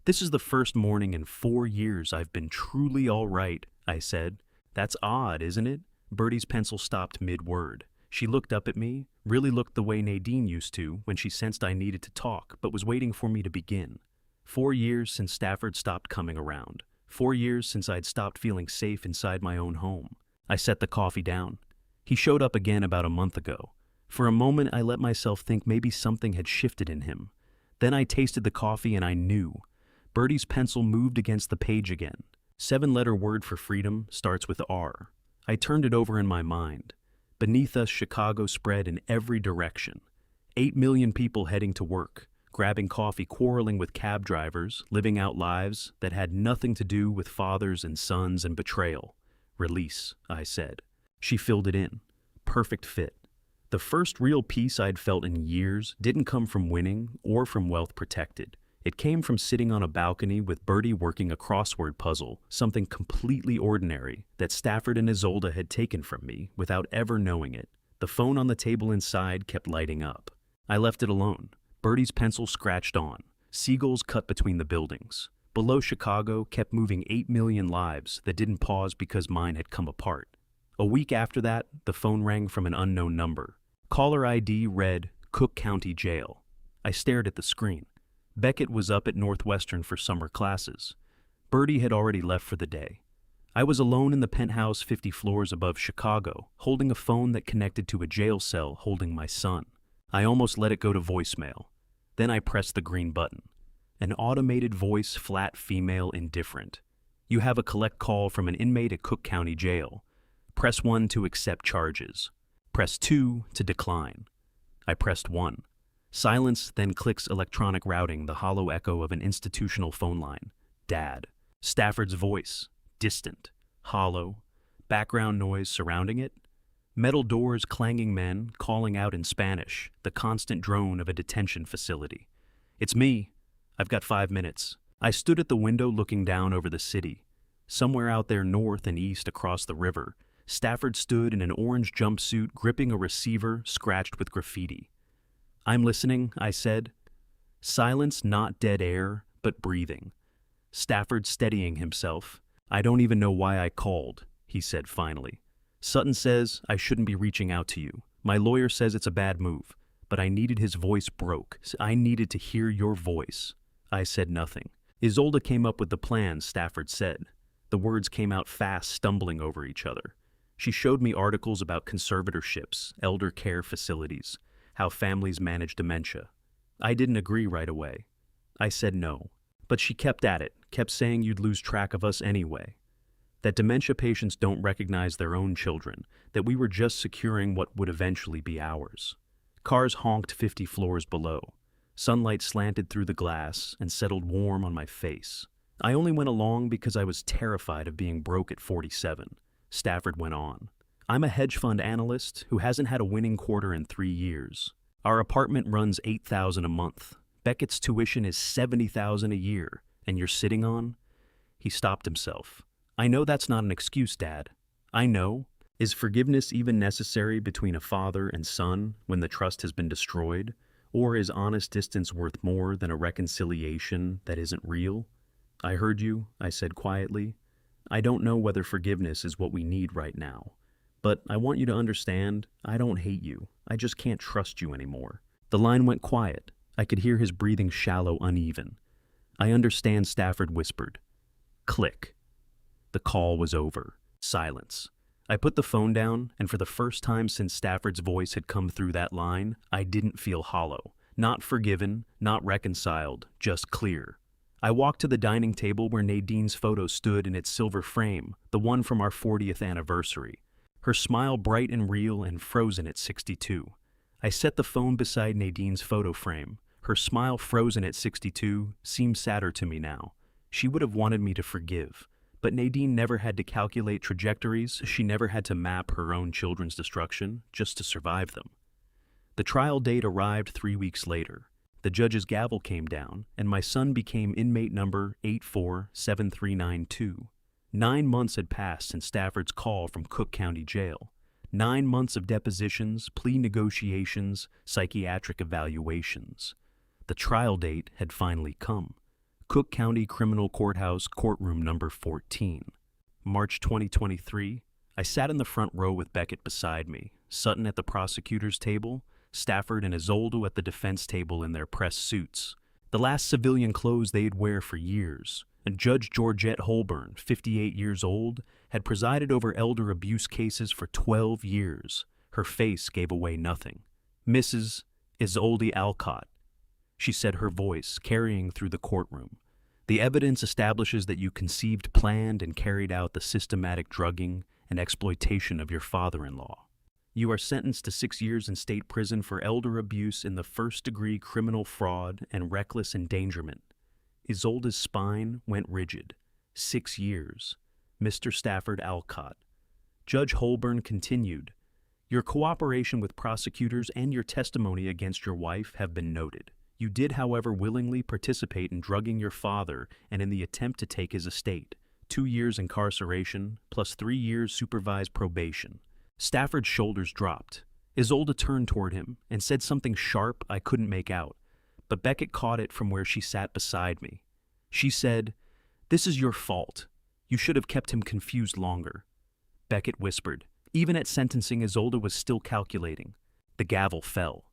This is the first morning in 4 years I've been truly all right, I said. That's odd, isn't it? Bertie's pencil stopped mid-word. She looked up at me, really looked the way Nadine used to when she sensed I needed to talk, but was waiting for me to begin. 4 years since Stafford stopped coming around. 4 years since I'd stopped feeling safe inside my own home. I set the coffee down. He showed up again about a month ago. For a moment, I let myself think maybe something had shifted in him. Then I tasted the coffee and I knew. Bertie's pencil moved against the page again. 7-letter word for freedom starts with R. I turned it over in my mind. Beneath us, Chicago spread in every direction. 8 million people heading to work, grabbing coffee, quarreling with cab drivers, living out lives that had nothing to do with fathers and sons and betrayal. Release, I said. She filled it in. Perfect fit. The first real peace I'd felt in years didn't come from winning or from wealth protected. It came from sitting on a balcony with Bertie working a crossword puzzle, something completely ordinary that Stafford and Isolde had taken from me without ever knowing it. The phone on the table inside kept lighting up. I left it alone. Bertie's pencil scratched on. Seagulls cut between the buildings. Below Chicago kept moving 8 million lives that didn't pause because mine had come apart. A week after that, the phone rang from an unknown number. Caller ID read, Cook County Jail. I stared at the screen. Beckett was up at Northwestern for summer classes. Bertie had already left for the day. I was alone in the penthouse 50 floors above Chicago, holding a phone that connected to a jail cell holding my son. I almost let it go to voicemail. Then I pressed the green button. An automated voice, flat, female, indifferent. You have a collect call from an inmate at Cook County Jail. Press 1 to accept charges. Press 2 to decline. I pressed 1. Silence, then clicks electronic routing, the hollow echo of an institutional phone line. Dad. Stafford's voice. Distant. Hollow. Background noise surrounding it. Metal doors, clanging men, calling out in Spanish, the constant drone of a detention facility. It's me. I've got 5 minutes. I stood at the window looking down over the city. Somewhere out there north and east across the river, Stafford stood in an orange jumpsuit gripping a receiver scratched with graffiti. I'm listening, I said. Silence, not dead air, but breathing. Stafford steadying himself. I don't even know why I called, he said finally. Sutton says I shouldn't be reaching out to you. My lawyer says it's a bad move, but I needed his voice broke. I needed to hear your voice. I said nothing. Isolde came up with the plan, Stafford said. The words came out fast, stumbling over each other. She showed me articles about conservatorships, elder care facilities, how families manage dementia. I didn't agree right away. I said no. But she kept at it, kept saying you'd lose track of us anyway. That dementia patients don't recognize their own children, that we were just securing what would eventually be ours. Cars honked 50 floors below. Sunlight slanted through the glass and settled warm on my face. I only went along because I was terrified of being broke at 47. Stafford went on. I'm a hedge fund analyst who hasn't had a winning quarter in 3 years. Our apartment runs $8,000 a month. Beckett's tuition is $70,000 a year, and you're sitting on? He stopped himself. I know that's not an excuse, Dad. I know. Is forgiveness even necessary between a father and son when the trust has been destroyed? Or is honest distance worth more than a reconciliation that isn't real? I heard you, I said quietly. I don't know whether forgiveness is what we need right now. But I want you to understand, I don't hate you. I just can't trust you anymore. The line went quiet. I could hear his breathing shallow, uneven. I understand, Stafford whispered. Click. The call was over. Silence. I put the phone down, and for the first time since Stafford's voice had come through that line, I didn't feel hollow. Not forgiven, not reconciled, just clear. I walked to the dining table where Nadine's photo stood in its silver frame, the one from our 40th anniversary. Her smile bright and real and frozen at 62. I set the phone beside Nadine's photo frame. Her smile frozen at 62 seemed sadder to me now. She would have wanted me to forgive. But Nadine never had to calculate trajectories. She never had to map her own children's destruction just to survive them. The trial date arrived 3 weeks later. The judge's gavel came down, and my son became inmate number 847392. 9 months had passed since Stafford's call from Cook County Jail. 9 months of depositions, plea negotiations, psychiatric evaluations. The trial date had finally come. Cook County Criminal Courthouse, courtroom number 14. March 2023, I sat in the front row with Beckett beside me, Sutton at the prosecutor's table, Stafford and Isolde at the defense table in their press suits, the last civilian clothes they'd wear for years. And Judge Georgette Holborn, 58 years old, had presided over elder abuse cases for 12 years. Her face gave away nothing. Mrs. Isolde Alcott, she said, her voice carrying through the courtroom. The evidence establishes that you conceived, planned, and carried out the systematic drugging and exploitation of your father-in-law. You are sentenced to 6 years in state prison for elder abuse in the first-degree criminal fraud and reckless endangerment. Isolde's spine went rigid. 6 years. Mr. Stafford Alcott. Judge Holborn continued, your cooperation with prosecutors and your testimony against your wife have been noted. You did, however, willingly participate in drugging your father and in the attempt to take his estate. 2 years incarceration, plus 3 years supervised probation. Stafford's shoulders dropped. Isolde turned toward him and said something sharp I couldn't make out, but Beckett caught it from where she sat beside me. She said, this is your fault. You should have kept him confused longer. Beckett whispered. Even at sentencing, Isolde was still calculating. The gavel fell.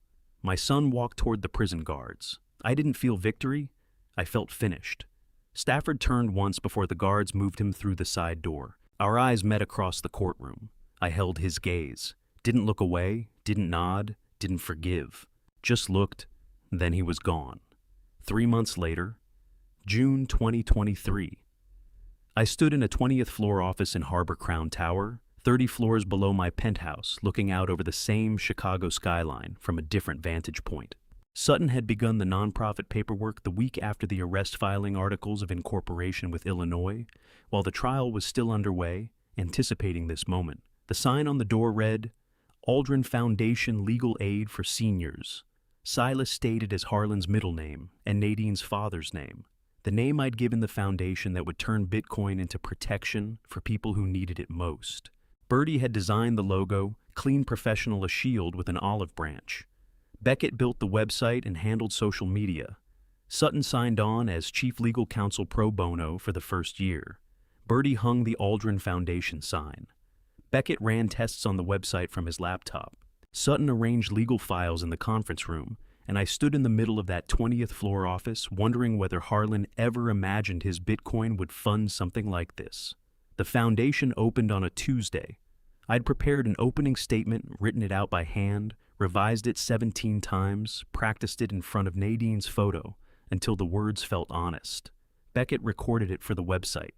My son walked toward the prison guards. I didn't feel victory. I felt finished. Stafford turned once before the guards moved him through the side door. Our eyes met across the courtroom. I held his gaze. Didn't look away, didn't nod, didn't forgive. Just looked, then he was gone. 3 months later, June 2023. I stood in a 20th floor office in Harbor Crown Tower, 30 floors below my penthouse, looking out over the same Chicago skyline from a different vantage point. Sutton had begun the nonprofit paperwork the week after the arrest filing articles of incorporation with Illinois, while the trial was still underway, anticipating this moment. The sign on the door read, Aldrin Foundation Legal Aid for Seniors. Silas stated as Harlan's middle name and Nadine's father's name, the name I'd given the foundation that would turn Bitcoin into protection for people who needed it most. Bertie had designed the logo, clean professional, a shield with an olive branch. Beckett built the website and handled social media. Sutton signed on as chief legal counsel pro bono for the first year. Bertie hung the Aldrin Foundation sign. Beckett ran tests on the website from his laptop. Sutton arranged legal files in the conference room, and I stood in the middle of that 20th floor office wondering whether Harlan ever imagined his Bitcoin would fund something like this. The foundation opened on a Tuesday. I'd prepared an opening statement, written it out by hand, revised it 17 times, practiced it in front of Nadine's photo, until the words felt honest. Beckett recorded it for the website.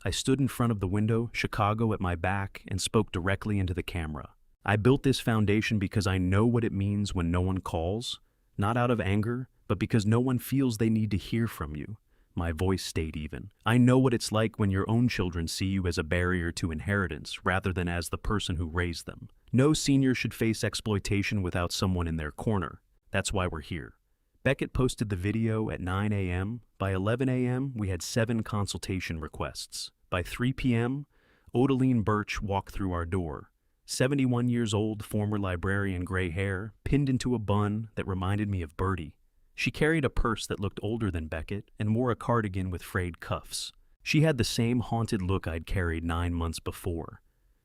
I stood in front of the window, Chicago at my back, and spoke directly into the camera. I built this foundation because I know what it means when no one calls, not out of anger, but because no one feels they need to hear from you. My voice stayed even. I know what it's like when your own children see you as a barrier to inheritance rather than as the person who raised them. No senior should face exploitation without someone in their corner. That's why we're here. Beckett posted the video at 9 a.m. By 11 a.m., we had 7 consultation requests. By 3 p.m., Odeline Birch walked through our door. 71 years old, former librarian, gray hair, pinned into a bun that reminded me of Bertie. She carried a purse that looked older than Beckett and wore a cardigan with frayed cuffs. She had the same haunted look I'd carried 9 months before.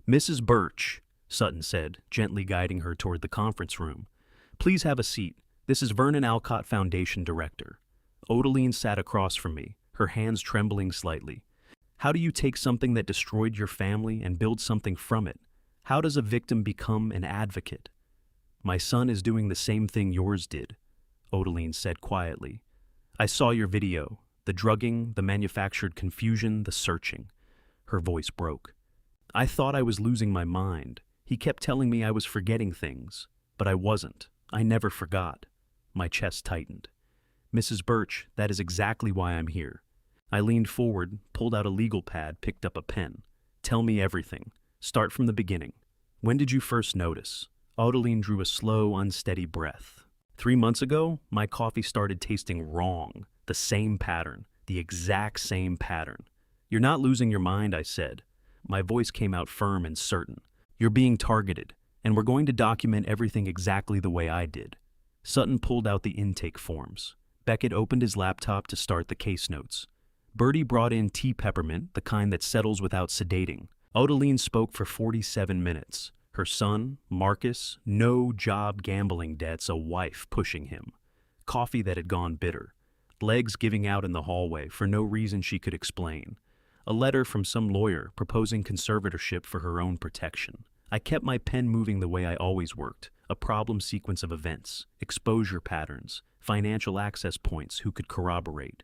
"Mrs. Birch," Sutton said, gently guiding her toward the conference room. "Please have a seat. This is Vernon Alcott Foundation Director." Odeline sat across from me, her hands trembling slightly. "How do you take something that destroyed your family and build something from it? How does a victim become an advocate?" "My son is doing the same thing yours did," Odeline said quietly. "I saw your video, the drugging, the manufactured confusion, the searching." Her voice broke. "I thought I was losing my mind. He kept telling me I was forgetting things, but I wasn't. I never forgot." My chest tightened. "Mrs. Birch, that is exactly why I'm here." I leaned forward, pulled out a legal pad, picked up a pen. "Tell me everything. Start from the beginning. When did you first notice?" Odeline drew a slow, unsteady breath. 3 months ago, my coffee started tasting wrong. The same pattern. The exact same pattern. "You're not losing your mind," I said. My voice came out firm and certain. "You're being targeted, and we're going to document everything exactly the way I did." Sutton pulled out the intake forms. Beckett opened his laptop to start the case notes. Bertie brought in tea peppermint, the kind that settles without sedating. Odeline spoke for 47 minutes. Her son, Marcus, no job gambling debts, a wife pushing him. Coffee that had gone bitter. Legs giving out in the hallway for no reason she could explain. A letter from some lawyer proposing conservatorship for her own protection. I kept my pen moving the way I always worked, a problem sequence of events, exposure patterns, financial access points who could corroborate.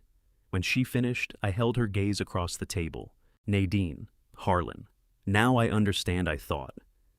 When she finished, I held her gaze across the table. "Nadine, Harlan. Now I understand," I thought.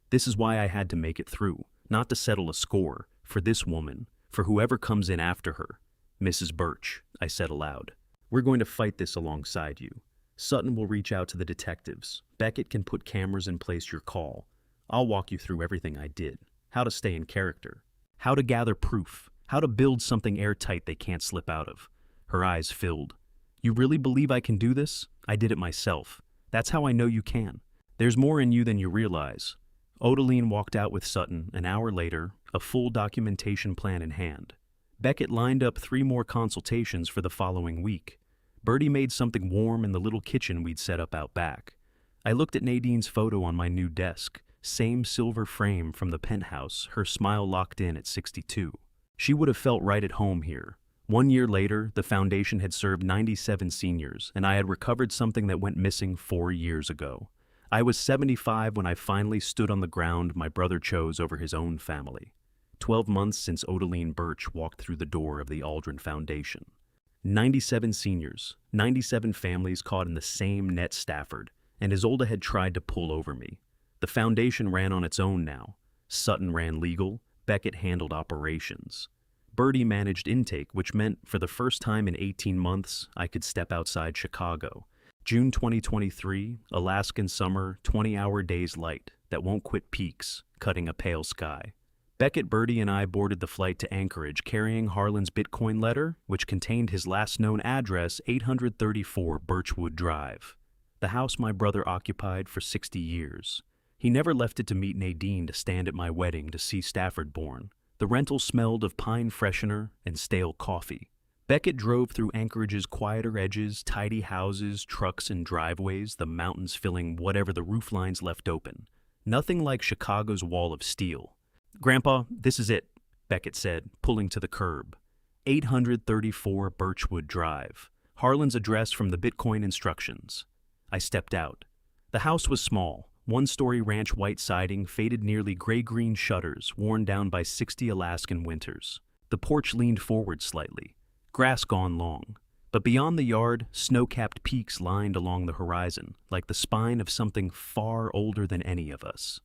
"This is why I had to make it through, not to settle a score, for this woman, for whoever comes in after her. Mrs. Birch," I said aloud, "we're going to fight this alongside you. Sutton will reach out to the detectives. Beckett can put cameras in place your call. I'll walk you through everything I did, how to stay in character, how to gather proof, how to build something airtight they can't slip out of." Her eyes filled. "You really believe I can do this? I did it myself. That's how I know you can. There's more in you than you realize." Odeline walked out with Sutton an hour later, a full documentation plan in hand. Beckett lined up 3 more consultations for the following week. Bertie made something warm in the little kitchen we'd set up out back. I looked at Nadine's photo on my new desk, same silver frame from the penthouse, her smile locked in at 62. She would have felt right at home here. 1 year later, the foundation had served 97 seniors, and I had recovered something that went missing 4 years ago. I was 75 when I finally stood on the ground my brother chose over his own family. 12 months since Odeline Birch walked through the door of the Aldrin Foundation. 97 seniors, 97 families caught in the same net Stafford, and Isolde had tried to pull over me. The foundation ran on its own now. Sutton ran legal, Beckett handled operations. Bertie managed intake, which meant for the first time in 18 months, I could step outside Chicago. June 2023, Alaskan summer, 20-hour days light that won't quit peaks, cutting a pale sky. Beckett, Bertie, and I boarded the flight to Anchorage carrying Harlan's Bitcoin letter, which contained his last known address, 834 Birchwood Drive, the house my brother occupied for 60 years. He never left it to meet Nadine to stand at my wedding to see Stafford born. The rental smelled of pine freshener and stale coffee. Beckett drove through Anchorage's quieter edges, tidy houses, trucks and driveways, the mountains filling whatever the roof lines left open. Nothing like Chicago's wall of steel. "Grandpa, this is it," Beckett said, pulling to the curb. 834 Birchwood Drive. Harlan's address from the Bitcoin instructions. I stepped out. The house was small, one-story ranch white siding, faded nearly gray-green shutters, worn down by 60 Alaskan winters. The porch leaned forward slightly, grass gone long. But beyond the yard, snow-capped peaks lined along the horizon, like the spine of something far older than any of us.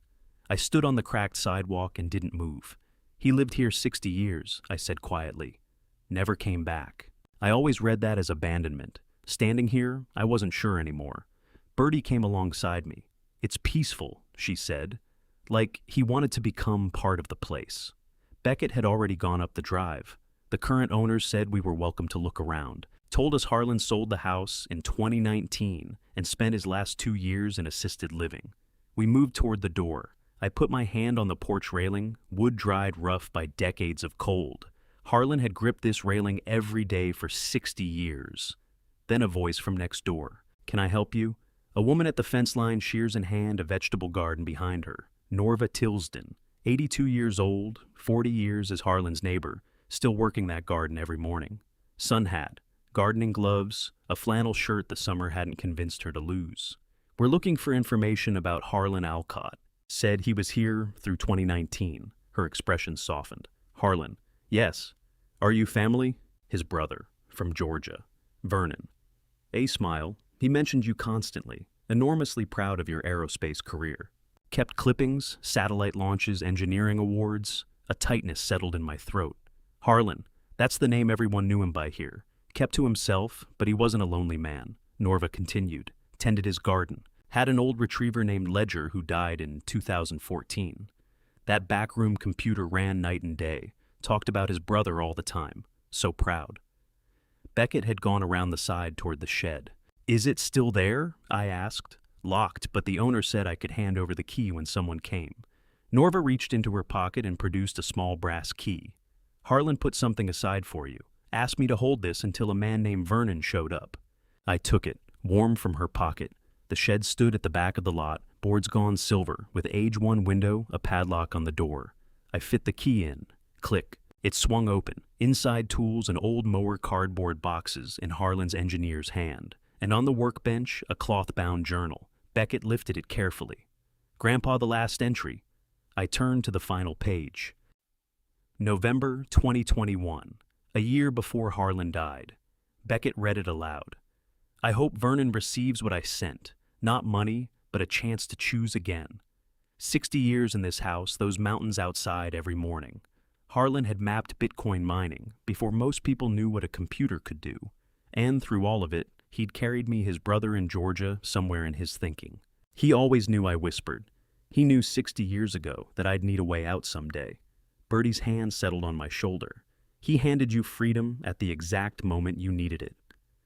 I stood on the cracked sidewalk and didn't move. "He lived here 60 years, I said quietly. Never came back. I always read that as abandonment. Standing here, I wasn't sure anymore. Bertie came alongside me. "It's peaceful," she said, like he wanted to become part of the place. Beckett had already gone up the drive. The current owners said we were welcome to look around, told us Harlan sold the house in 2019 and spent his last 2 years in assisted living. We moved toward the door. I put my hand on the porch railing, wood dried rough by decades of cold. Harlan had gripped this railing every day for 60 years. Then a voice from next door. "Can I help you?" A woman at the fence line, shears in hand, a vegetable garden behind her. Norva Tilsden, 82 years old, 40 years as Harlan's neighbor, still working that garden every morning. Sun hat, gardening gloves, a flannel shirt the summer hadn't convinced her to lose. "We're looking for information about Harlan Alcott." Said he was here through 2019. Her expression softened. "Harlan, yes. Are you family?" "His brother, from Georgia. Vernon." A smile. "He mentioned you constantly. Enormously proud of your aerospace career." Kept clippings, satellite launches, engineering awards. A tightness settled in my throat. "Harlan, that's the name everyone knew him by here. Kept to himself, but he wasn't a lonely man," Norva continued. "Tended his garden. Had an old retriever named Ledger who died in 2014. That backroom computer ran night and day. Talked about his brother all the time. So proud." Beckett had gone around the side toward the shed. "Is it still there?" I asked. "Locked, but the owner said I could hand over the key when someone came." Norva reached into her pocket and produced a small brass key. "Harlan put something aside for you. Asked me to hold this until a man named Vernon showed up." I took it, warm from her pocket. The shed stood at the back of the lot, boards gone silver, with age-one window, a padlock on the door. I fit the key in. Click. It swung open. Inside tools and old mower cardboard boxes in Harlan's engineer's hand. And on the workbench, a cloth-bound journal. Beckett lifted it carefully. "Grandpa, the last entry." I turned to the final page. November 2021, a year before Harlan died. Beckett read it aloud. "I hope Vernon receives what I sent. Not money, but a chance to choose again. 60 years in this house, those mountains outside every morning. Harlan had mapped Bitcoin mining before most people knew what a computer could do. And through all of it, he'd carried me his brother in Georgia somewhere in his thinking. He always knew I whispered. He knew 60 years ago that I'd need a way out someday." Bertie's hand settled on my shoulder. "He handed you freedom at the exact moment you needed it."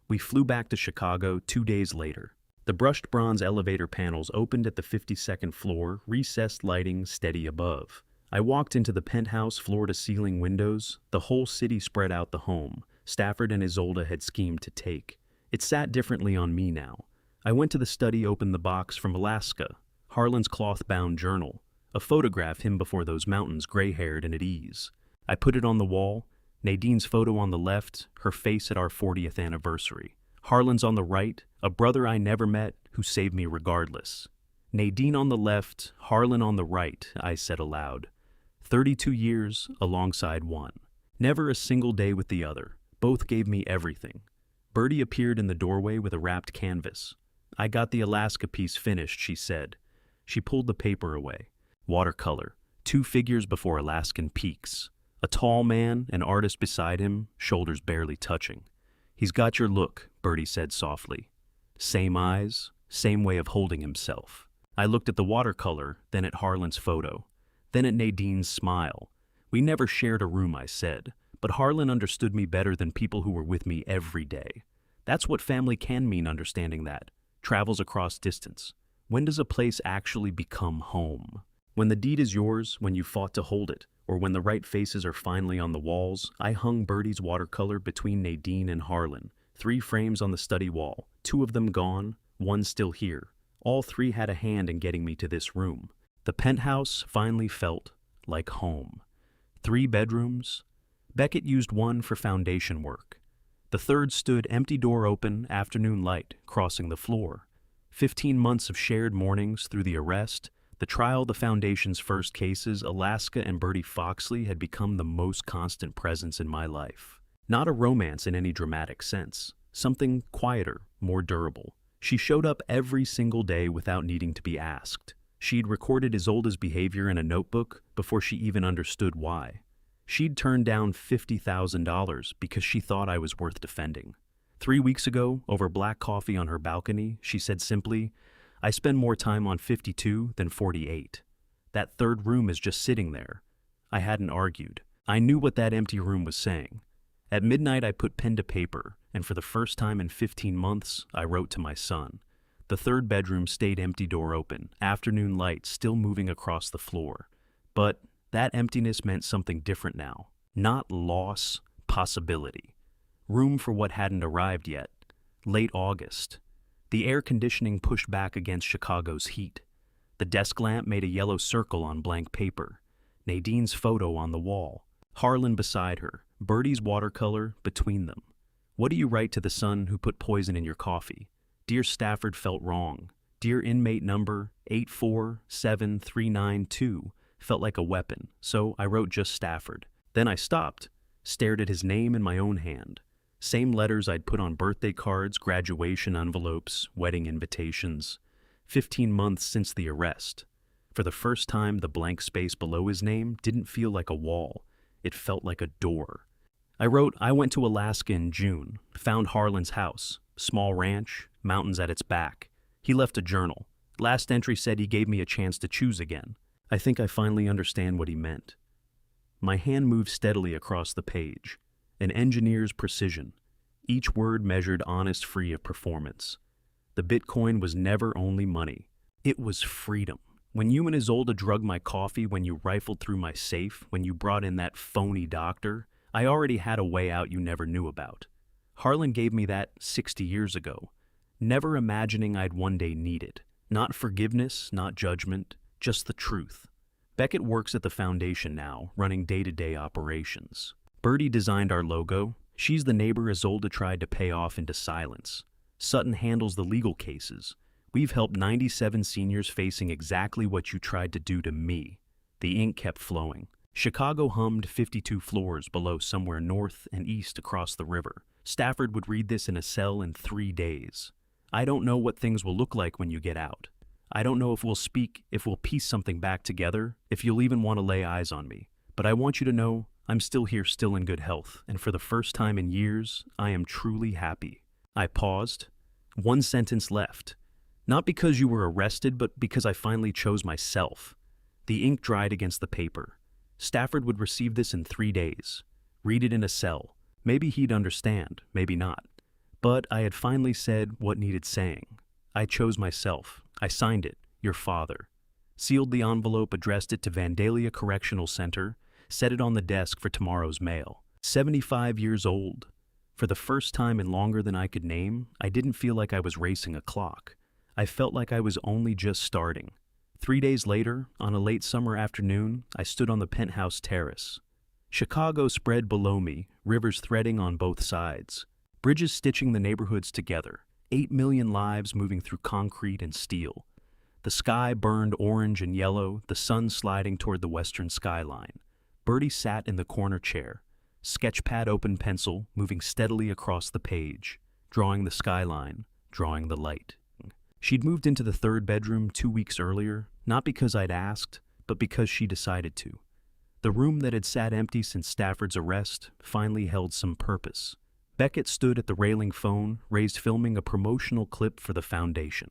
We flew back to Chicago 2 days later. The brushed bronze elevator panels opened at the 52nd floor, recessed lighting steady above. I walked into the penthouse floor-to-ceiling windows, the whole city spread out the home Stafford and Isolde had schemed to take. It sat differently on me now. I went to the study, opened the box from Alaska, Harlan's cloth-bound journal, a photograph him before those mountains, gray-haired and at ease. I put it on the wall, Nadine's photo on the left, her face at our 40th anniversary. Harlan's on the right, a brother I never met who saved me regardless. Nadine on the left, Harlan on the right, I said aloud. 32 years alongside one. Never a single day with the other. Both gave me everything. Bertie appeared in the doorway with a wrapped canvas. "I got the Alaska piece finished," she said. She pulled the paper away. Watercolor, 2 figures before Alaskan peaks. A tall man, an artist beside him, shoulders barely touching. "He's got your look," Bertie said softly. Same eyes, same way of holding himself. I looked at the watercolor, then at Harlan's photo, then at Nadine's smile. "We never shared a room," I said, "but Harlan understood me better than people who were with me every day. That's what family can mean, understanding that. Travels across distance. When does a place actually become home? When the deed is yours, when you fought to hold it, or when the right faces are finally on the walls, I hung Birdie's watercolor between Nadine and Harlan. 3 frames on the study wall, 2 of them gone, 1 still here. All 3 had a hand in getting me to this room. The penthouse finally felt like home. 3 bedrooms. Beckett used 1 for foundation work. The third stood empty, door open, afternoon light crossing the floor. 15 months of shared mornings through the arrest, the trial, the foundation's first cases, Alaska and Bertie Foxley had become the most constant presence in my life. Not a romance in any dramatic sense, something quieter, more durable. She showed up every single day without needing to be asked. She'd recorded Isolde's behavior in a notebook before she even understood why. She'd turned down $50,000 because she thought I was worth defending. 3 weeks ago, over black coffee on her balcony, she said simply, "I spend more time on 52 than 48. That third room is just sitting there." I hadn't argued. I knew what that empty room was saying. At midnight, I put pen to paper, and for the first time in 15 months, I wrote to my son. The third bedroom stayed empty, door open, afternoon light still moving across the floor. But that emptiness meant something different now. Not loss, possibility. Room for what hadn't arrived yet. Late August. The air conditioning pushed back against Chicago's heat. The desk lamp made a yellow circle on blank paper. Nadine's photo on the wall. Harlan beside her. Birdie's watercolor between them. What do you write to the son who put poison in your coffee? Dear Stafford, felt wrong. Dear inmate number 847392 felt like a weapon, so I wrote just Stafford. Then I stopped, stared at his name in my own hand. Same letters I'd put on birthday cards, graduation envelopes, wedding invitations. 15 months since the arrest. For the first time, the blank space below his name didn't feel like a wall. It felt like a door. I wrote, I went to Alaska in June, found Harlan's house, small ranch, mountains at its back. He left a journal. Last entry said he gave me a chance to choose again. I think I finally understand what he meant. My hand moved steadily across the page. An engineer's precision. Each word measured honest, free of performance. The Bitcoin was never only money. It was freedom. When you and Isolde drugged my coffee, when you rifled through my safe, when you brought in that phony doctor, I already had a way out you never knew about. Harlan gave me that 60 years ago, never imagining I'd one day need it. Not forgiveness, not judgment, just the truth. Beckett works at the foundation now, running day-to-day operations. Birdie designed our logo. She's the neighbor Isolde tried to pay off into silence. Sutton handles the legal cases. We've helped 97 seniors facing exactly what you tried to do to me. The ink kept flowing. Chicago hummed 52 floors below, somewhere north and east across the river. Stafford would read this in a cell in 3 days. I don't know what things will look like when you get out. I don't know if we'll speak, if we'll piece something back together, if you'll even want to lay eyes on me. But I want you to know I'm still here, still in good health, and for the first time in years, I am truly happy. I paused. 1 sentence left. Not because you were arrested, but because I finally chose myself. The ink dried against the paper. Stafford would receive this in 3 days. Read it in a cell. Maybe he'd understand, maybe not. But I had finally said what needed saying. I chose myself. I signed it, your father. Sealed the envelope, addressed it to Vandalia Correctional Center, set it on the desk for tomorrow's mail. 75 years old. For the first time in longer than I could name, I didn't feel like I was racing a clock. I felt like I was only just starting. 3 days later, on a late summer afternoon, I stood on the penthouse terrace. Chicago spread below me, rivers threading on both sides. Bridges stitching the neighborhoods together. 8 million lives moving through concrete and steel. The sky burned orange and yellow, the sun sliding toward the western skyline. Bertie sat in the corner chair, sketchpad open, pencil moving steadily across the page, drawing the skyline, drawing the light. She'd moved into the third bedroom 2 weeks earlier, not because I'd asked, but because she decided to. The room that had sat empty since Stafford's arrest finally held some purpose. Beckett stood at the railing phone, raised filming a promotional clip for the foundation.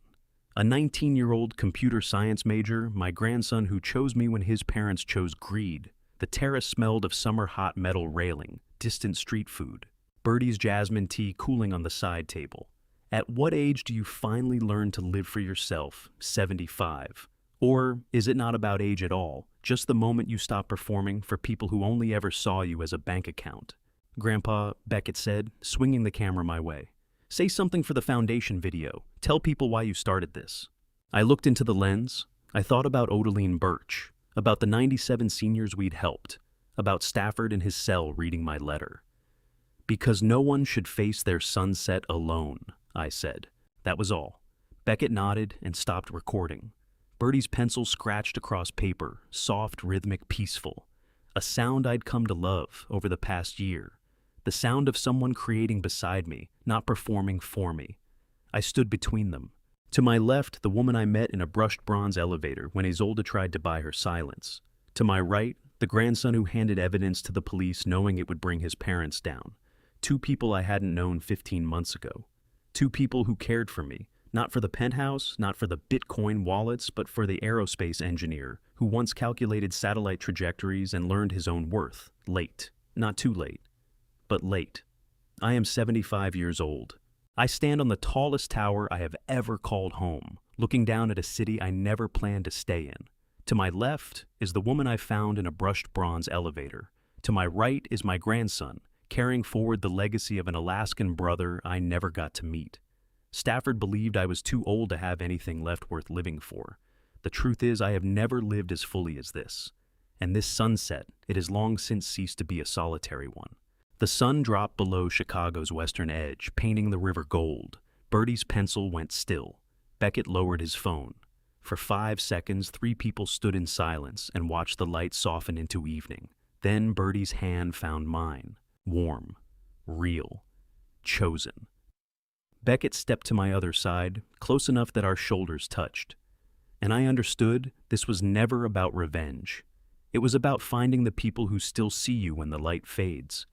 A 19-year-old computer science major, my grandson who chose me when his parents chose greed. The terrace smelled of summer hot metal railing, distant street food. Bertie's jasmine tea cooling on the side table. At what age do you finally learn to live for yourself? 75. Or is it not about age at all, just the moment you stop performing for people who only ever saw you as a bank account. Grandpa, Beckett said, swinging the camera my way. Say something for the foundation video. Tell people why you started this. I looked into the lens. I thought about Odeline Birch, about the 97 seniors we'd helped, about Stafford in his cell reading my letter. Because no one should face their sunset alone, I said. That was all. Beckett nodded and stopped recording. Bertie's pencil scratched across paper, soft, rhythmic, peaceful. A sound I'd come to love over the past year. The sound of someone creating beside me, not performing for me. I stood between them. To my left, the woman I met in a brushed bronze elevator when Isolde tried to buy her silence. To my right, the grandson who handed evidence to the police knowing it would bring his parents down. Two people I hadn't known 15 months ago. Two people who cared for me, not for the penthouse, not for the Bitcoin wallets, but for the aerospace engineer who once calculated satellite trajectories and learned his own worth. Late. Not too late, but late. I am 75 years old. I stand on the tallest tower I have ever called home, looking down at a city I never planned to stay in. To my left is the woman I found in a brushed bronze elevator. To my right is my grandson, carrying forward the legacy of an Alaskan brother I never got to meet. Stafford believed I was too old to have anything left worth living for. The truth is, I have never lived as fully as this. And this sunset, it has long since ceased to be a solitary one. The sun dropped below Chicago's western edge, painting the river gold. Bertie's pencil went still. Beckett lowered his phone. For 5 seconds, 3 people stood in silence and watched the light soften into evening. Then Bertie's hand found mine. Warm. Real. Chosen. Beckett stepped to my other side, close enough that our shoulders touched. And I understood this was never about revenge. It was about finding the people who still see you when the light fades.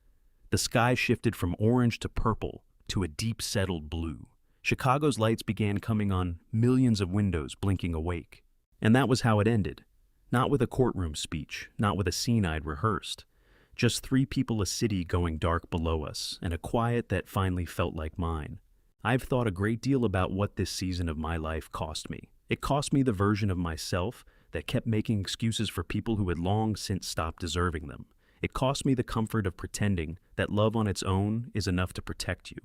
The sky shifted from orange to purple to a deep settled blue. Chicago's lights began coming on millions of windows blinking awake. And that was how it ended. Not with a courtroom speech, not with a scene I'd rehearsed. Just 3 people a city going dark below us, and a quiet that finally felt like mine. I've thought a great deal about what this season of my life cost me. It cost me the version of myself that kept making excuses for people who had long since stopped deserving them. It cost me the comfort of pretending that love on its own is enough to protect you.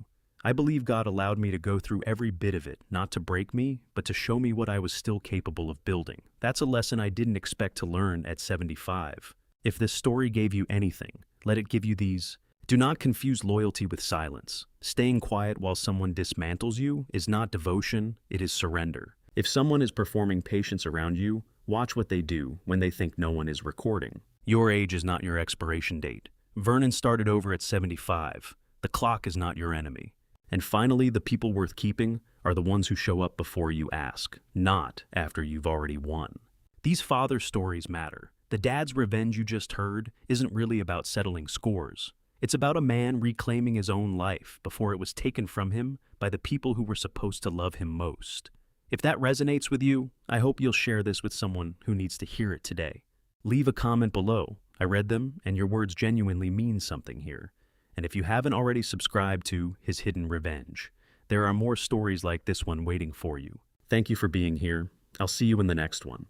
I believe God allowed me to go through every bit of it, not to break me, but to show me what I was still capable of building. That's a lesson I didn't expect to learn at 75. If this story gave you anything, let it give you these. Do not confuse loyalty with silence. Staying quiet while someone dismantles you is not devotion, it is surrender. If someone is performing patience around you, watch what they do when they think no one is recording. Your age is not your expiration date. Vernon started over at 75. The clock is not your enemy. And finally, the people worth keeping are the ones who show up before you ask, not after you've already won. These father stories matter. The dad's revenge you just heard isn't really about settling scores. It's about a man reclaiming his own life before it was taken from him by the people who were supposed to love him most. If that resonates with you, I hope you'll share this with someone who needs to hear it today. Leave a comment below. I read them, and your words genuinely mean something here. And if you haven't already subscribed to His Hidden Revenge, there are more stories like this one waiting for you. Thank you for being here. I'll see you in the next one.